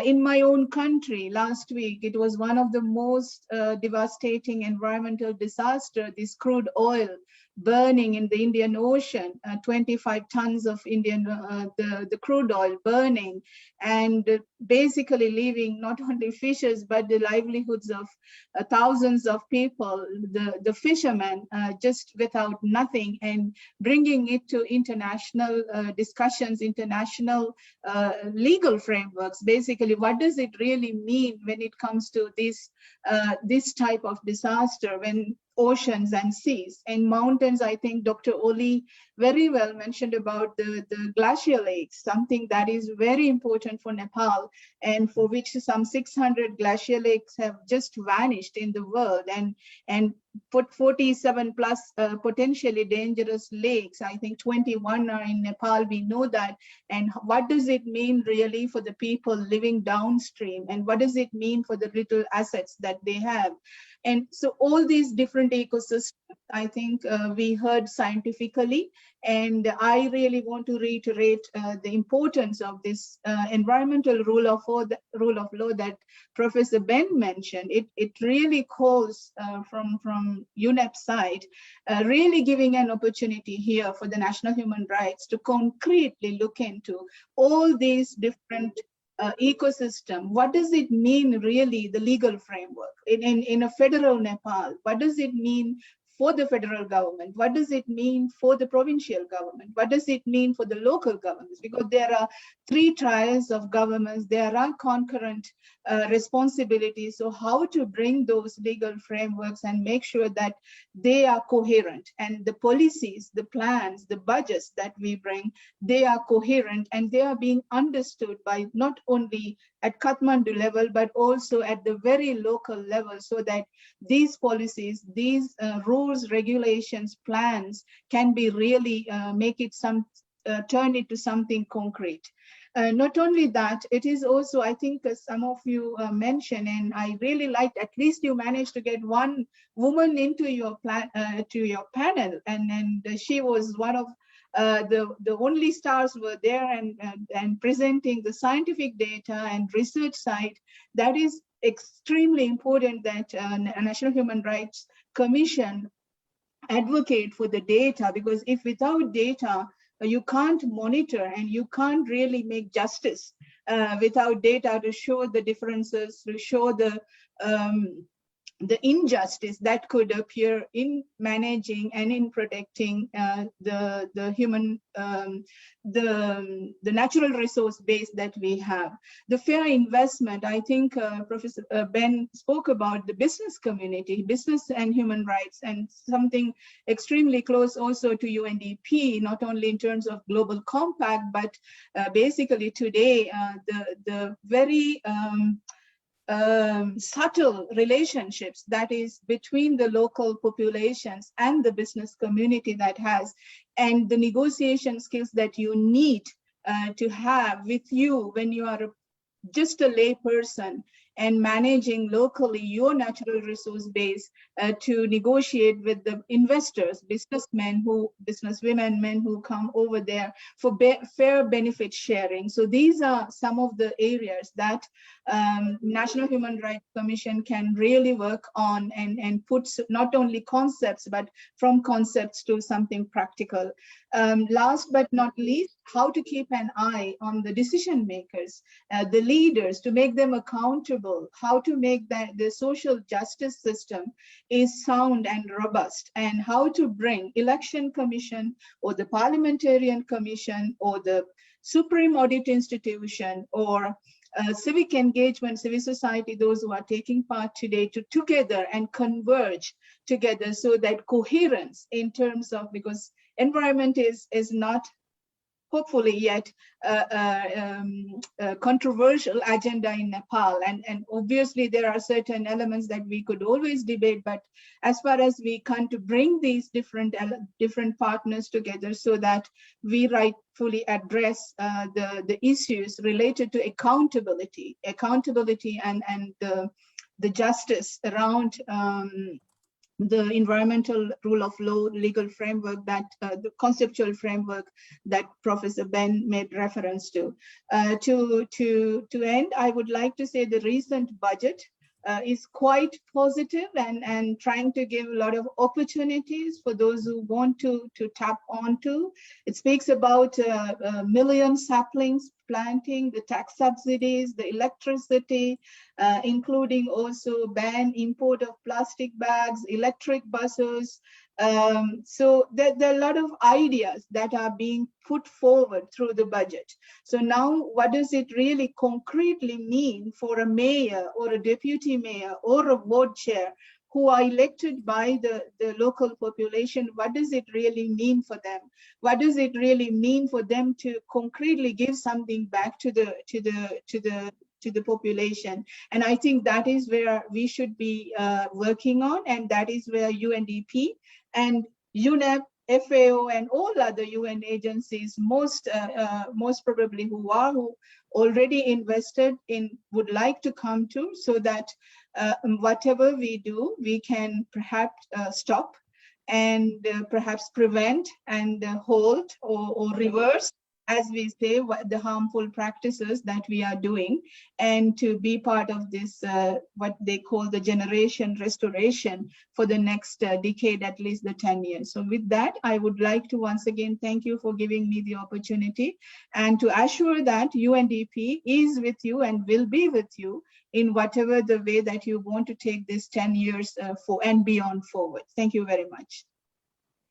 in my own country, last week, it was one of the most devastating environmental disaster, this crude oil burning in the Indian Ocean, 25 tons of the crude oil burning, and basically leaving not only fishes, but the livelihoods of thousands of people, the fishermen, just without nothing, and bringing it to international discussions, international legal frameworks. Basically, what does it really mean when it comes to this type of disaster, when oceans and seas and mountains? I think Dr. Oli very well mentioned about the glacial lakes, something that is very important for Nepal, and for which some 600 glacial lakes have just vanished in the world, and put 47 plus potentially dangerous lakes. I think 21 are in Nepal, we know that. And what does it mean really for the people living downstream? And what does it mean for the little assets that they have? And so all these different ecosystems, I think we heard scientifically, and I really want to reiterate the importance of this environmental rule of law that Professor Ben mentioned. It really calls from UNEP side, really giving an opportunity here for the National Human Rights to concretely look into all these different ecosystem. What does it mean really, the legal framework in a federal Nepal? What does it mean for the federal government? What does it mean for the provincial government? What does it mean for the local governments? Because there are 3 tiers of governments, there are concurrent responsibilities. So how to bring those legal frameworks and make sure that they are coherent, and the policies, the plans, the budgets that we bring, they are coherent and they are being understood by not only at Kathmandu level, but also at the very local level, so that these policies, these rules, regulations, plans can be really make it turn it to something concrete. Not only that, it is also, I think some of you mentioned, and I really liked, at least you managed to get one woman into your panel, and she was one of the only stars were there and presenting the scientific data and research side. That is extremely important that a National Human Rights Commission advocate for the data, because if without data, you can't monitor and you can't really make justice without data to show the differences, to show the injustice that could appear in managing and in protecting the human, the natural resource base that we have. The fair investment, I think Professor Ben spoke about the business community, business and human rights, and something extremely close also to UNDP, not only in terms of global compact, but basically today the very subtle relationships that is between the local populations and the business community that has, and the negotiation skills that you need to have with you when you are just a lay person and managing locally your natural resource base to negotiate with the investors, businesswomen, men who come over there for fair benefit sharing. So these are some of the areas that National Human Rights Commission can really work on and put not only concepts, but from concepts to something practical. Last but not least, how to keep an eye on the decision makers, the leaders, to make them accountable, how to make the social justice system is sound and robust, and how to bring election commission or the parliamentarian commission or the supreme audit institution or civic engagement, civil society, those who are taking part today, to together and converge together, so that coherence in terms of, because environment is not hopefully yet a controversial agenda in Nepal, and obviously there are certain elements that we could always debate, but as far as we can to bring these different partners together so that we rightfully address the issues related to accountability and the justice around the environmental rule of law legal framework, that the conceptual framework that Professor Ben made reference to. To end, I would like to say the recent budget is quite positive and trying to give a lot of opportunities for those who want to tap onto. It speaks about a million saplings planting, the tax subsidies, the electricity, including also ban import of plastic bags, electric buses. So there are a lot of ideas that are being put forward through the budget. So now what does it really concretely mean for a mayor or a deputy mayor or a ward chair who are elected by the local population? What does it really mean for them? What does it really mean for them to concretely give something back to the population? And I think that is where we should be working on, and that is where UNDP and UNEP, FAO, and all other UN agencies most probably who already invested in would like to come to, so that whatever we do, we can perhaps stop and perhaps prevent and hold or reverse as we say, the harmful practices that we are doing, and to be part of this, what they call the generation restoration for the next decade, at least the 10 years. So with that, I would like to once again thank you for giving me the opportunity and to assure that UNDP is with you and will be with you in whatever the way that you want to take this 10 years for and beyond forward. Thank you very much.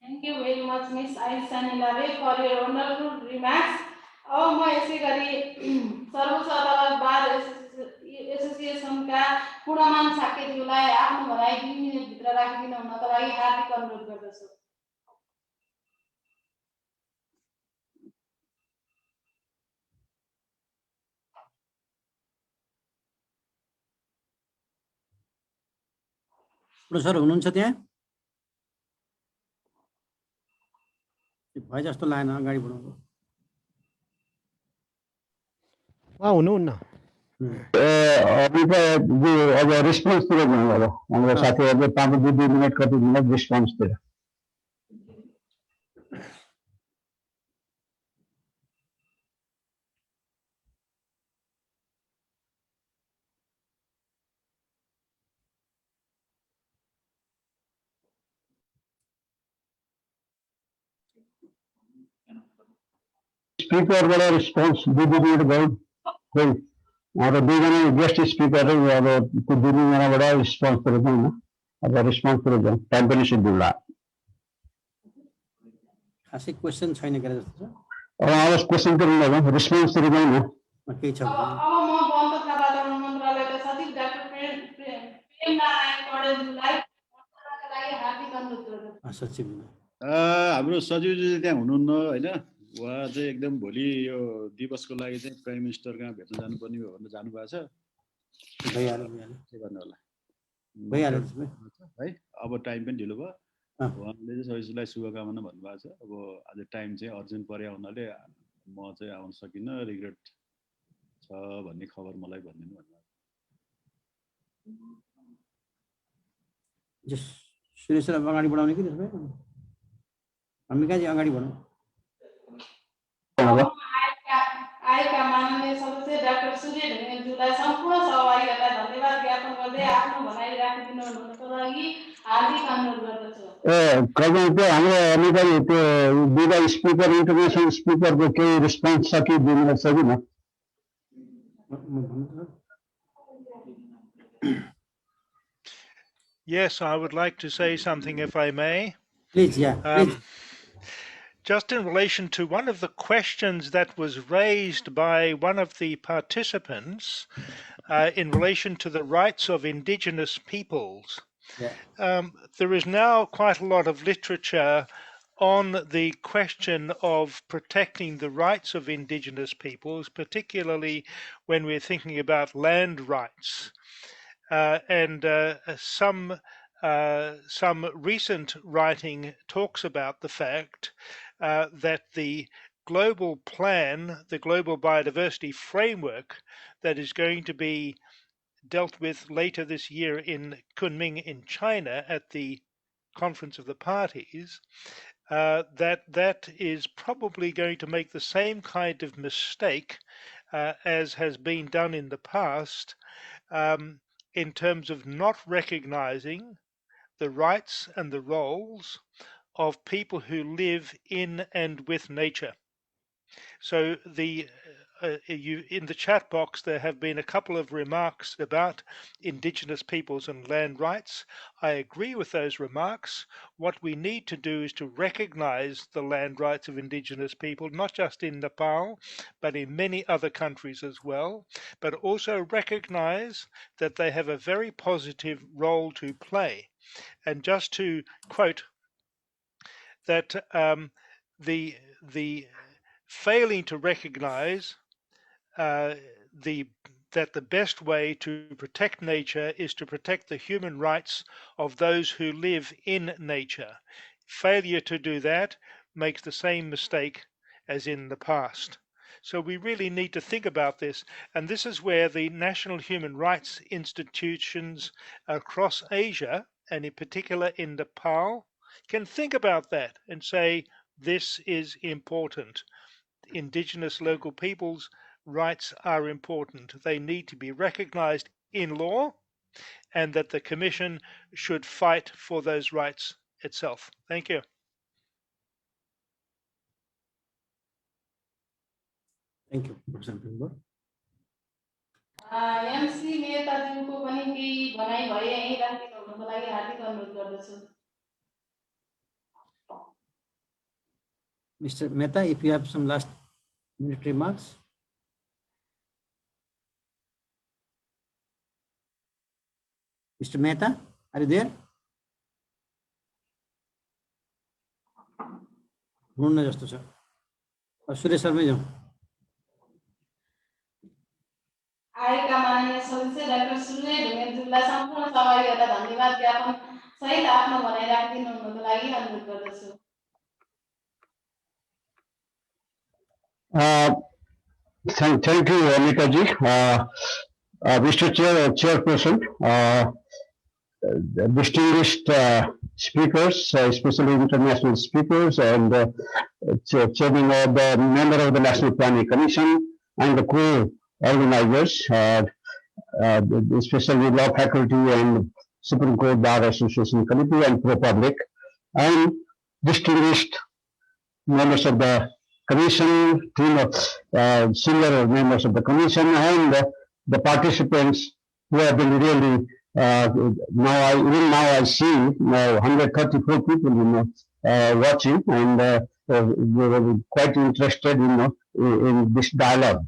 Thank you very much, Ms. Aisha Nilave, for your wonderful remarks. अब म यसै गरी सर्वोच्च अदालत बार एसोसिएसनका पूर्णमान साक्यज्यूलाई आफ्नो भनाइ 2 मिनेटभित्र राखिदिन हुनको लागि हार्दिक अनुरोध गर्दछु। सर हुनुहुन्छ त्यहाँ? भए जस्तो लागेन, अगाडि बढाउनु। हुनुहुन्न। अब रेस्पोन्सतिर जाउँ अब हाम्रो साथीहरूले 5-2 मिनट कति मिनट रेस्पोन्सतिर। स्पिकरबाट रेस्पोन्स 2 मिनट गयो खोइ अब 2 जना गेस्ट स्पिकर अब त्यो 2 जनाबाट रेस्पोन्सतिर जाउँ न। अब रेस्पोन्सतिर जाउँ, टाइम पनि सिद्धिउला। खासै क्वेसन छैन के जस्तो छ। अब क्वेसनतिर नजाउँ, रेस्पोन्सतिर जाउँ न। केही छ भने अब म वन तथा वातावरण मन्त्रालयका सचिव डाक्टर प्रेम नारायण पौडेलज्यूलाई मन्त्रालयका लागि हार्दिक अनुरोध गर्दछु। सचिव हाम्रो सचिवजी त्यहाँ हुनुहुन्न हैन, उहाँ चाहिँ एकदम भोलि यो दिवसको लागि चाहिँ प्राइम मिनिस्टर कहाँ भेट्न जानुपर्ने हो भनेर जानुभएको छ। भइहाल्यो के गर्नु होला भइहाल्यो है। अब टाइम पनि ढिलो भयो, उहाँले चाहिँ सचिवलाई शुभकामना भन्नुभएको छ। अब आज टाइम चाहिँ अर्जेन्ट पर्या हुनाले म चाहिँ आउन सकिनँ, रिग्रेट छ भन्ने खबर मलाई भनिदिनु भन्नुभएको छ। सुरेशलाई अगाडि बढाउने कि त्यसो भए हामी कहाँ चाहिँ अगाडि बढौँ। आएका माननीय सदस्य डाक्टर सूर्य ढुङ्गेलज्यूलाई सम्पूर्ण सहभागीहरूलाई धन्यवाद ज्ञापन गर्दै आफ्नो भनाइ राखिदिनु हुनको लागि हार्दिक अनुरोध गर्दछु। कहिले त्यो हाम्रो नेपाली त्यो दुईटा स्पिकर इन्टरनेसनल स्पिकरको केही रेस्पोन्स छ कि 2 मिनट छ कि न? Yes, I would like to say something if I may. Please, yeah. Please. Just in relation to one of the questions that was raised by one of the participants in relation to the rights of indigenous peoples. Yeah. There is now quite a lot of literature on the question of protecting the rights of indigenous peoples, particularly when we're thinking about land rights. Some recent writing talks about the fact that the global plan, the global biodiversity framework that is going to be dealt with later this year in Kunming in China at the Conference of the Parties, that is probably going to make the same kind of mistake as has been done in the past, in terms of not recognizing the rights and the roles of people who live in and with nature. So in the chat box there have been a couple of remarks about indigenous peoples and land rights. I agree with those remarks. What we need to do is to recognize the land rights of indigenous people, not just in Nepal, but in many other countries as well, but also recognize that they have a very positive role to play. And just to quote that the failing to recognize that the best way to protect nature is to protect the human rights of those who live in nature. Failure to do that makes the same mistake as in the past. So we really need to think about this, and this is where the national human rights institutions across Asia, and in particular in Nepal, can think about that and say, this is important. indigenous local peoples' rights are important. They need to be recognized in law, and that the Commission should fight for those rights itself. Thank you. Thank you, Professor Bimbo. MC नेताज्यूको पनि केही भनाइ भए यहीँ राखिदिनु हुनुको लागि हार्दिक अनुरोध गर्दछु। Mr. Mehta, if you have some last minute remarks. Mr. Mehta, are you there? हुनुहुन्न जस्तो छ। सुरेश शर्मै जाउँ। आएका माननीय सदस्य डाक्टर सूर्य ढुङ्गेलज्यूलाई सम्पूर्ण सहभागीहरूलाई धन्यवाद ज्ञापन सहित आफ्नो भनाइ राखिदिनु हुनुको लागि अनुरोध गर्दछु। Thank you, Anita-ji. Mr. Chairperson, distinguished speakers, especially international speakers, and chairman of the member of the National Planning Commission and the co-organizers, especially law faculty and Supreme Court Bar Association Committee and ProPublic, and distinguished members of the Commission, team of senior members of the Commission, and the participants who have been really now I see 134 people watching, and we were quite interested in this dialogue.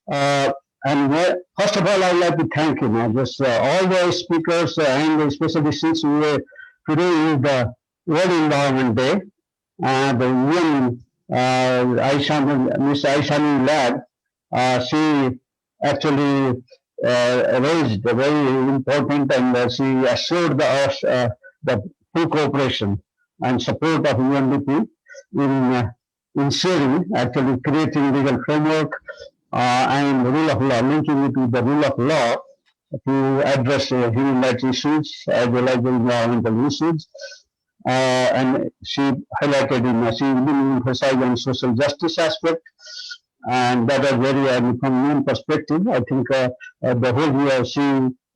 And first of all, I would like to thank just all the speakers, and especially since today is the World Environment Day, the UN Miss Aishani Lad, she actually raised a very important, and she assured us the full cooperation and support of UNDP in ensuring, actually creating legal framework and rule of law, linking it with the rule of law to address human rights issues as well as the environmental issues. And she highlighted, she emphasized on social justice aspect, and that is very, from UN perspective, I think the whole year she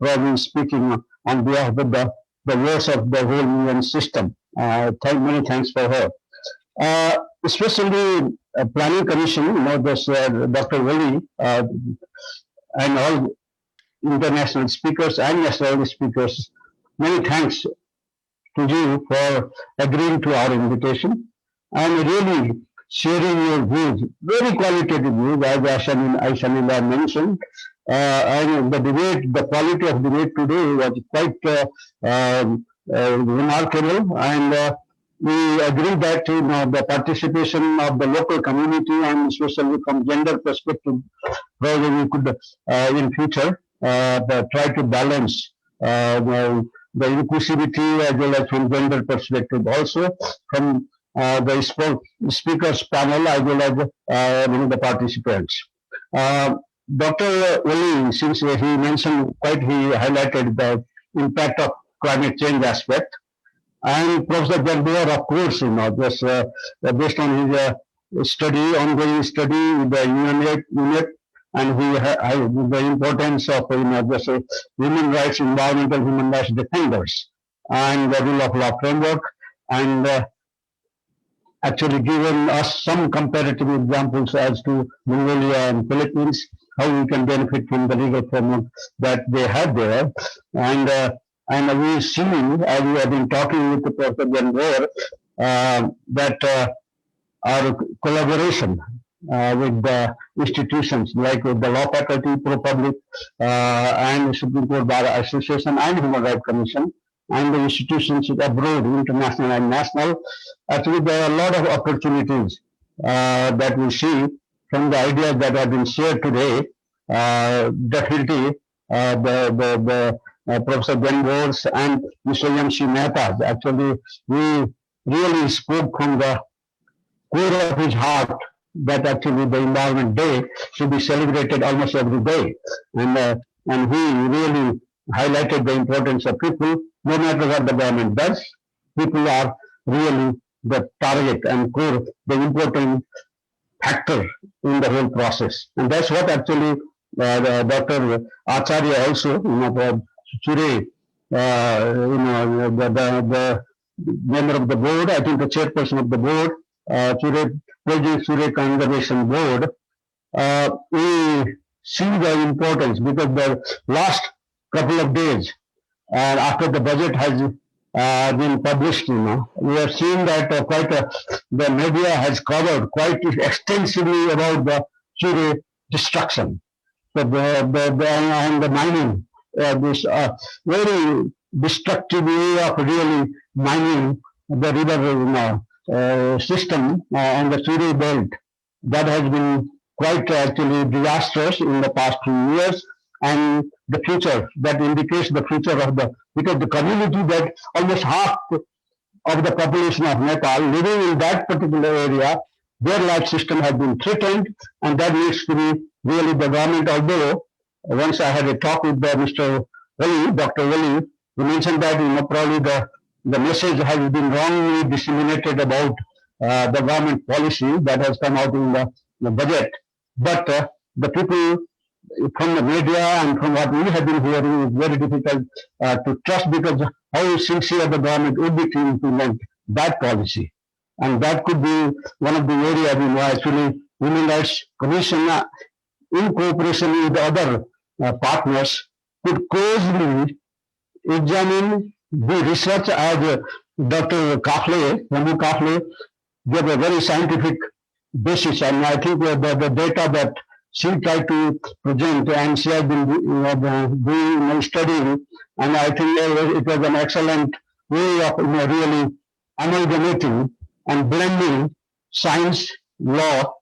probably speaking on behalf of the words of the whole UN system. Many thanks for her. Especially Planning Commission, this Dr. Wali and all international speakers and national speakers, many thanks to you for agreeing to our invitation and really sharing your views, very qualitative views, as Aishanila mentioned. And the debate, the quality of debate today was quite remarkable, and we agree that the participation of the local community, and especially from gender perspective, probably we could in future try to balance the inclusivity as well as from gender perspective, also from the speakers panel as well as the participants. Dr. Oli, since he mentioned he highlighted the impact of climate change aspect, and Professor Gandhar, of course, just based on his study, ongoing study with the unit, and the importance of just human rights, environmental human rights defenders, and the rule of law framework, and actually given us some comparative examples as to Mongolia and Philippines, how we can benefit from the legal framework that they have there. And we see, as we have been talking with the Professor Gandhar, that our collaboration with the institutions like with the law faculty, ProPublic, and Supreme Court Bar Association and Human Rights Commission, and the institutions abroad, international and national. Actually, there are a lot of opportunities that we see from the ideas that have been shared today. Definitely, the Professor Gandhar and Mr. M.C. Mehta, actually, we really spoke from the core of his heart that actually the Environment Day should be celebrated almost every day. And he really highlighted the importance of people, no matter what the government does. People are really the target and core, the important factor in the whole process. And that's what actually Dr. Acharya also, Chure, the member of the board, I think the chairperson of the board, President Chure Conservation Board, we see the importance because the last couple of days after the budget has been published, we have seen that the media has covered quite extensively about the Chure destruction, and the mining, this very destructive way of really mining the river system and the Chure belt. That has been quite actually disastrous in the past few years, and the future, that indicates the future of because the community that almost half of the population of Nepal living in that particular area, their life system has been threatened, and that needs to be really the government. Although once I had a talk with Mr. Wali, Dr. Wali, he mentioned that probably the message has been wrongly disseminated about the government policy that has come out in the budget. But the people from the media and from what we have been hearing is very difficult to trust, because how sincere the government would be to implement that policy. And that could be one of the areas actually Human Rights Commission in cooperation with other partners could closely examine the research as Dr. Rambu Kafle gave a very scientific basis, and I think the data that she tried to present and she has been doing studying, and I think it was an excellent way of really amalgamating and blending science, law,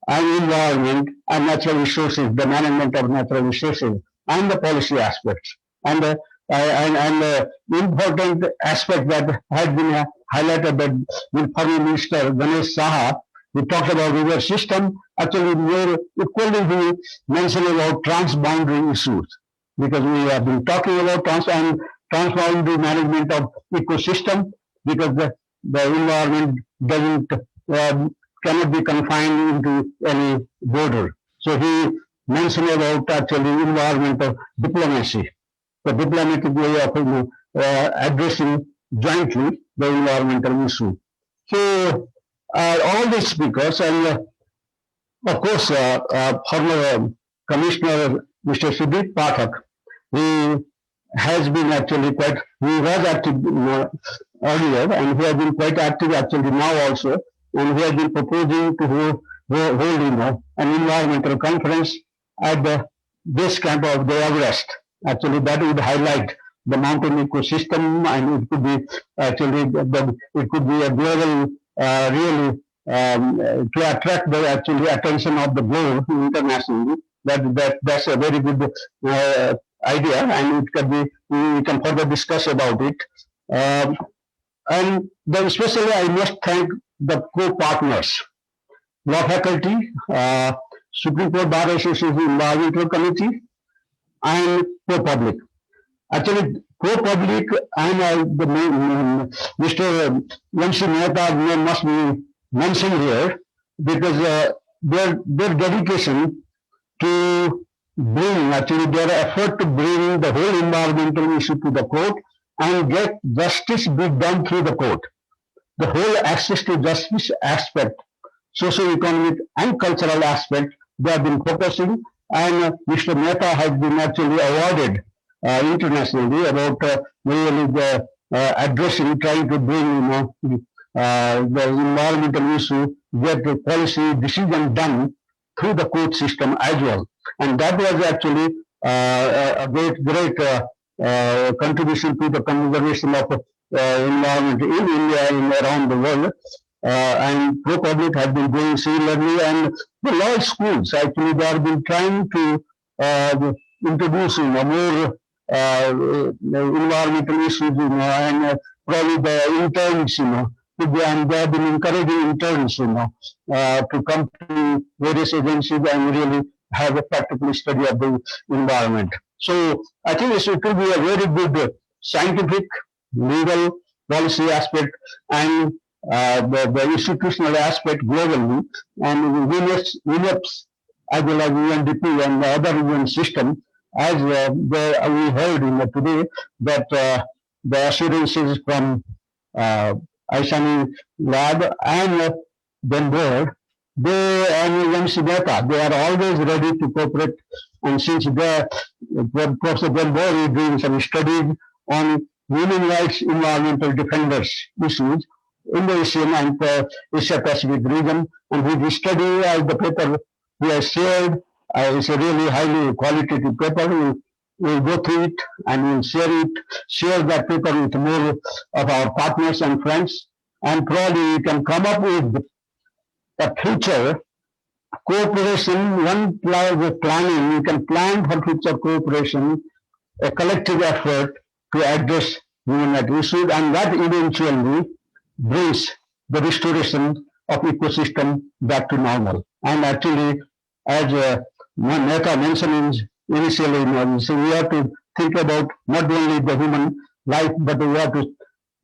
and environment and natural resources, the management of natural resources, and the policy aspects. And the important aspect that has been highlighted by former Minister Ganesh Saha, we talked about river system. Actually, more equally we mentioned about transboundary issues, because we have been talking about transboundary management of ecosystem, because the environment cannot be confined into any border. So he mentioned about actually environmental diplomacy, the diplomatic way of addressing jointly the environmental issue. So all these speakers, and of course former Commissioner Mr. Sudeep Pathak, he has been actually quite, he was active earlier, and he has been quite active actually now also, and he has been proposing to hold an environmental conference at the base camp of the Everest. Actually, that would highlight the mountain ecosystem, and it could be actually it could be a global really to attract the actually attention of the globe internationally. That's a very good idea, and it can be, we can further discuss about it. And then especially I must thank the co-partners, law faculty, Supreme Court Bar Association Environmental Committee, and co-public. Actually, co-public and Mr. Yanshi Mehta must be mentioned here, because their dedication to bring, actually their effort to bring the whole environmental issue to the court and get justice be done through the court. The whole access to justice aspect, socio-economic and cultural aspect, they have been focusing, and Mr. Mehta has been actually awarded internationally about really the addressing, trying to bring the environmental issue, get the policy decision done through the court system as well. And that was actually a great contribution to the conservation of environment in India and around the world. And ProPublic has been doing similarly, and the law schools actually they have been trying to introduce more environmental issues, and probably the interns, and they have been encouraging interns, to come to various agencies and really have a practical study of the environment. So I think it will be a very good scientific, legal, policy aspect, and the institutional aspect globally, and UNEPs as well as UNDP and the other UN system, as we heard in today that the assurances from Aisani lab and then board, they and MC Mehta, they are always ready to cooperate. And since Professor Benbow is doing some studies on human rights environmental defenders issues in the Asian and Asia Pacific region, and his study as the paper we have shared is a really highly qualitative paper. We'll go through it and we'll share that paper with more of our partners and friends, and probably we can come up with a future cooperation, one planning, you can plan for future cooperation, a collective effort to address human rights issues, and that eventually brings the restoration of ecosystem back to normal. And actually, as Mehta mentioned initially, so we have to think about not only the human life, but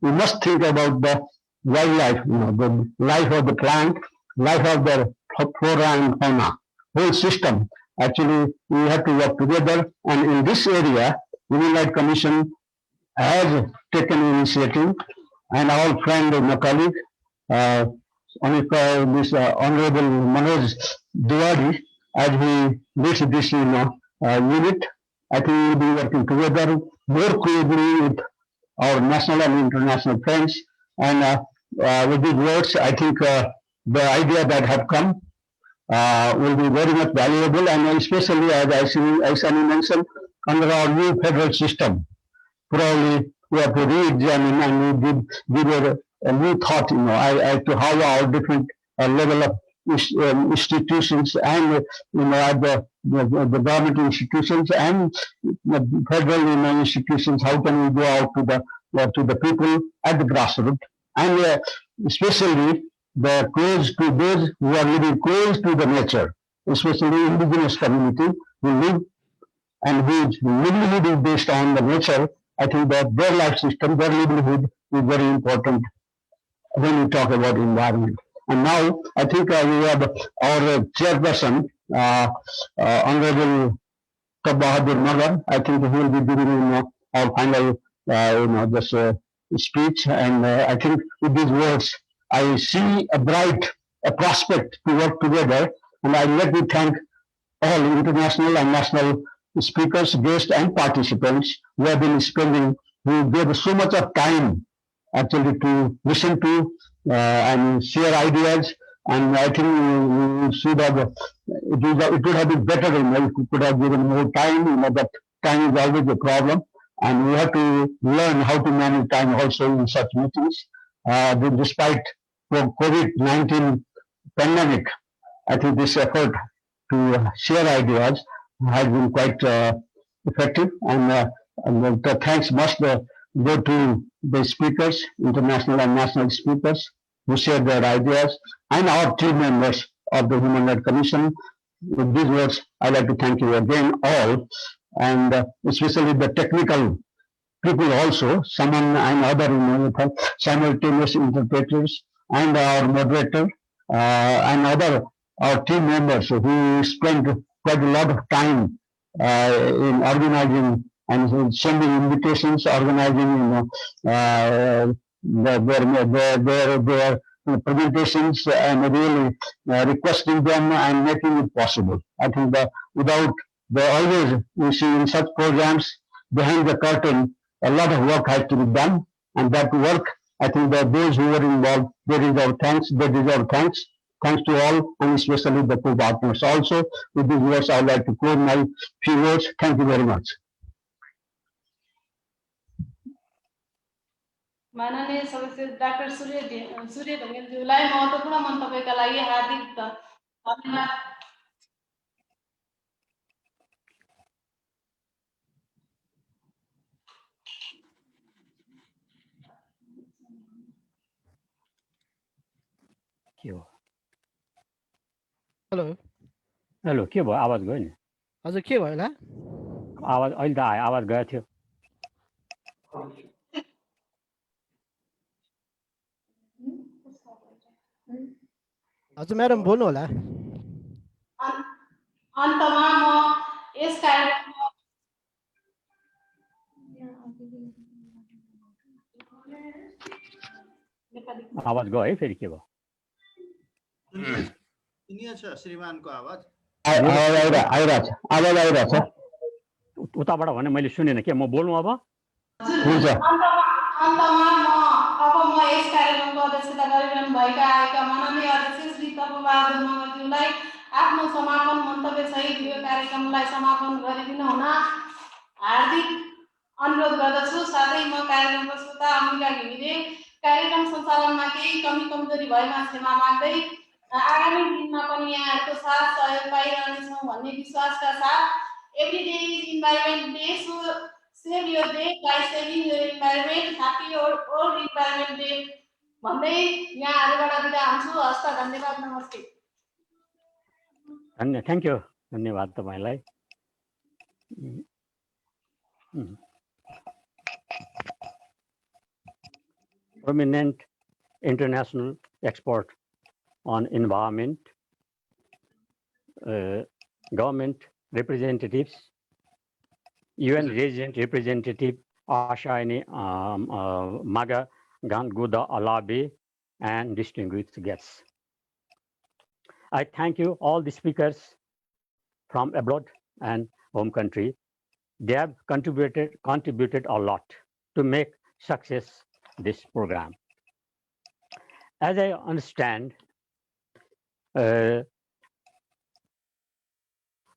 we must think about the wildlife, the life of the plant, life of the flora and fauna, whole system. Actually, we have to work together, and in this area, Human Rights Commission has taken initiative, and our friend and my colleague, this Honorable Manoj Diwari, as he leads this unit, I think we will be working together more closely with our national and international friends. And with these words, I think the idea that have come will be very much valuable, and especially as Aisani mentioned, under our new federal system, probably we have to re-examine and we give a new thought, as to how our different level of institutions and at the government institutions and the federal institutions, how can we go out to the people at the grassroots, and especially the close to those who are living close to the nature, especially indigenous community who live and whose livelihood is based on the nature. I think that their life system, their livelihood is very important when we talk about environment. And now I think we have our chairperson, Honorable Bahadur Magar. I think he will be giving our final this speech, and I think with these words I see a prospect to work together, and I let me thank all international and national speakers, guests, and participants who have been spending, who gave so much of time actually to listen to and share ideas. And I think we should have, it would have been better if we could have given more time, but time is always a problem. And we have to learn how to manage time also in such meetings. Despite the COVID-19 pandemic, I think this effort to share ideas has been quite effective, and the thanks must go to the speakers, international and national speakers, who shared their ideas, and our team members of the Human Rights Commission. With these words, I'd like to thank you again all, and especially the technical people also, someone and other simultaneous interpreters, and our moderator, and other our team members who spent quite a lot of time in organizing and sending invitations, organizing their presentations, and really requesting them and making it possible. I think that without always we see in such programs behind the curtain, a lot of work has to be done, and that work, I think that those who were involved, they deserve thanks, they deserve thanks. Thanks to all, and especially the co-partners. Also, with these words, I would like to close my few words. Thank you very much. माननीय सदस्य doctor सूर्य ढुङ्गेलज्यूलाई महत्त्वपूर्ण मन्तव्यका लागि हार्दिक धन्यवाद। Hello hello, के भयो? आवाज गयो नि। हजुर के भयो होला? आवाज अहिले त आयो, आवाज गएको थियो। हजुर म्याडम बोल्नु होला। अन्तमा म यस कार्यक्रमको आवाज गयो है फेरि के भयो? सुनिएछ श्रीमानको आवाज? आइरहेछ। उताबाट भने मैले सुनेन के, म बोल्नु अब? हुन्छ। अन्तमा म यस कार्यक्रमको अध्यक्षता गरिरहनु भएका आएका माननीय अध्यक्ष श्री तपबहादुर मगरज्यूलाई आफ्नो समापन मन्तव्य सहित यो कार्यक्रमलाई समापन गरिदिन हुन हार्दिक अनुरोध गर्दछु। साथै म कार्यक्रमको श्रोता अम्बिका घिमिरे कार्यक्रम सञ्चालनमा केही कमी कमजोरी भएमा क्षमा माग्दै आगामी दिनमा पनि यहाँहरूको साथ सहयोग पाइरहनेछौँ भन्ने विश्वासका साथ every day is environment day, so save your day by saving your environment, happy world environment day भन्दै यहाँहरूबाट बिदा हुन्छु। हस्त, धन्यवाद, नमस्ते। थ्याङ्क यू, धन्यवाद तपाईँलाई। Prominent international expert on environment, government representatives, UN resident representative Ashayani Maga Ganguda Alabi, and distinguished guests. I thank you all the speakers from abroad and home country. They have contributed a lot to make success this program. As I understand,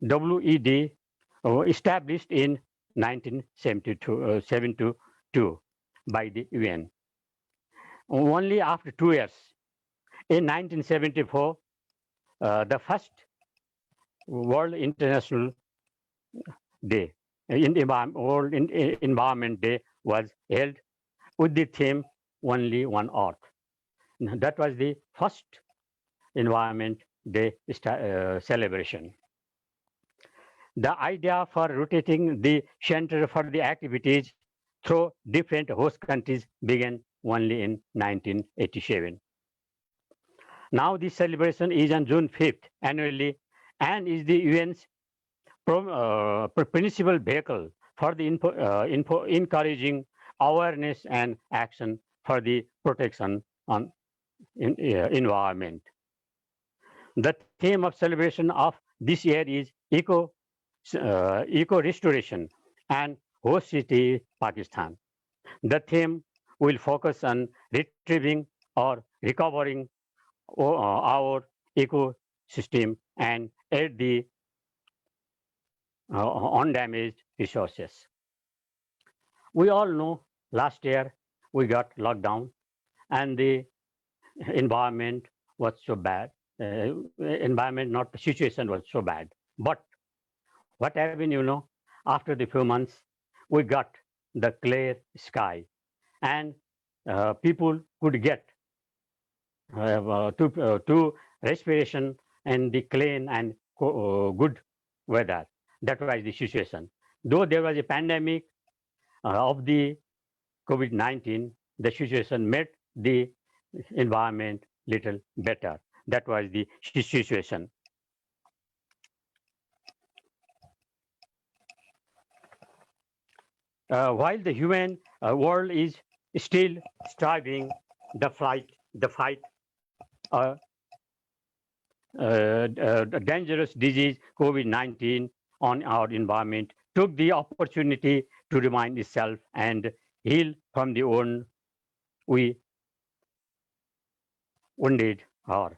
WED established in 1972 by the UN. Only after 2 years, in 1974, the first World International Day, World Environment Day was held with the theme Only One Earth. That was the first Environment Day celebration. The idea for rotating the center for the activities through different host countries began only in 1987. Now this celebration is on June 5th annually and is the UN's principal vehicle for the encouraging awareness and action for the protection on environment. The theme of celebration of this year is eco restoration and host city Pakistan. The theme will focus on retrieving or recovering our ecosystem and aid the undamaged resources. We all know last year we got locked down and the environment was so bad. Situation was so bad. But what happened, after the few months, we got the clear sky and people could get to respiration and the clean and good weather. That was the situation. Though there was a pandemic of the COVID-19, the situation made the environment little better. That was the situation. While the human world is still striving the fight the dangerous disease COVID-19 on our environment took the opportunity to remind itself and heal from the wound we wounded her.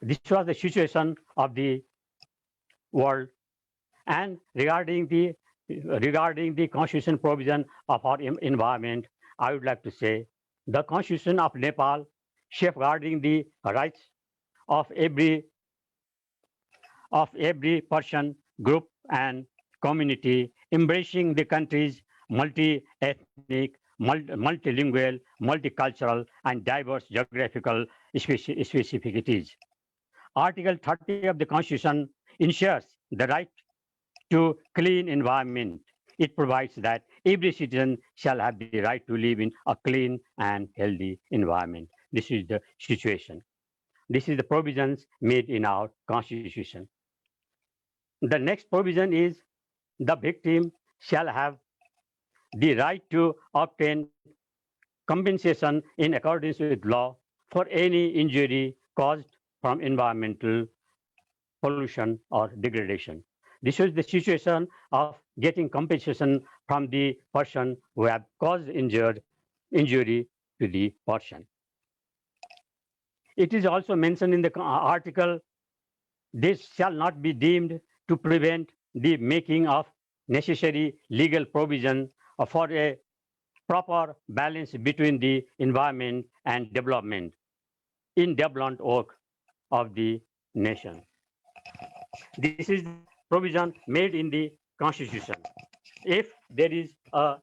This was the situation of the world, and regarding the constitution provision of our environment, I would like to say the constitution of Nepal safeguarding the rights of every person, group, and community, embracing the country's multi-ethnic, multilingual, multicultural, and diverse geographical specificities. Article 30 of the Constitution ensures the right to clean environment, It provides that every citizen shall have the right to live in a clean and healthy environment. This is the situation. This is the provisions made in our constitution. The next provision is the victim shall have the right to obtain compensation in accordance with law for any injury caused from environmental pollution or degradation. This is the situation of getting compensation from the person who have caused injury to the person. It is also mentioned in the article, this shall not be deemed to prevent the making of necessary legal provision for a proper balance between the environment and development in development work of the nation. This is the provision made in the constitution. If there is a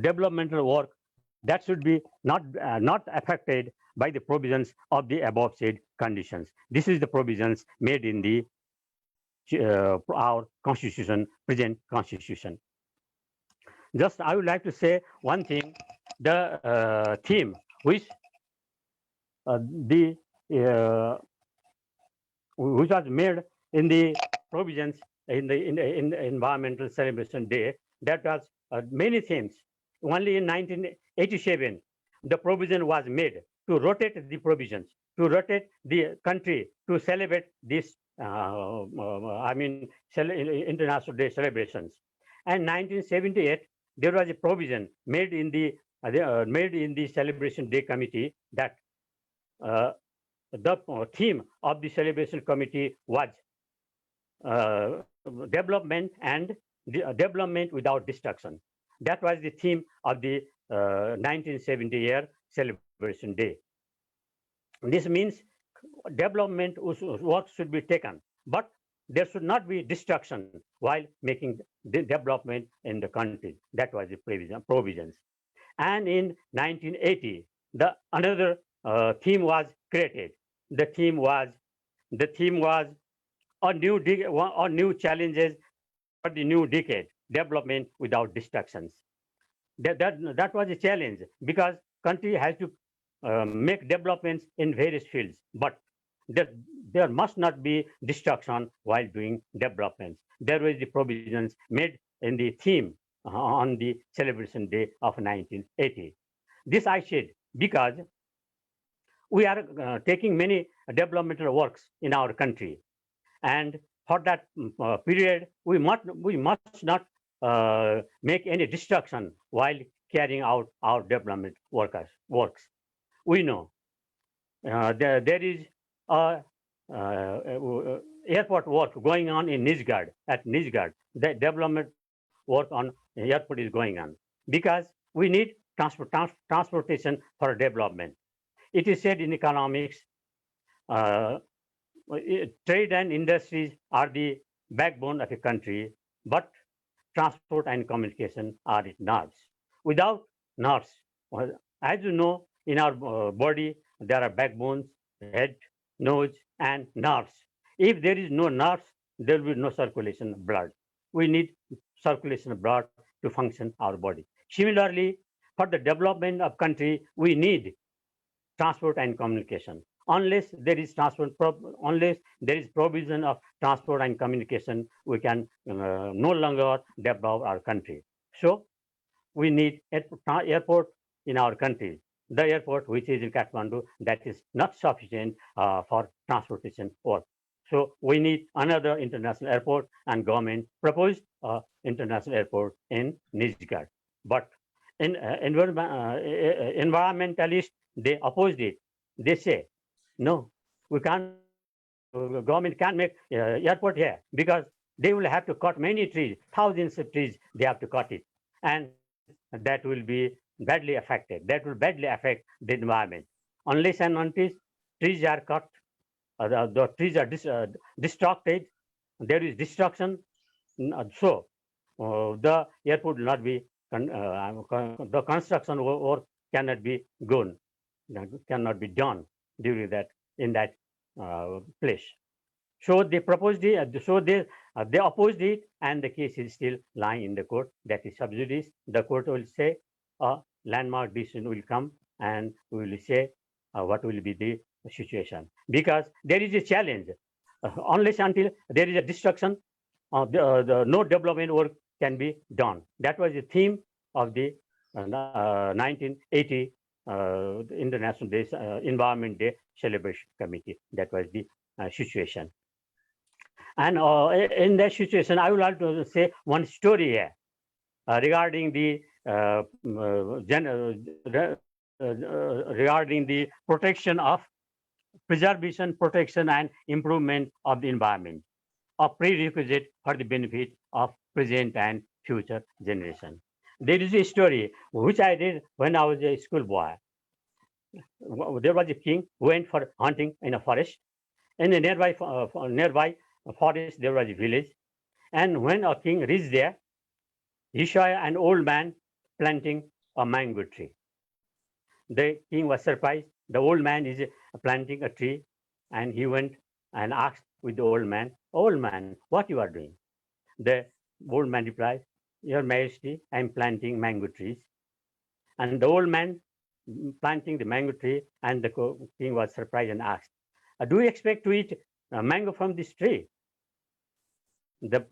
developmental work, that should be not affected by the provisions of the above said conditions. This is the provisions made in the our constitution, present constitution. Just I would like to say one thing, the theme which which was made in the provisions in the environmental celebration day, that was many themes. Only in 1987, the provision was made to rotate the provisions, to rotate the country to celebrate this, International Day celebrations. And 1978, there was a provision made in the Celebration Day Committee that the theme of the Celebration Committee was development and development without destruction. That was the theme of the 1970 year Celebration Day. This means development work should be taken, but there should not be destruction while making the development in the country. That was the provisions. And in 1980, another theme was created. The theme was a new challenges for the new decade, development without distractions. That was a challenge because country has to make developments in various fields, but there must not be destruction while doing developments. There was the provisions made in the theme on the celebration day of 1980. This I said because we are taking many developmental works in our country, and for that period, we must not make any destruction while carrying out our development works. We know there is a airport work going on in Nizhgard. At Nizhgard, the development work on airport is going on because we need transportation for development. It is said in economics, trade and industries are the backbone of a country, but transport and communication are its nerves. Without nerves, as you know, in our body, there are backbones, head, nose, and nerves. If there is no nerves, there will be no circulation of blood. We need circulation of blood to function our body. Similarly, for the development of country, we need transport and communication. Unless there is provision of transport and communication, we can no longer develop our country. So we need airport in our country. The airport which is in Kathmandu, that is not sufficient for transportation work. So we need another international airport, and government proposed international airport in Nizhgard. But environmentalists, they opposed it. They say, no, we can't, government can't make airport here because they will have to cut many trees, thousands of trees, they have to cut it. And that will be badly affected. That will badly affect the environment. Unless and until trees are cut, the trees are destructed, there is destruction. So the airport will not be, the construction work cannot be cannot be done during that, in that place. So they proposed They opposed it, and the case is still lying in the court. That is sub judice. The court will say a landmark decision will come, and we will say what will be the situation. Because there is a challenge. Unless until there is a destruction, no development work can be done. That was the theme of the 1980 International Day, Environment Day Celebration Committee. That was the situation. And in that situation, I would like to say one story here regarding the regarding the protection of preservation, protection, and improvement of the environment, a prerequisite for the benefit of present and future generation. There is a story which I did when I was a schoolboy. There was a king who went for hunting in a forest. In a nearby forest, there was a village. And when a king reached there, he saw an old man planting a mango tree. The king was surprised. The old man is planting a tree, and he went and asked with the old man, what you are doing? The old man replied, Your Majesty, I am planting mango trees. And the old man planting the mango tree, and the king was surprised and asked, do you expect to eat mango from this tree? The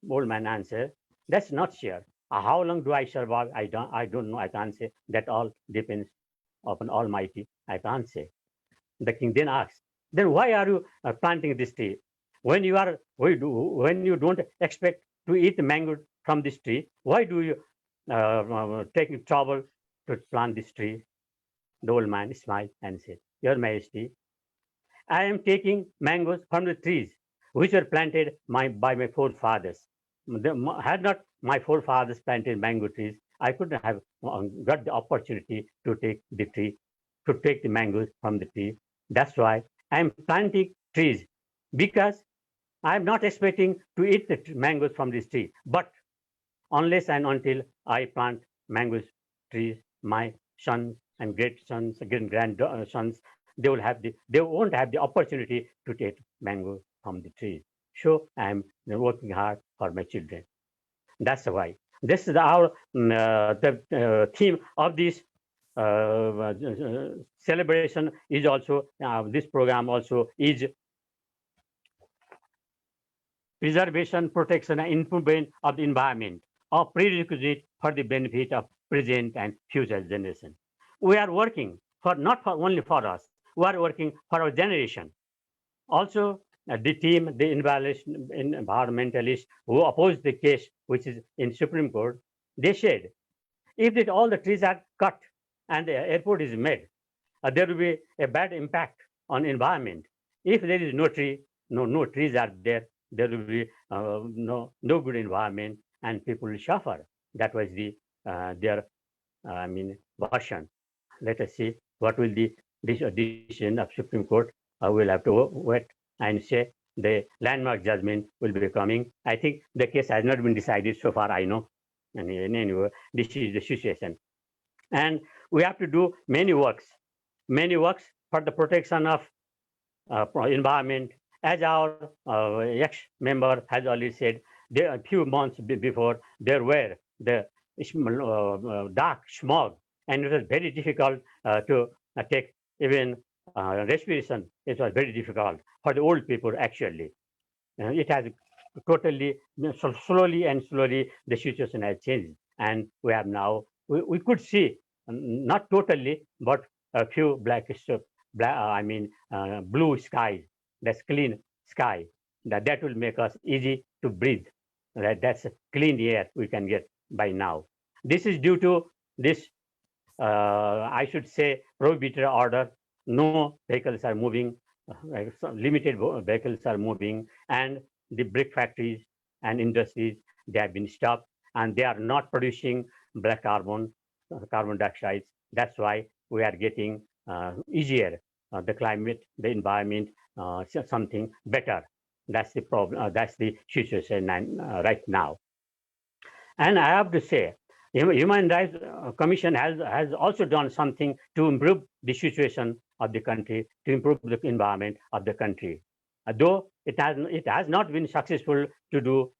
old man answered, that's not sure. How long do I survive? I don't know. I can't say. That all depends upon Almighty. I can't say. The king then asked, then why are you planting this tree? When you don't expect to eat the mango from this tree, why do you take trouble to plant this tree? The old man smiled and said, Your Majesty, I am taking mangoes from the trees which were planted by my forefathers. Had not my forefathers planted mango trees, I couldn't have got the opportunity to take the mangoes from the tree. That's why I am planting trees, because I am not expecting to eat the mangoes from this tree. But unless and until I plant mango trees, my sons and great grandsons, they won't have the opportunity to take mango from the trees. So I am working hard for my children. That's why. This is the theme of this celebration is also, this program also is preservation, protection, and improvement of the environment, a prerequisite for the benefit of present and future generation. We are working not only for us, we are working for our generation. Also, the team, the environmentalists who opposed the case, which is in Supreme Court, they said, if all the trees are cut and the airport is made, there will be a bad impact on environment. If there is no tree, no trees are there, there will be no good environment, and people will suffer. That was their version. Let us see what will the decision of Supreme Court. We'll have to wait and say the landmark judgment will be coming. I think the case has not been decided so far, I know. And anyway, this is the situation. And we have to do many works for the protection of environment. As our ex-member has already said, a few months before, there were the dark smog, and it was very difficult to take even respiration. It was very difficult for the old people, actually. It has totally, slowly the situation has changed. And we have now, we could see, not totally, but a few blue skies. That's clean sky. That will make us easy to breathe. That's clean air we can get by now. This is due to this, I should say, prohibitory order. No vehicles are moving, limited vehicles are moving, and the brick factories and industries, they have been stopped, and they are not producing black carbon dioxide. That's why we are getting easier, the climate, the environment, something better. That's the problem. That's the situation right now. And I have to say, Human Rights Commission has also done something to improve the situation of the country, to improve the environment of the country. Though it has not been successful to do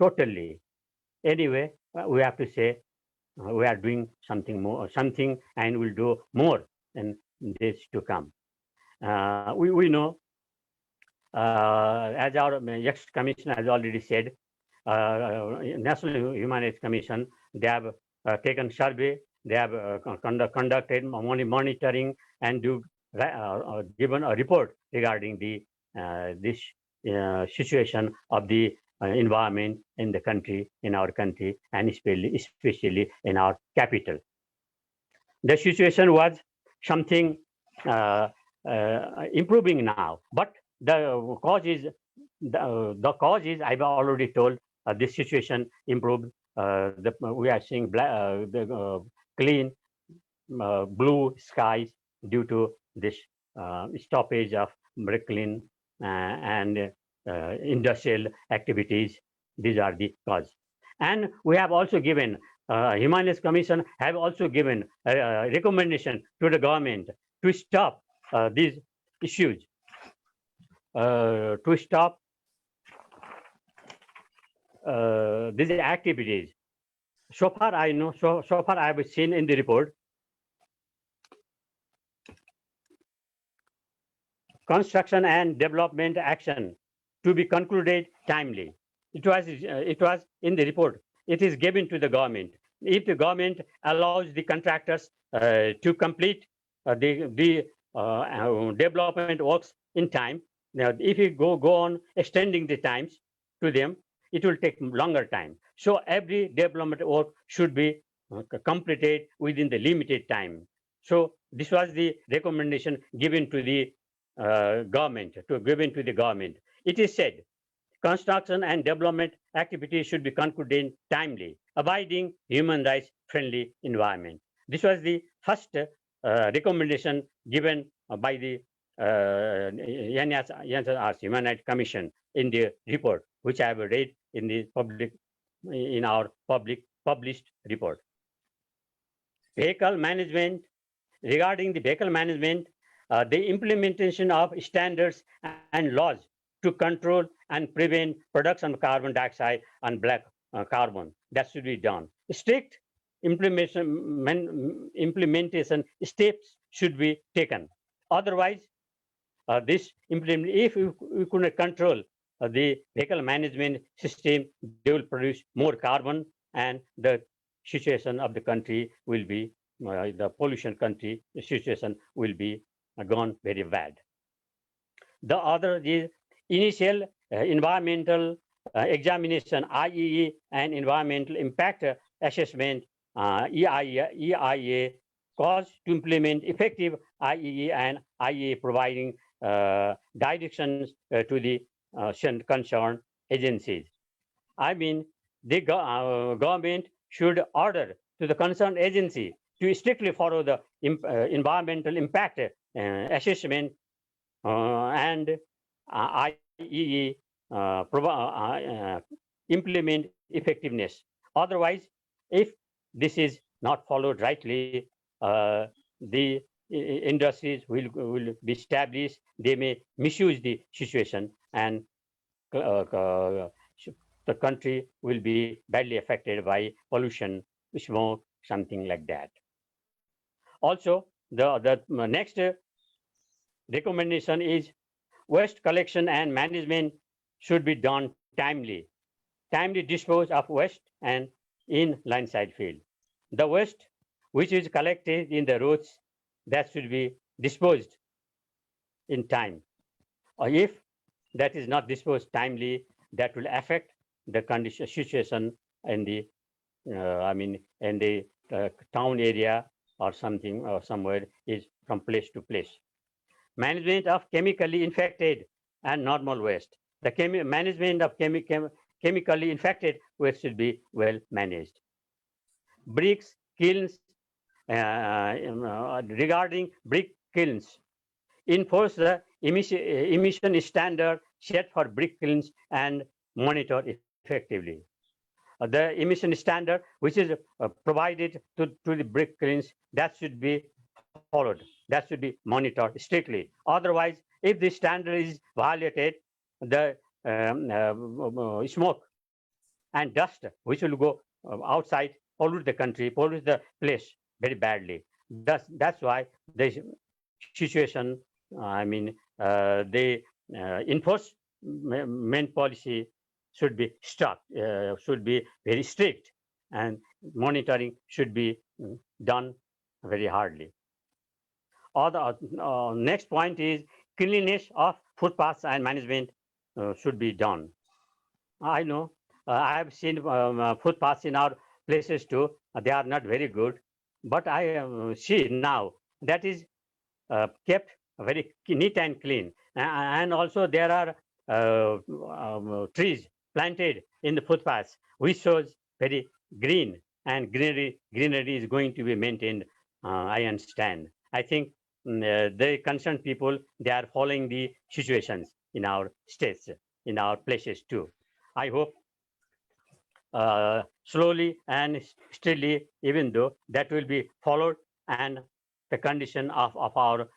totally. Anyway, we have to say we are doing something, and we'll do more in this to come. We know, as our ex-commissioner has already said, National Human Rights Commission, they have taken survey, they have conducted monitoring, and given a report regarding the this situation of the environment in the country, in our country, and especially in our capital. The situation was something improving now, but the cause is I've already told. This situation improved. We are seeing clean blue skies due to this stoppage of bricklaying and industrial activities. These are the cause. And we have also given, Human Rights Commission have also given a recommendation to the government to stop these issues, to stop these activities. So far I know, so far I have seen in the report, construction and development action to be concluded timely. It was in the report. It is given to the government. If the government allows the contractors to complete the development works in time, now if you go on extending the times to them, it will take longer time. So every development work should be completed within the limited time. So this was the recommendation given to the government. It is said construction and development activities should be concluded timely, abiding human rights friendly environment. This was the first recommendation given by the NHRC Human Rights Commission in the report, which I have read in the our published report. Vehicle management. Regarding the vehicle management, the implementation of standards and laws to control and prevent production of carbon dioxide and black carbon, that should be done. Strict implementation steps should be taken. Otherwise, if we couldn't control the vehicle management system, they will produce more carbon, and the situation of the country will be, the pollution country situation will be gone very bad. The other is initial environmental examination, IEE, and environmental impact assessment, EIA, cause to implement effective IEE and IEA, providing directions to the concerned agencies. I mean, the government should order to the concerned agency to strictly follow the environmental impact assessment and IEE implement effectiveness. Otherwise, if this is not followed rightly, the industries will be established. They may misuse the situation, and the country will be badly affected by pollution, smoke, something like that. Also, the next recommendation is waste collection and management should be done timely. Timely dispose of waste and in line side field. The waste which is collected in the roads, that should be disposed in time. Or if that is not disposed timely, that will affect the condition situation in the in the town area or something, or somewhere, is from place to place. Management of chemically infected and normal waste. The management of chemically infected waste should be well managed. Bricks kilns. Regarding brick kilns, enforce the emission standard set for brick kilns and monitor effectively. The emission standard which is provided to the brick kilns, that should be followed. That should be monitored strictly. Otherwise, if the standard is violated, the smoke and dust which will go outside, pollute the country, pollute the place very badly. That's why the situation, the enforcement policy should be stopped, should be very strict, and monitoring should be done very hardly. Next point is cleanliness of footpaths and management should be done. I know I have seen footpaths in our places too. They are not very good, but I see now that is kept very neat and clean. And also there are trees planted in the footpaths, which shows very green, and greenery is going to be maintained. I understand. I think the concerned people, they are following the situations in our states, in our places too. I hope slowly and steadily, even though that will be followed, and the condition of our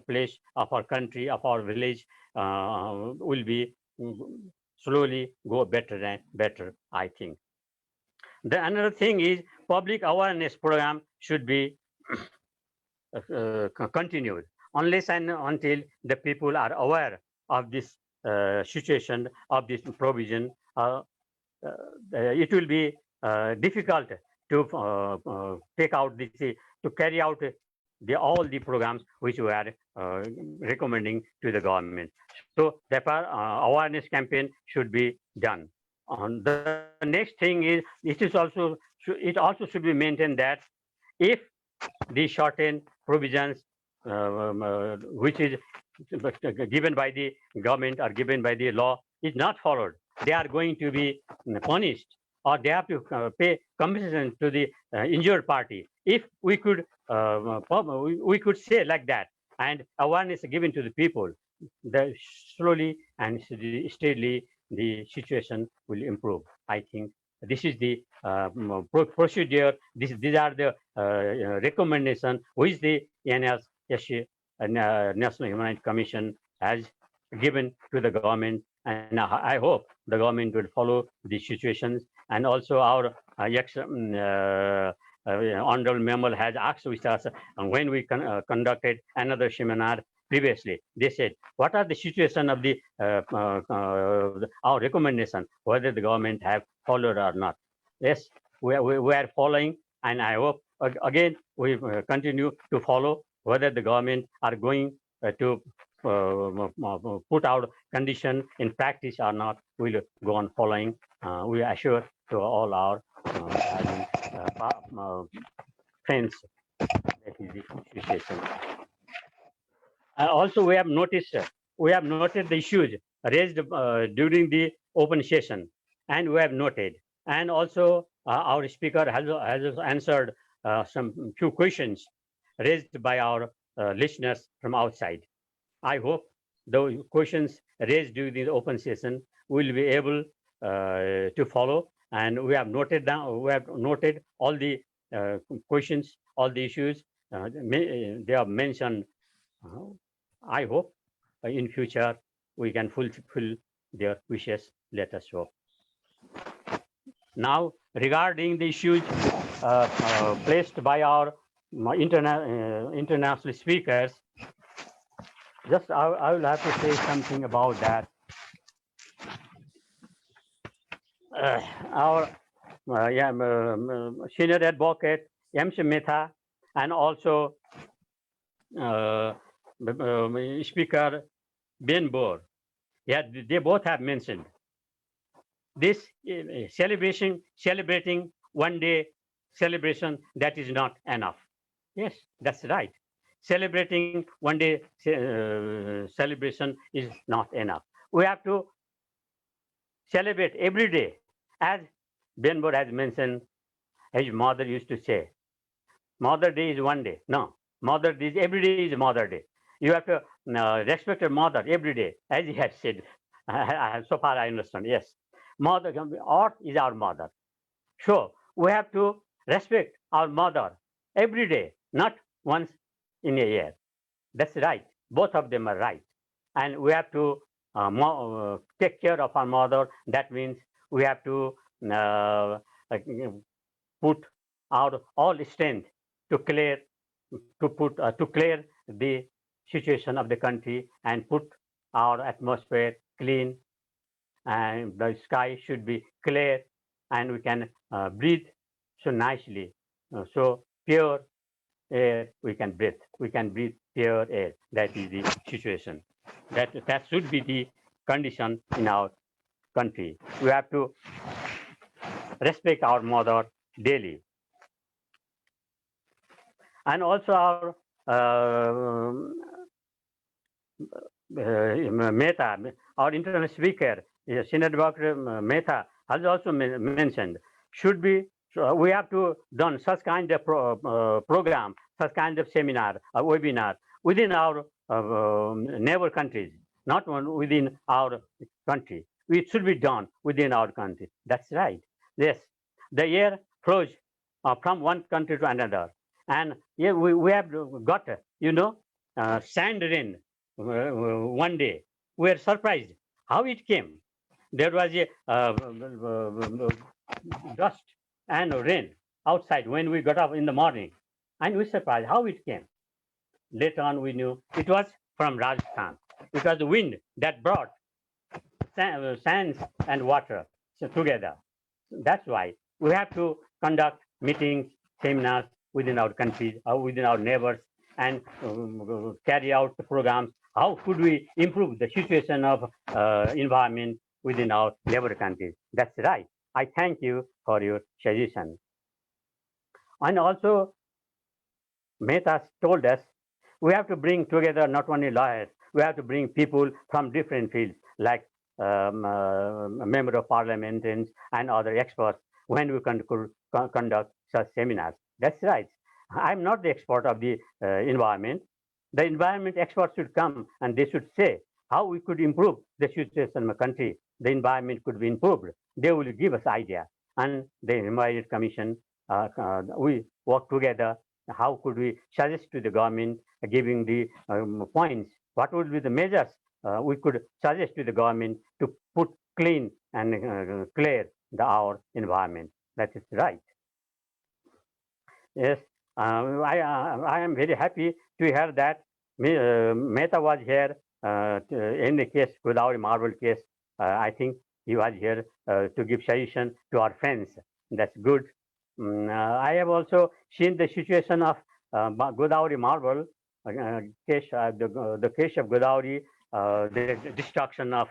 place, of our country, of our village will be slowly go better and better, I think. The another thing is public awareness program should be continued unless and until the people are aware of this situation, of this provision. It will be difficult to take out this, to carry out all the programs which we are recommending to the government. So therefore, awareness campaign should be done. The next thing is it also should be maintained that if the shortened provisions which is given by the government or given by the law is not followed, they are going to be punished, or they have to pay compensation to the injured party. If we could say like that, and awareness given to the people, the slowly and steadily the situation will improve. I think this is the procedure. These are the recommendation which the NSSC, National Human Rights Commission, has given to the government, and I hope the government will follow these situations. And also our honorable member has asked with us when we conducted another seminar previously. They said, what are the situation of the our recommendation, whether the government have followed or not? Yes, we are following, and I hope again we continue to follow. Whether the government are going to put out condition in practice or not, we'll go on following. We assure to all our friends that is the situation. Also, we have noted the issues raised during the open session, and we have noted, and also our speaker has answered some few questions raised by our listeners from outside. I hope the questions raised during the open session will be able to follow, and we have noted down. We have noted all the questions, all the issues they have mentioned. I hope in future we can fulfill their wishes. Let us hope. Now, regarding the issues placed by our international speakers, just I will have to say something about that. Our senior advocate M.C. Mehta, and also Speaker Ben Boer, they both have mentioned this celebrating one day celebration, that is not enough. Yes, that's right. Celebrating one day celebration is not enough. We have to celebrate every day. As Ben Boer has mentioned, his mother used to say, Mother Day is one day. No, Mother Day, every day is Mother Day. You have to respect your mother every day, as he has said. So far I understand, yes. Mother, Earth is our mother. So we have to respect our mother every day, not once in a year. That's right. Both of them are right. And we have to take care of our mother. That means we have to put our all strength to clear the situation of the country and put our atmosphere clean, and the sky should be clear and we can breathe so nicely. So pure air we can breathe. We can breathe pure air. That is the situation. That should be the condition in our country. We have to respect our mother daily. And also our Mehta, our international speaker, Senior Dr. Mehta, has also mentioned, should be, we have to done such kind of program, such kind of seminar, webinar within our neighbor countries, not within our country. It should be done within our country. That's right. Yes, the air flows from one country to another. And yeah, we have got, sand rain one day. We are surprised how it came. There was a dust and rain outside when we got up in the morning, and we surprised how it came. Later on, we knew it was from Rajasthan. It was the wind that brought sands and water together. That's why we have to conduct meetings, seminars within our countries, within our neighbors, and carry out the programs. How could we improve the situation of environment within our neighbor countries? That's right. I thank you for your suggestion. And also, Mehta told us we have to bring together not only lawyers, we have to bring people from different fields like member of parliament and other experts when we conduct such seminars. That's right. I'm not the expert of the environment. The environment experts should come and they should say how we could improve the situation in the country. The environment could be improved. They will give us idea. And the Environment Commission, we work together. How could we suggest to the government, giving the points? What would be the measures we could suggest to the government to put clean and clear our environment? That is right. Yes, I am very happy to hear that Mehta was here in the case, Godavari Marble case. I think he was here to give suggestion to our friends. That's good. I have also seen the situation of Godavari Marble case, the case of Godavari, the destruction of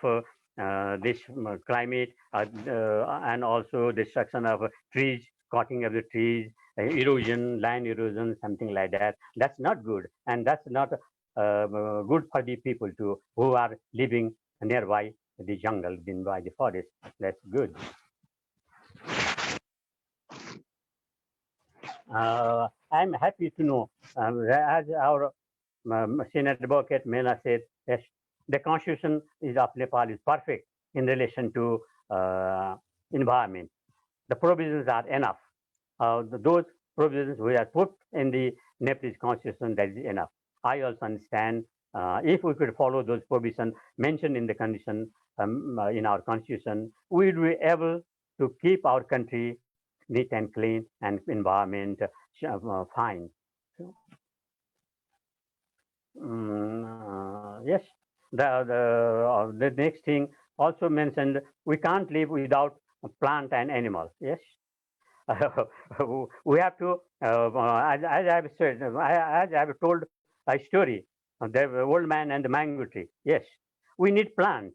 this climate, and also destruction of trees, cutting of the trees, erosion, land erosion, something like that. That's not good, and that's not good for the people who are living nearby the jungle, nearby the forest. That's good. I'm happy to know, as our Senior Advocate Mena said, yes, the constitution of Nepal is perfect in relation to environment. The provisions are enough. Those provisions we are put in the Nepalese constitution, that is enough. I also understand if we could follow those provisions mentioned in the condition in our constitution, we will be able to keep our country neat and clean and environment fine. Yes, the next thing also mentioned, we can't live without plant and animals. Yes, we have to, as I've said, as I've told a story, the old man and the mango tree. Yes, we need plant,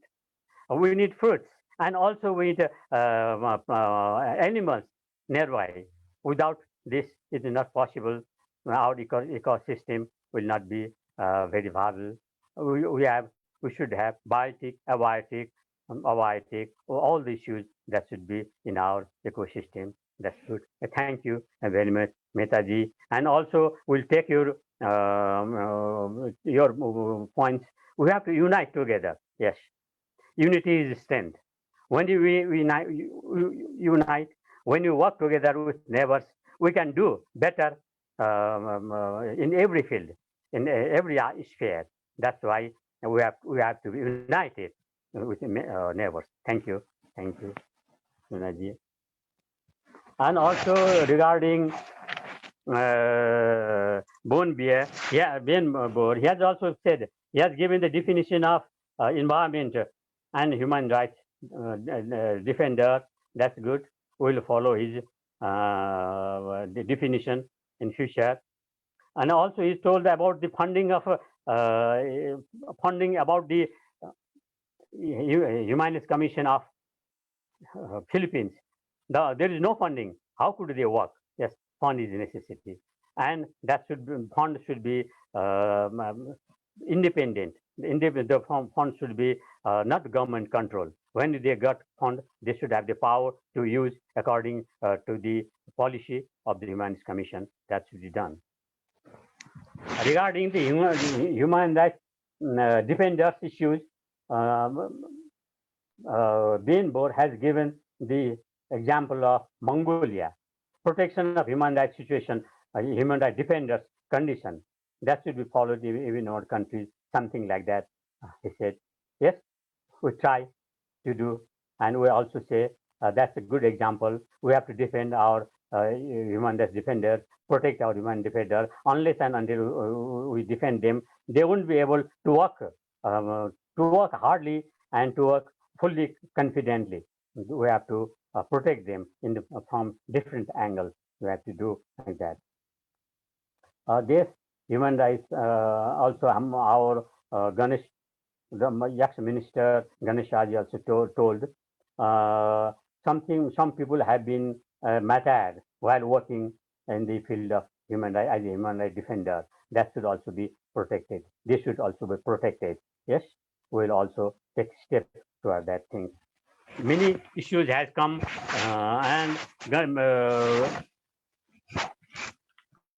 we need fruits, and also we need animals nearby. Without this, it is not possible. Our ecosystem will not be very viable. We should have biotic, abiotic, abiotic, all the issues that should be in our ecosystem. That's good. Thank you very much, Mehtaji. And also, we'll take your points. We have to unite together. Yes, unity is strength. When we unite, when you work together with neighbors, we can do better in every field, in every sphere. That's why we have to be united. with neighbors. Thank you. Thank you, Sunaji. And also regarding Bon Beer, yeah, Ben Boer, he has also said, he has given the definition of environment and human rights defender. That's good. We'll follow his the definition in future. And also he's told about the funding of funding about the Human Rights Commission of Philippines. There is no funding. How could they work? Yes, fund is a necessity, and that should be, fund should be independent. The fund should be not government control. When they got fund, they should have the power to use according to the policy of the Human Rights Commission. That should be done. Regarding the human rights defenders issues, Ben Boer has given the example of Mongolia, protection of human rights situation, human rights defenders condition. That should be followed even in our countries, something like that. He said, yes, we try to do, and we also say that's a good example. We have to defend our human rights defenders, protect our human defenders. Unless and until we defend them, they won't be able to work hardly and to work fully confidently. We have to protect them from different angles. We have to do like that. This human rights also our Ganesh, the ex-minister Ganesh Raji also told some people have been martyred while working in the field of human rights as a human rights defender. That should also be protected. This should also be protected. Yes, we'll also take steps toward that thing. Many issues has come and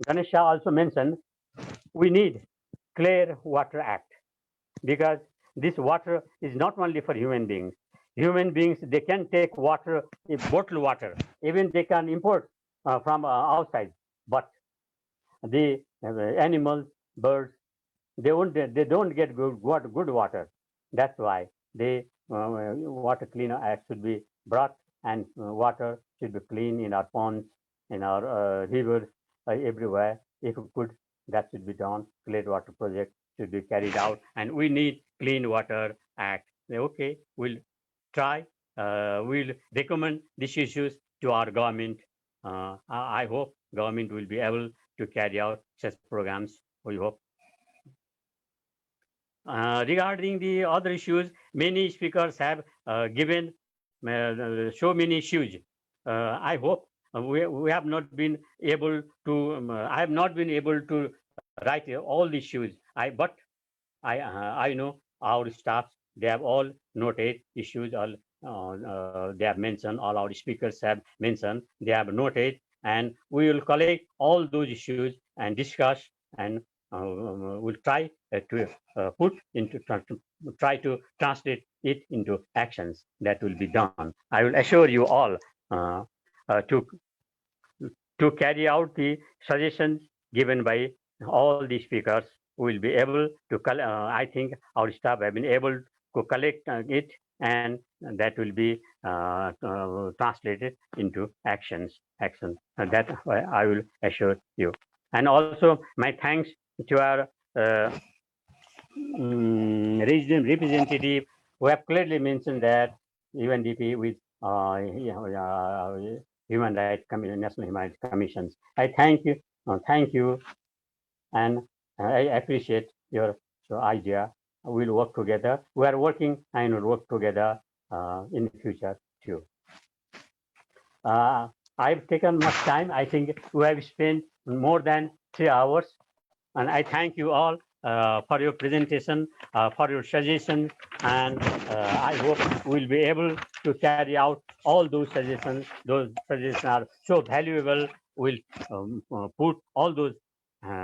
Ganesha also mentioned we need Clear Water Act because this water is not only for human beings. Human beings, they can take water, bottled water, even they can import from outside. But the animals, birds, they don't get good water. That's why the water cleaner act should be brought and water should be clean in our ponds, in our rivers, everywhere. If we could, that should be done. Clean water project should be carried out, and we need Clean Water Act. Okay, we'll try. We'll recommend these issues to our government. I hope government will be able to carry out such programs. We hope. Regarding the other issues, many speakers have given so many issues. I hope we have not been able to. I have not been able to write all the issues. But I know our staff, they have all noted issues. All they have mentioned. All our speakers have mentioned. They have noted, and we will collect all those issues and discuss and we'll try to try to translate it into actions that will be done. I will assure you all to carry out the suggestions given by all the speakers. We will be able to. I think our staff have been able to collect it, and that will be translated into actions. That I will assure you. And also, my thanks to our regional representative who have clearly mentioned that UNDP with Human Rights National Human Rights Commissions. I thank you, and I appreciate your idea. We'll work together. We are working and we'll work together in the future too. I've taken much time. I think we have spent more than 3 hours, and I thank you all for your presentation, for your suggestions, and I hope we'll be able to carry out all those suggestions. Those suggestions are so valuable. We'll put all those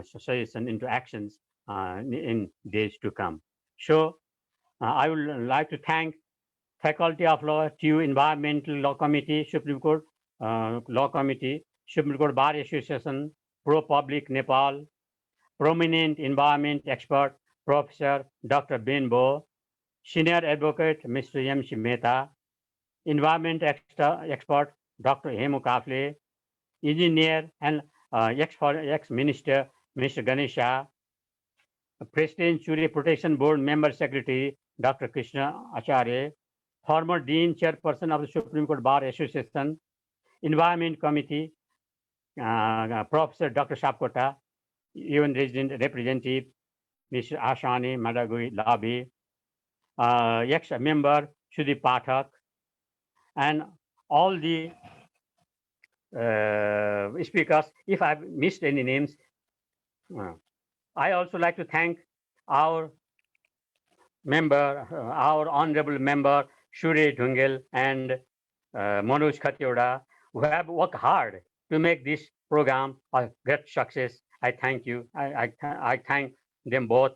suggestions into actions in days to come. So I would like to thank Faculty of Law, TU Environmental Law Committee, Supreme Court Law Committee, Supreme Court Bar Association, Pro Public Nepal, prominent environment expert, Professor Dr. Ben Boer, Senior Advocate Mr. M.C. Mehta, Environment Expert Dr. Hemu Kafle, Engineer and ex-Minister Mr. Ganesha, President Churi Protection Board Member Secretary Dr. Krishna Acharya, former Dean Chairperson of the Supreme Court Bar Association, Environment Committee, Professor Dr. Sapkota, UN Resident Representative Mr. Ashani Madagui Labi, ex-member Sudhi Pathak, and all the speakers. If I've missed any names, I also like to thank our member, our honorable member, Shuri Dhungel and Manoj Khatioda, who have worked hard to make this program a great success. I thank you. I thank them both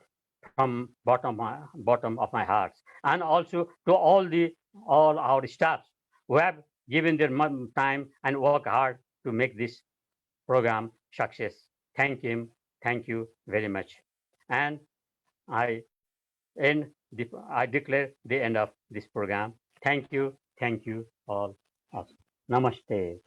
from bottom of my heart, and also to all our staffs who have given their time and worked hard to make this program success. Thank you very much. And I declare the end of this program. Thank you all. Namaste.